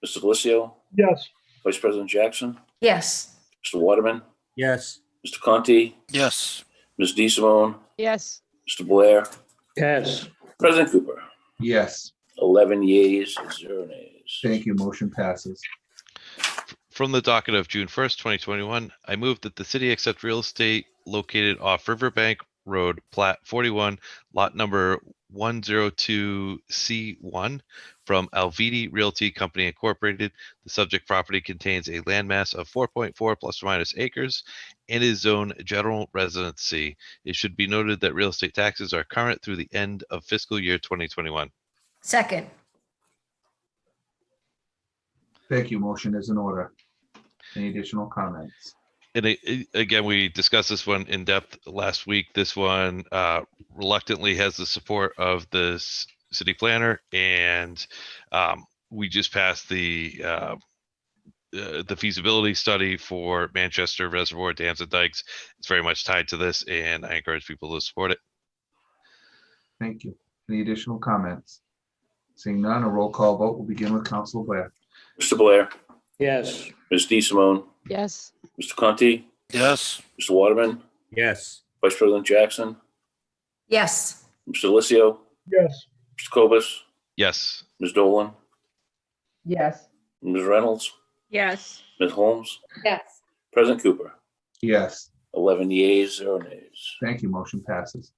Mr. Delissio, Yes. Vice President Jackson, Yes. Mr. Waterman, Yes. Mr. Conti, Yes. Ms. DeSimone, Yes. Mr. Blair, Yes. President Cooper. Yes. 11 yeas, 0 nays. Thank you. Motion passes. From the docket of June 1st, 2021, I move that the city accept real estate located off Riverbank Road, Plat 41, lot number 102C1 from Alvidi Realty Company Incorporated. The subject property contains a landmass of 4.4 plus or minus acres and is zoned general residency. It should be noted that real estate taxes are current through the end of fiscal year 2021. Second. Thank you. Motion is in order. Any additional comments? And again, we discussed this one in depth last week. This one reluctantly has the support of the city planner, and we just passed the feasibility study for Manchester Reservoir Dams and Dikes. It's very much tied to this, and I encourage people to support it. Thank you. Any additional comments? Seeing none, a roll call vote will begin with Councilor Blair. Mr. Blair, Yes. Ms. DeSimone, Yes. Mr. Conti, Yes. Mr. Waterman, Yes. Vice President Jackson, Yes. Mr. Delissio, Yes. Mr. Copus, Yes. Ms. Dolan, Yes. Ms. Reynolds, Yes. Ms. Holmes, Yes. President Cooper. Yes. 11 yeas, 0 nays. Thank you. Motion passes.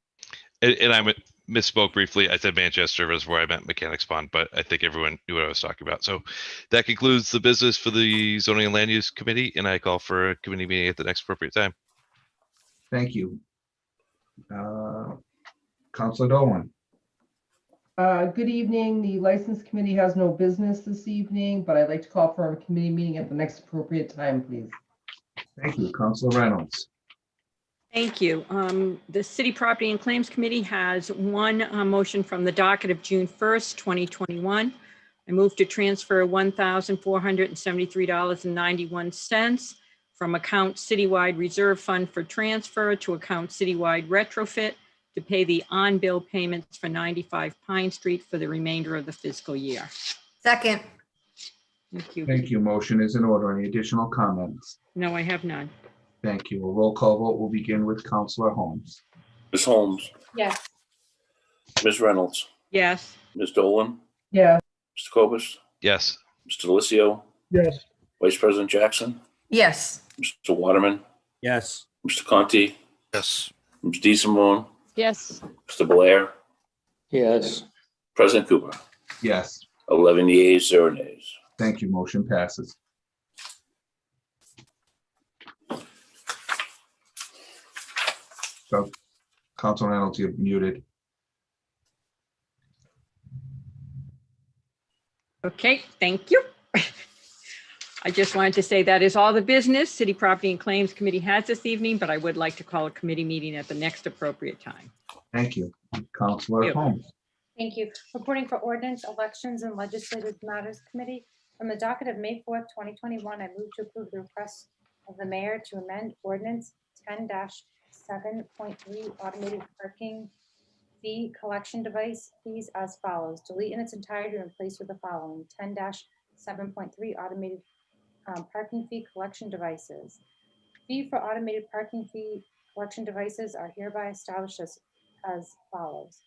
And I misspoke briefly. I said Manchester Reservoir. I meant Mechanics Pond, but I think everyone knew what I was talking about. So that concludes the business for the Zoning and Land Use Committee, and I call for a committee meeting at the next appropriate time. Thank you. Councilor Dolan. Good evening. The License Committee has no business this evening, but I'd like to call for a committee meeting at the next appropriate time, please. Thank you. Councilor Reynolds. Thank you. The City Property and Claims Committee has one motion from the docket of June 1st, 2021. I move to transfer $1,473.91 from account Citywide Reserve Fund for transfer to account Citywide Retrofit to pay the on-bill payments for 95 Pine Street for the remainder of the fiscal year. Second. Thank you. Thank you. Motion is in order. Any additional comments? No, I have none. Thank you. A roll call vote will begin with Councilor Holmes. Ms. Holmes, Yes. Ms. Reynolds, Yes. Ms. Dolan, Yes. Mr. Copus, Yes. Mr. Delissio, Yes. Vice President Jackson, Yes. Mr. Waterman, Yes. Mr. Conti, Yes. Ms. DeSimone, Yes. Mr. Blair, Yes. President Cooper. Yes. 11 yeas, 0 nays. Thank you. Motion passes. So, Councilor Reynolds, you're muted. Okay, thank you. I just wanted to say that is all the business City Property and Claims Committee has this evening, but I would like to call a committee meeting at the next appropriate time. Thank you. Councilor Thank you. Holmes. Thank you. Reporting for Ordinance, Elections, and Legislative Matters Committee. From the docket of May 4th, 2021, I move to approve the request of the mayor to amend Ordinance 10-7.3 Automated Parking Fee Collection Device Fees as follows. Delete in its entirety and replace with the following. 10-7.3 Automated Parking Fee Collection Devices. Fee for automated parking fee collection devices are hereby established as follows.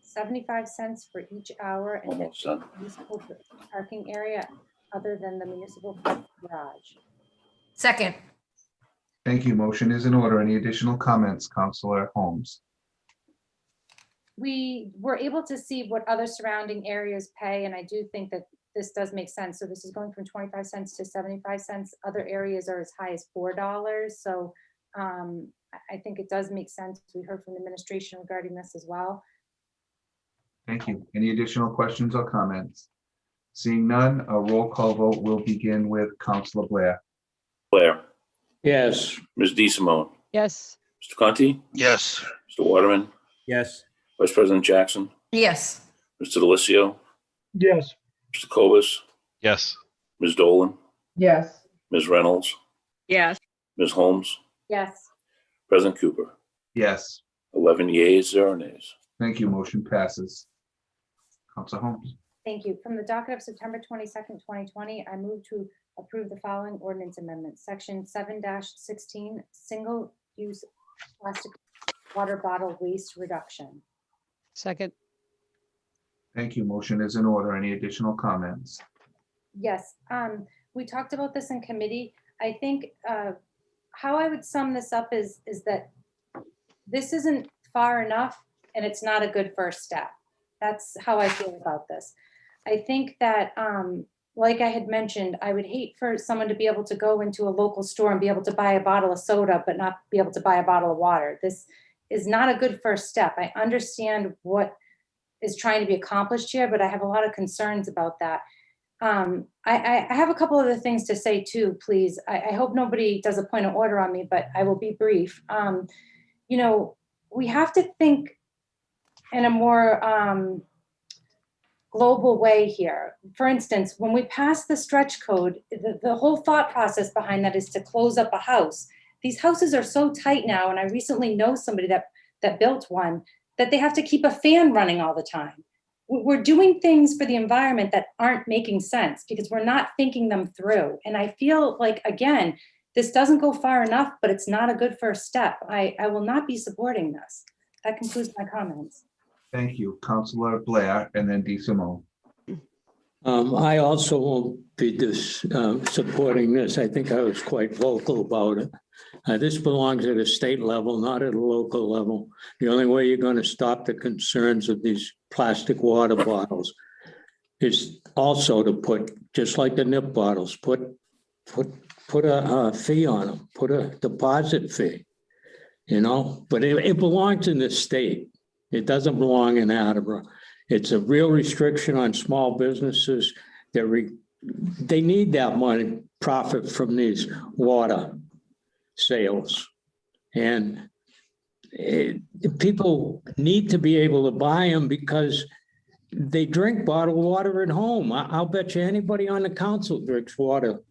75 cents for each hour in the municipal parking area other than the municipal parking garage. Second. Thank you. Motion is in order. Any additional comments, Councilor Holmes? We were able to see what other surrounding areas pay, and I do think that this does make sense. So this is going from 25 cents to 75 cents. Other areas are as high as $4. So I think it does make sense. We heard from the administration regarding this as well. Thank you. Any additional questions or comments? Seeing none, a roll call vote will begin with Councilor Blair. Blair, Yes. Ms. DeSimone, Yes. Mr. Conti, Yes. Mr. Waterman, Yes. Vice President Jackson, Yes. Mr. Delissio, Yes. Mr. Cobus, Yes. Ms. Dolan, Yes. Ms. Reynolds, Yes. Ms. Holmes, Yes. President Cooper. Yes. 11 yeas, 0 nays. Thank you. Motion passes. Councilor Holmes. Thank you. From the docket of September 22nd, 2020, I move to approve the following ordinance amendments. Section 7-16, single-use plastic water bottle waste reduction. Second. Thank you. Motion is in order. Any additional comments? Yes, we talked about this in committee. I think how I would sum this up is that this isn't far enough and it's not a good first step. That's how I feel about this. I think that, like I had mentioned, I would hate for someone to be able to go into a local store and be able to buy a bottle of soda, but not be able to buy a bottle of water. This is not a good first step. I understand what is trying to be accomplished here, but I have a lot of concerns about that. I have a couple other things to say too, please. I hope nobody does a point of order on me, but I will be brief. You know, we have to think in a more global way here. For instance, when we pass the stretch code, the whole thought process behind that is to close up a house. These houses are so tight now, and I recently know somebody that built one, that they have to keep a fan running all the time. We're doing things for the environment that aren't making sense because we're not thinking them through. And I feel like, again, this doesn't go far enough, but it's not a good first step. I will not be supporting this. That concludes my comments. Thank you. Councilor Blair and then DeSimone. I also won't be supporting this. I think I was quite vocal about it. This belongs at a state level, not at a local level. The only way you're going to stop the concerns of these plastic water bottles is also to put, just like the nip bottles, put a fee on them, put a deposit fee, you know, but it belongs in the state. It doesn't belong in Attleboro. It's a real restriction on small businesses. They need that money, profit from these water sales. And people need to be able to buy them because they drink bottled water at home. I'll bet you anybody on the council drinks bottled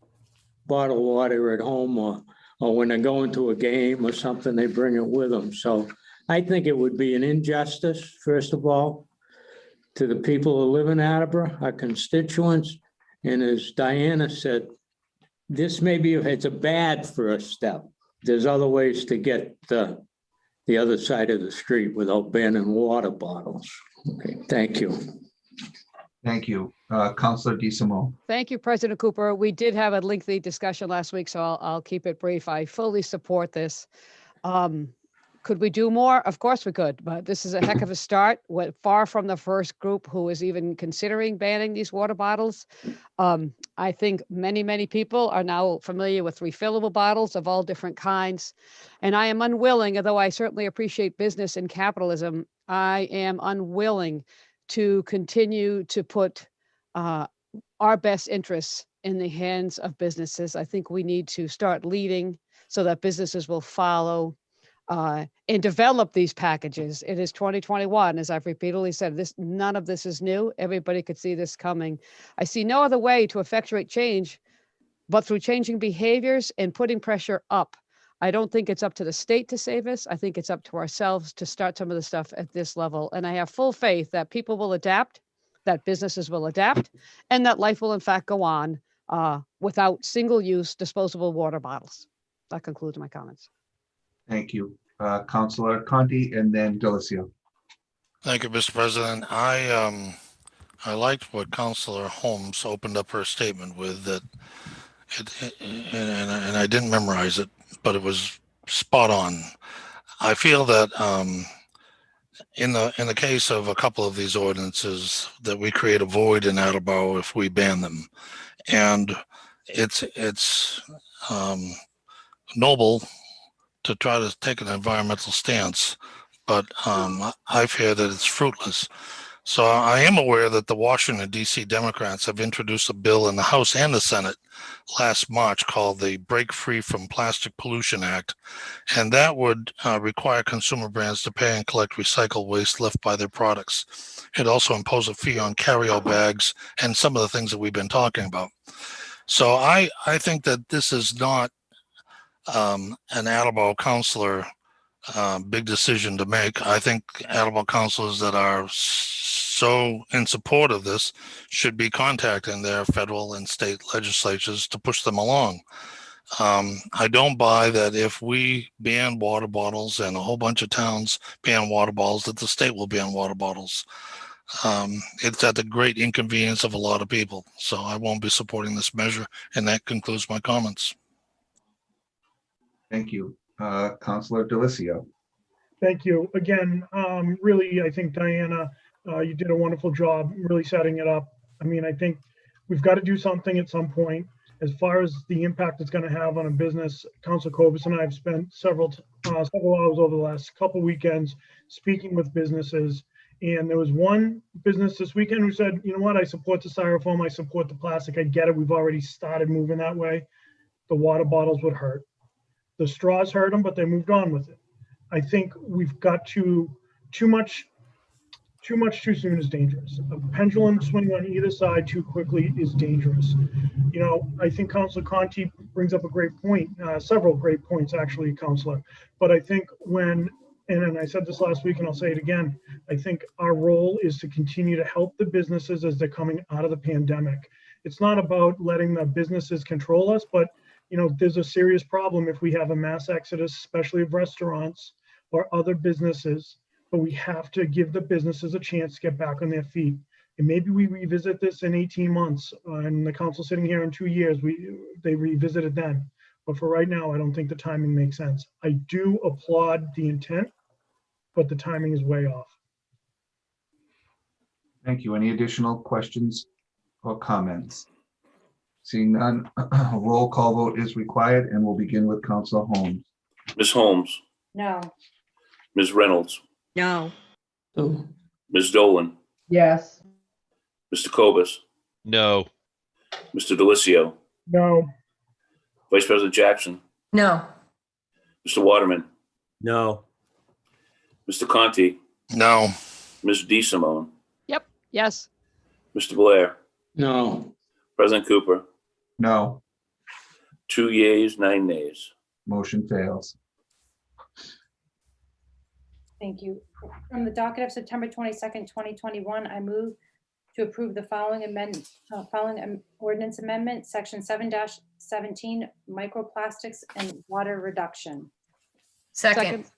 water at home, or when they're going to a game or something, they bring it with them. So I think it would be an injustice, first of all, to the people who live in Attleboro, our constituents. And as Diana said, this it's a bad first step. There's other ways to get the other side of the street without banning water bottles. Okay, thank you. Thank you. Councilor DeSimone. Thank you, President Cooper. We did have a lengthy discussion last week, so I'll keep it brief. I fully support this. Could we do more? Of course we could, but this is a heck of a start. We're far from the first group who is even considering banning these water bottles. I think many people are now familiar with refillable bottles of all different kinds. And I am unwilling, although I certainly appreciate business and capitalism, I am unwilling to continue to put our best interests in the hands of businesses. I think we need to start leading so that businesses will follow and develop these packages. It is 2021, as I've repeatedly said. None of this is new. Everybody could see this coming. I see no other way to effectuate change but through changing behaviors and putting pressure up. I don't think it's up to the state to save us. I think it's up to ourselves to start some of the stuff at this level. And I have full faith that people will adapt, that businesses will adapt, and that life will in fact go on without single-use disposable water bottles. That concludes my comments. Thank you. Councilor Conti and then Delissio. Thank you, Mr. President. I liked what Councilor Holmes opened up her statement with, that and I didn't memorize it, but it was spot on. I feel that in the case of a couple of these ordinances, that we create a void in Attleboro if we ban them, and it's noble to try to take an environmental stance, but I fear that it's fruitless. So I am aware that the Washington, D.C. Democrats have introduced a bill in the House and the Senate last March called the Break Free from Plastic Pollution Act. And that would require consumer brands to pay and collect recycled waste left by their products. It also impose a fee on carryout bags and some of the things that we've been talking about. So I think that this is not an Attleboro councilor big decision to make. I think Attleboro councilors that are so in support of this should be contacting their federal and state legislatures to push them along. I don't buy that if we ban water bottles and a whole bunch of towns ban water bottles, that the state will ban water bottles. It's at the great inconvenience of a lot of people. So I won't be supporting this measure. And that concludes my comments. Thank you. Councilor Delicio. Thank you. Again, really, I think Diana, you did a wonderful job really setting it up. I mean, I think we've got to do something at some point. As far as the impact it's going to have on a business, Councilor Kovas and I have spent several hours over the last couple weekends speaking with businesses. And there was one business this weekend who said, you know what, I support the styrofoam, I support the plastic, I get it, we've already started moving that way. The water bottles would hurt. The straws hurt them, but they moved on with it. I think we've got too much too soon is dangerous. A pendulum swinging on either side too quickly is dangerous. You know, I think Councilor Conti brings up a great point, several great points actually, Councilor. But I think and I said this last week and I'll say it again, I think our role is to continue to help the businesses as they're coming out of the pandemic. It's not about letting the businesses control us, but you know, there's a serious problem if we have a mass exodus, especially of restaurants or other businesses, but we have to give the businesses a chance to get back on their feet. And maybe we revisit this in 18 months and the council sitting here in 2 years, they revisit it then. But for right now, I don't think the timing makes sense. I do applaud the intent, but the timing is way off. Thank you. Any additional questions or comments? Seeing none, a roll call vote is required and we'll begin with Councilor Holmes. Ms. Holmes, No. Ms. Reynolds, No. Ms. Dolan, Yes. Mr. Cobus, No. Mr. Delicio, No. Vice President Jackson, No. Mr. Waterman, No. Mr. Conti, No. Ms. DeSimone, Yep. Yes. Mr. Blair, No. President Cooper, No, 2 yeas, 9 nays. motion fails. Thank you. From the docket of September 22nd, 2021, I move to approve the following ordinance amendment, section 7-17, microplastics and water reduction. Second.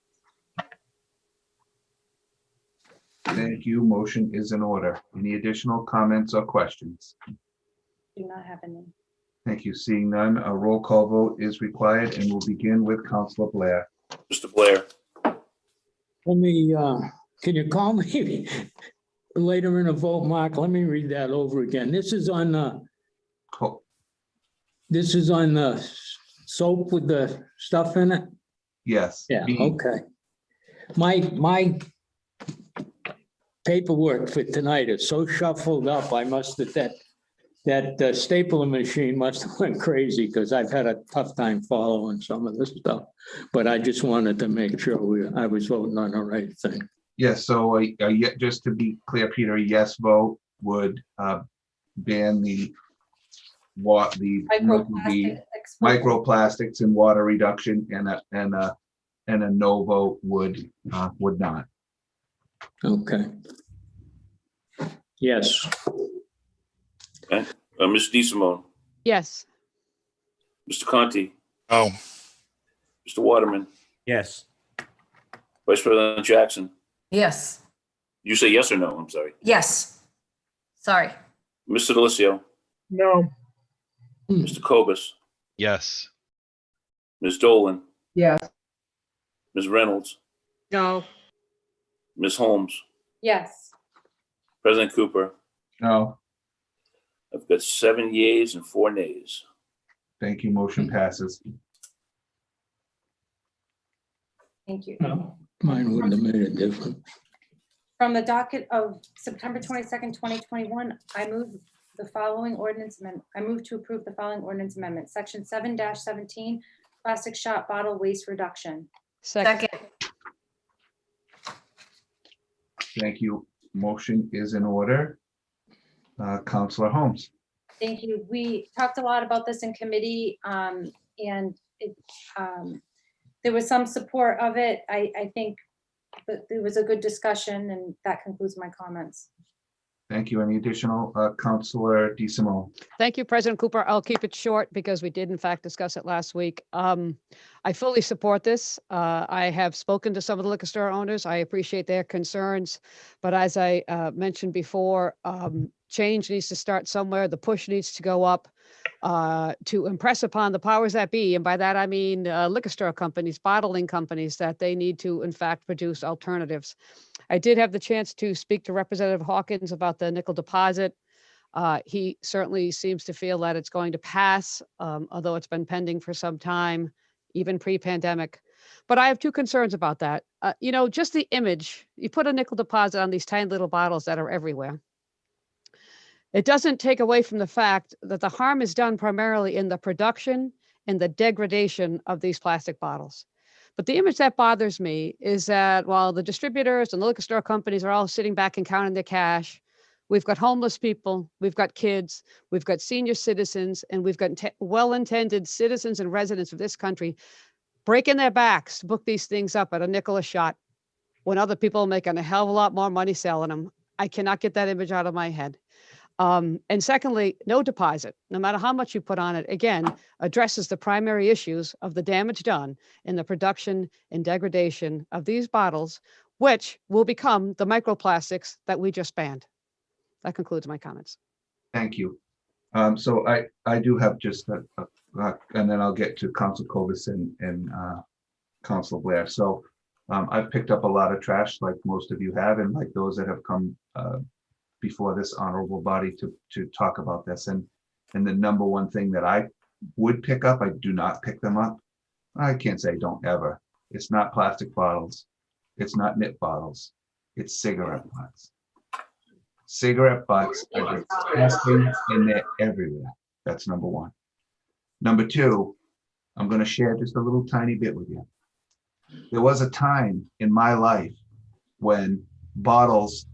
Thank you. Motion is in order. Any additional comments or questions? Do not have any. Thank you. Seeing none, a roll call vote is required and we'll begin with Councilor Blair. Mr. Blair, Let me, can you call me later in a vote, Mark? Let me read that over again. This is on the soap with the stuff in it? Yes. Yeah, okay. My paperwork for tonight is so shuffled up, I must have, that stapler machine must have went crazy because I've had a tough time following some of this stuff. But I just wanted to make sure I was voting on the right thing. Yes, so just to be clear, Peter, a yes vote would ban the microplastics and water reduction, and a no vote would not. Okay. Yes. okay. Ms. DeSimone, Yes. Mr. Conti, No. Mr. Waterman, Yes. Vice President Jackson. Yes. You say yes or no? I'm sorry. Yes. Sorry. Mr. Delicio, No. Mr. Cobus, Yes. Ms. Dolan, Yes. Ms. Reynolds, No. Ms. Holmes, Yes. President Cooper. No. I've got 7 yeas and 4 nays. Thank you. Motion passes. Thank you. No, mine wouldn't have made a difference. From the docket of September 22nd, 2021, I move the following ordinance amendment. I move to approve the following ordinance amendment. Section 7-17, plastic shot bottle waste reduction. Second. Thank you. Motion is in order. Counselor Holmes. Thank you. We talked a lot about this in committee, and it, there was some support of it. I think that it was a good discussion, and that concludes my comments. Thank you. Any additional, Counselor DeSimone? Thank you, President Cooper. I'll keep it short because we did in fact discuss it last week. I fully support this. I have spoken to some of the liquor store owners. I appreciate their concerns, but as I mentioned before, change needs to start somewhere. The push needs to go up to impress upon the powers that be. And by that, I mean liquor store companies, bottling companies, that they need to, in fact, produce alternatives. I did have the chance to speak to Representative Hawkins about the nickel deposit. He certainly seems to feel that it's going to pass, although it's been pending for some time, even pre-pandemic. But I have two concerns about that. You know, just the image, you put a nickel deposit on these tiny little bottles that are everywhere. It doesn't take away from the fact that the harm is done primarily in the production and the degradation of these plastic bottles. But the image that bothers me is that while the distributors and the liquor store companies are all sitting back and counting their cash, we've got homeless people, we've got kids, we've got senior citizens, and we've got well-intended citizens and residents of this country breaking their backs to book these things up at a nickel a shot when other people are making a hell of a lot more money selling them. I cannot get that image out of my head. And secondly, no deposit, no matter how much you put on it, again, addresses the primary issues of the damage done in the production and degradation of these bottles, which will become the microplastics that we just banned. That concludes my comments. Thank you. So I do have just and then I'll get to Council Kovas and Council Blair. So I've picked up a lot of trash, like most of you have, and like those that have come before this honorable body to talk about this. And the number one thing that I would pick up, I do not pick them up. I can't say don't ever. It's not plastic bottles. It's not nip bottles. It's cigarette butts. Cigarette butts are disgusting and they're everywhere. That's number one. Number two, I'm going to share just a little tiny bit with you. There was a time in my life when bottles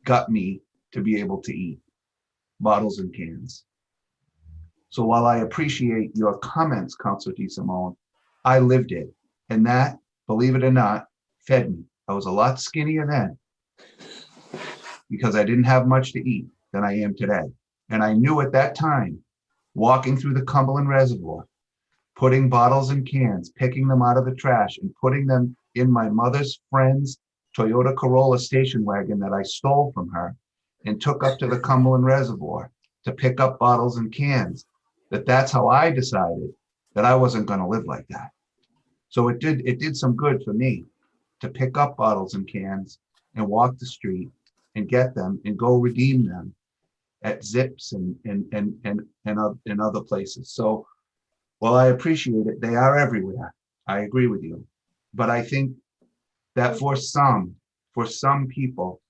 got me to be able to eat, bottles and cans. So while I appreciate your comments, Councilor DeSimone, I lived it. And that, believe it or not, fed me. I was a lot skinnier then because I didn't have much to eat than I am today. And I knew at that time, walking through the Cumberland Reservoir, putting bottles and cans, picking them out of the trash and putting them in my mother's friend's Toyota Corolla station wagon that I stole from her and took up to the Cumberland Reservoir to pick up bottles and cans, that's how I decided that I wasn't going to live like that. So it did some good for me to pick up bottles and cans and walk the street and get them and go redeem them at Zips and other places. So while I appreciate it, they are everywhere. I agree with you. But I think that for some people,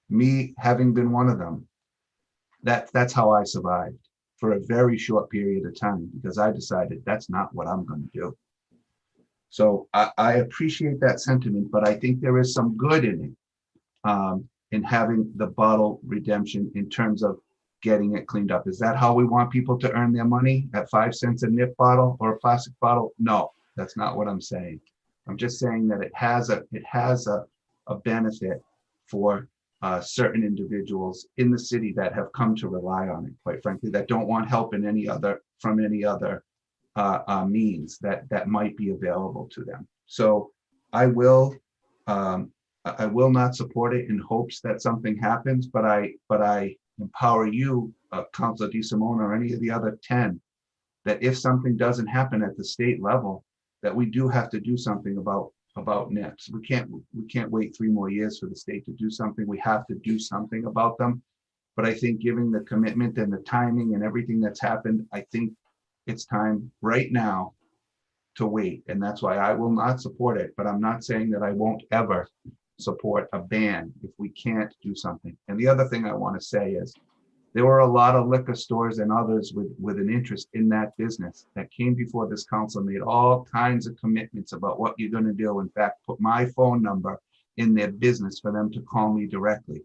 me having been one of them, that's how I survived for a very short period of time, because I decided that's not what I'm going to do. So I appreciate that sentiment, but I think there is some good in it, in having the bottle redemption in terms of getting it cleaned up. Is that how we want people to earn their money, at 5 cents a nip bottle or a plastic bottle? No, that's not what I'm saying. I'm just saying that it has a benefit for certain individuals in the city that have come to rely on it, quite frankly, that don't want help in any other means that might be available to them. So I will not support it in hopes that something happens, but I empower you, Councilor DeSimone, or any of the other 10, that if something doesn't happen at the state level, that we do have to do something about NIPS. We can't wait 3 more years for the state to do something. We have to do something about them. But I think given the commitment and the timing and everything that's happened, I think it's time right now to wait. And that's why I will not support it, but I'm not saying that I won't ever support a ban if we can't do something. And the other thing I want to say is there were a lot of liquor stores and others with an interest in that business that came before this council, made all kinds of commitments about what you're going to do. In fact, put my phone number in their business for them to call me directly.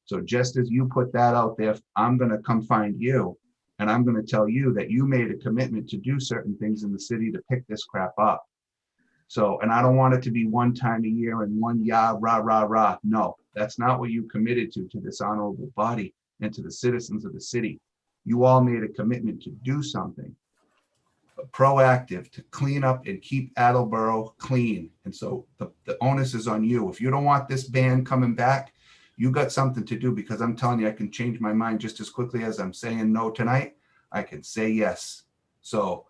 So just as you put that out there, I'm going to come find you and I'm going to tell you that you made a commitment to do certain things in the city to pick this crap up. So, and I don't want it to be one time a year and one rah, rah, rah. No, that's not what you committed to this honorable body and to the citizens of the city. You all made a commitment to do something proactive, to clean up and keep Attleboro clean. And so the onus is on you. If you don't want this ban coming back, you got something to do, because I'm telling you, I can change my mind just as quickly as I'm saying no tonight. I can say yes. So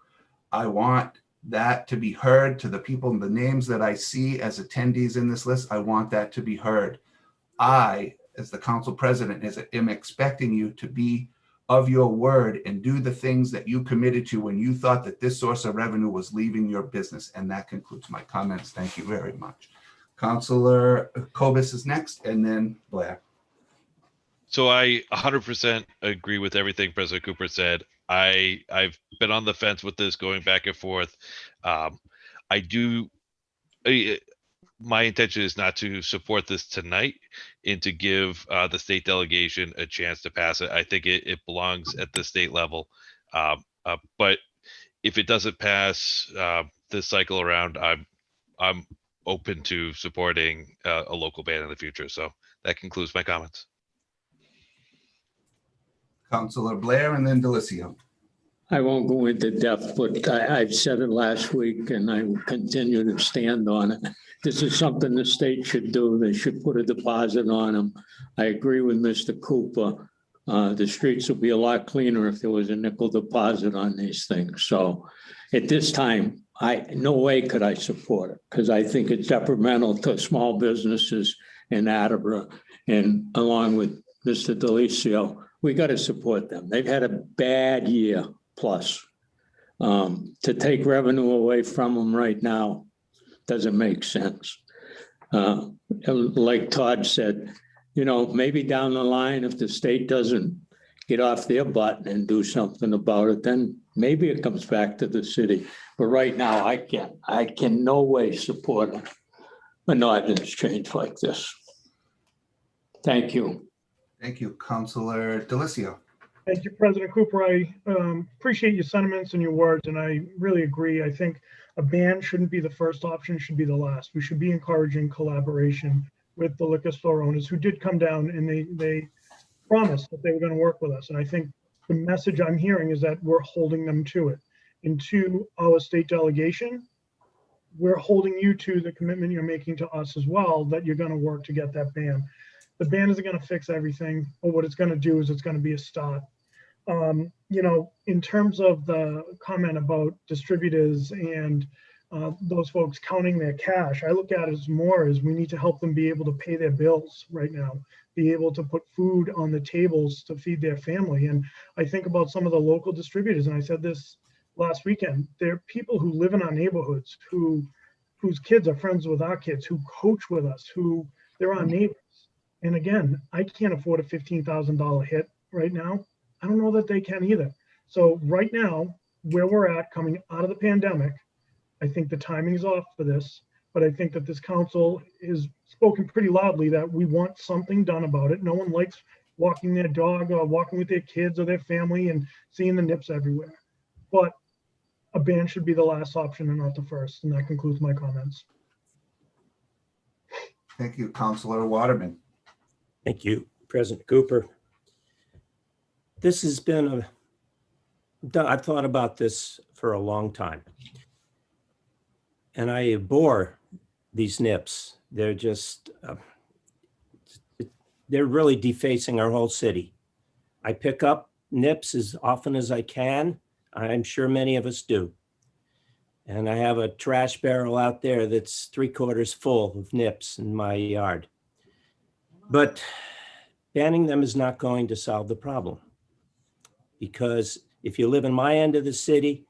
I want that to be heard to the people and the names that I see as attendees in this list. I want that to be heard. I, as the council president, am expecting you to be of your word and do the things that you committed to when you thought that this source of revenue was leaving your business. And that concludes my comments. Thank you very much. Councilor Kobus is next, and then Blair. So I 100% agree with everything President Cooper said. I've been on the fence with this, going back and forth. My intention is not to support this tonight and to give the state delegation a chance to pass it. I think it belongs at the state level. But if it doesn't pass this cycle around, I'm open to supporting a local ban in the future. So that concludes my comments. Councilor Blair and then Delicio. I won't go into depth, but I've said it last week and I will continue to stand on it. This is something the state should do. They should put a deposit on them. I agree with Mr. Cooper. The streets would be a lot cleaner if there was a nickel deposit on these things. So at this time, no way could I support it, because I think it's detrimental to small businesses in Attleboro. And along with Mr. Delicio, we got to support them. They've had a bad year plus. To take revenue away from them right now doesn't make sense. Like Todd said, maybe down the line, if the state doesn't get off their butt and do something about it, then maybe it comes back to the city. But right now, I can no way support an ordinance change like this. Thank you. Thank you, Councilor Delicio. Thank you, President Cooper. I appreciate your sentiments and your words, and I really agree. I think a ban shouldn't be the first option, should be the last. We should be encouraging collaboration with the liquor store owners who did come down and they promised that they were going to work with us. And I think the message I'm hearing is that we're holding them to it. And to our state delegation, we're holding you to the commitment you're making to us as well, that you're going to work to get that ban. The ban isn't going to fix everything, but what it's going to do is it's going to be a start. In terms of the comment about distributors and those folks counting their cash, I look at it as more as we need to help them be able to pay their bills right now, be able to put food on the tables to feed their family. And I think about some of the local distributors, and I said this last weekend, they're people who live in our neighborhoods, whose kids are friends with our kids, who coach with us, who they're our neighbors. And again, I can't afford a $15,000 hit right now. I don't know that they can either. So right now, where we're at coming out of the pandemic, I think the timing is off for this, but I think that this council has spoken pretty loudly that we want something done about it. No one likes walking their dog or walking with their kids or their family and seeing the nips everywhere. But a ban should be the last option and not the first. And that concludes my comments. Thank you, Councilor Waterman. Thank you, President Cooper. This has been I've thought about this for a long time. And I abhor these nips. They're just, they're really defacing our whole city. I pick up nips as often as I can. I'm sure many of us do. And I have a trash barrel out there that's 3/4 full of nips in my yard. But banning them is not going to solve the problem. Because if you live in my end of the city,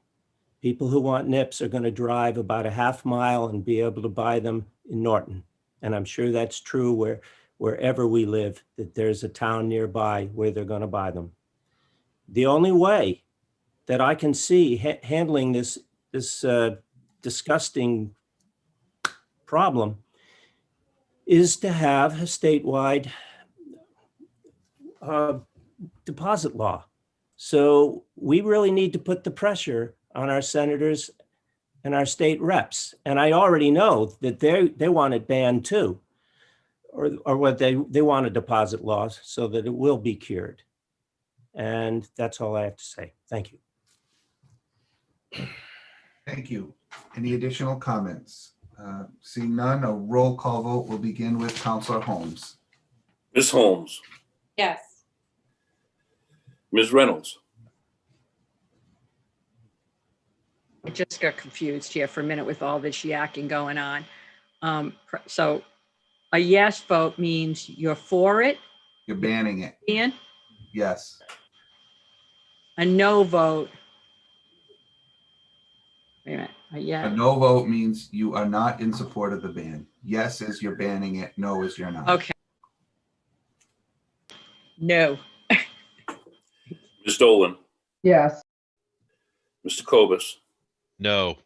People who want nips are going to drive about a half mile and be able to buy them in Norton. And I'm sure that's true wherever we live, that there's a town nearby where they're going to buy them. The only way that I can see handling this disgusting problem is to have a statewide deposit law. So we really need to put the pressure on our senators and our state reps. And I already know that they want it banned too, or what they want a deposit law so that it will be cured. And that's all I have to say. Thank you. Thank you. Any additional comments? Seeing none, a roll call vote will begin with Councilor Holmes. Ms. Holmes, Yes. Ms. Reynolds, I just got confused here for a minute with all this yakking going on. So a yes vote means you're for it? You're banning it. Ian? Yes. A no vote. Wait a minute, a A yes. no vote means you are not in support of the ban. Yes is you're banning it. No is you're not. Okay. No. Ms. Dolan, Yes. Mr. Cobus, No.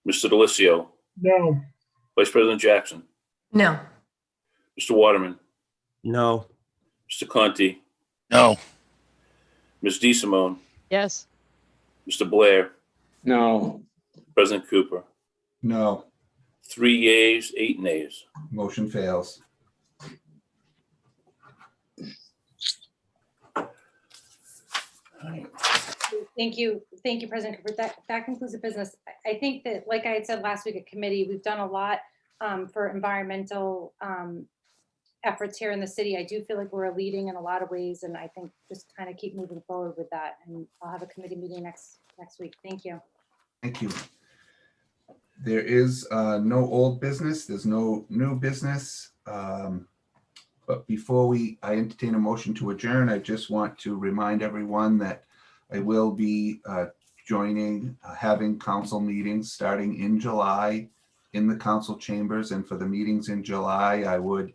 Mr. Delicio, No. Vice President Jackson, No. Mr. Waterman, No. Mr. Conti, No. Ms. DeSimone, Yes. Mr. Blair, No. President Cooper. No. 3 yeas, 8 nays. Motion fails. Thank you. Thank you, President Cooper. That concludes the business. I think that, like I had said last week at committee, we've done a lot for environmental efforts here in the city. I do feel like we're leading in a lot of ways, and I think just kind of keep moving forward with that. And I'll have a committee meeting next week. Thank you. Thank you. There is no old business. There's no new business. But before I entertain a motion to adjourn, I just want to remind everyone that I will be having council meetings starting in July in the council chambers. And for the meetings in July, I would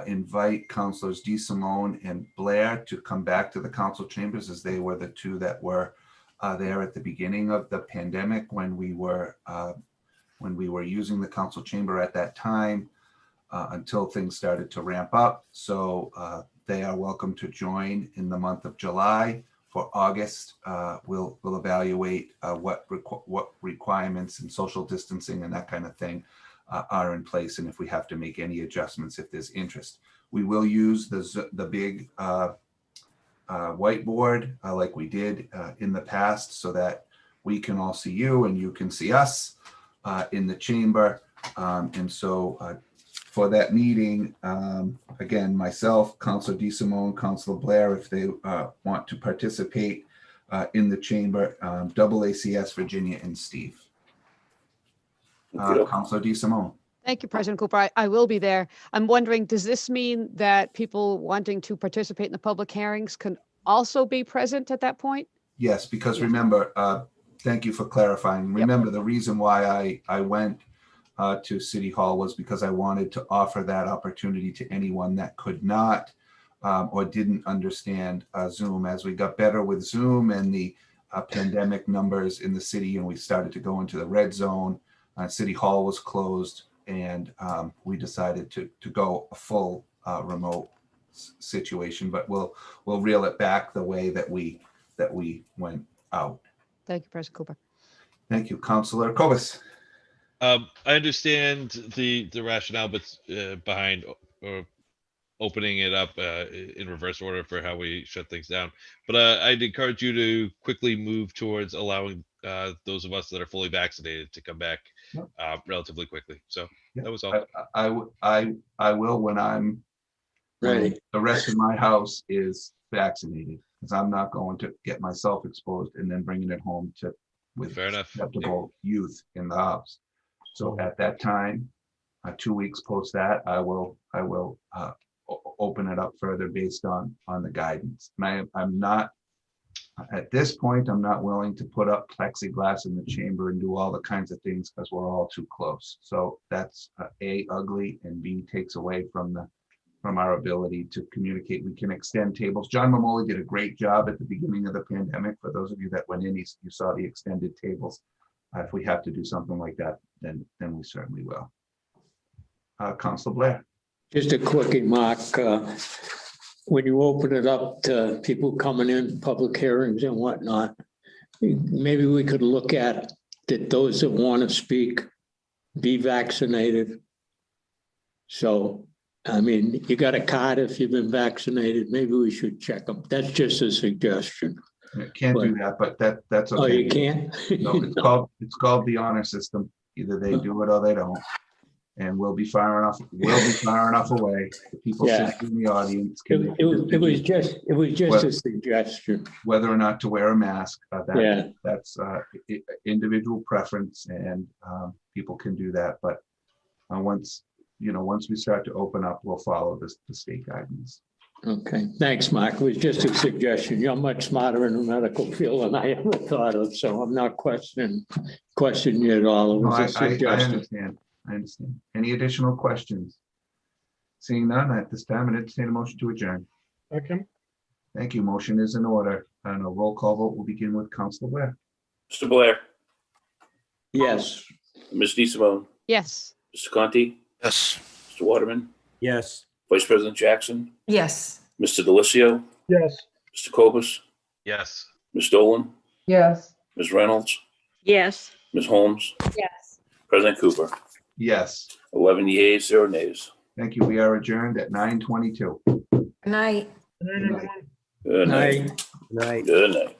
invite Councilors DeSimone and Blair to come back to the council chambers, as they were the two that were there at the beginning of the pandemic when we were using the council chamber at that time until things started to ramp up. So they are welcome to join in the month of July. For August, we'll evaluate what requirements and social distancing and that kind of thing are in place, and if we have to make any adjustments if there's interest. We will use the big whiteboard like we did in the past, so that we can all see you and you can see us in the chamber. And so for that meeting, again, myself, Councilor DeSimone, Councilor Blair, if they want to participate in the chamber, AACS, Virginia, and Steve. Councilor DeSimone. Thank you, President Cooper. I will be there. I'm wondering, does this mean that people wanting to participate in the public hearings can also be present at that point? Yes, because remember, thank you for clarifying. Remember, the reason why I went to City Hall was because I wanted to offer that opportunity to anyone that could not or didn't understand Zoom. As we got better with Zoom and the pandemic numbers in the city, and we started to go into the red zone, City Hall was closed, and we decided to go a full remote situation. But we'll reel it back the way that we went out. Thank you, President Cooper. Thank you, Councilor Cobus. I understand the rationale, but behind opening it up in reverse order for how we shut things down. But I'd encourage you to quickly move towards allowing those of us that are fully vaccinated to come back relatively quickly. So that was all. I will when I'm ready. The rest of my house is vaccinated, because I'm not going to get myself exposed and then bringing it home with susceptible youth in the house. So at that time, 2 weeks post that, I will open it up further based on the guidance. And I'm not At this point, I'm not willing to put up plexiglass in the chamber and do all the kinds of things because we're all too close. So that's A, ugly, and B, takes away from our ability to communicate. We can extend tables. John Mamoli did a great job at the beginning of the pandemic. For those of you that went in, you saw the extended tables. If we have to do something like that, then we certainly will. Councilor Blair. Just a quickie, Mark. When you open it up to people coming in, public hearings and whatnot, maybe we could look at that those that want to speak be vaccinated. So, I mean, you got a card if you've been vaccinated. Maybe we should check them. That's just a suggestion. Can't do that, but that's okay. Oh, you can't? No, it's called the honor system. Either they do it or they don't. And we'll be far enough away. The people sitting in the audience can. It was just a suggestion. Whether or not to wear a mask, that's individual preference, and people can do that. But once we start to open up, we'll follow the state guidance. Okay, thanks, Mark. It was just a suggestion. You're much smarter in the medical field than I ever thought of, so I'm not questioning you at all. It was a suggestion. I understand. Any additional questions? Seeing none, at this time, I entertain a motion to adjourn. Second. Thank you. Motion is in order. And a roll call vote will begin with Councilor Blair. Mr. Blair. Yes. Ms. DeSimone. Yes. Mr. Conti. Yes. Mr. Waterman. Yes. Vice President Jackson. Yes. Mr. Delicio. Yes. Mr. Cobus. Yes. Ms. Dolan. Yes. Ms. Reynolds. Yes. Ms. Holmes. Yes. President Cooper. Yes. 11 yeas, 0 nays. Thank you. We are adjourned at 9:22. Good night. Good night. Night. Good night.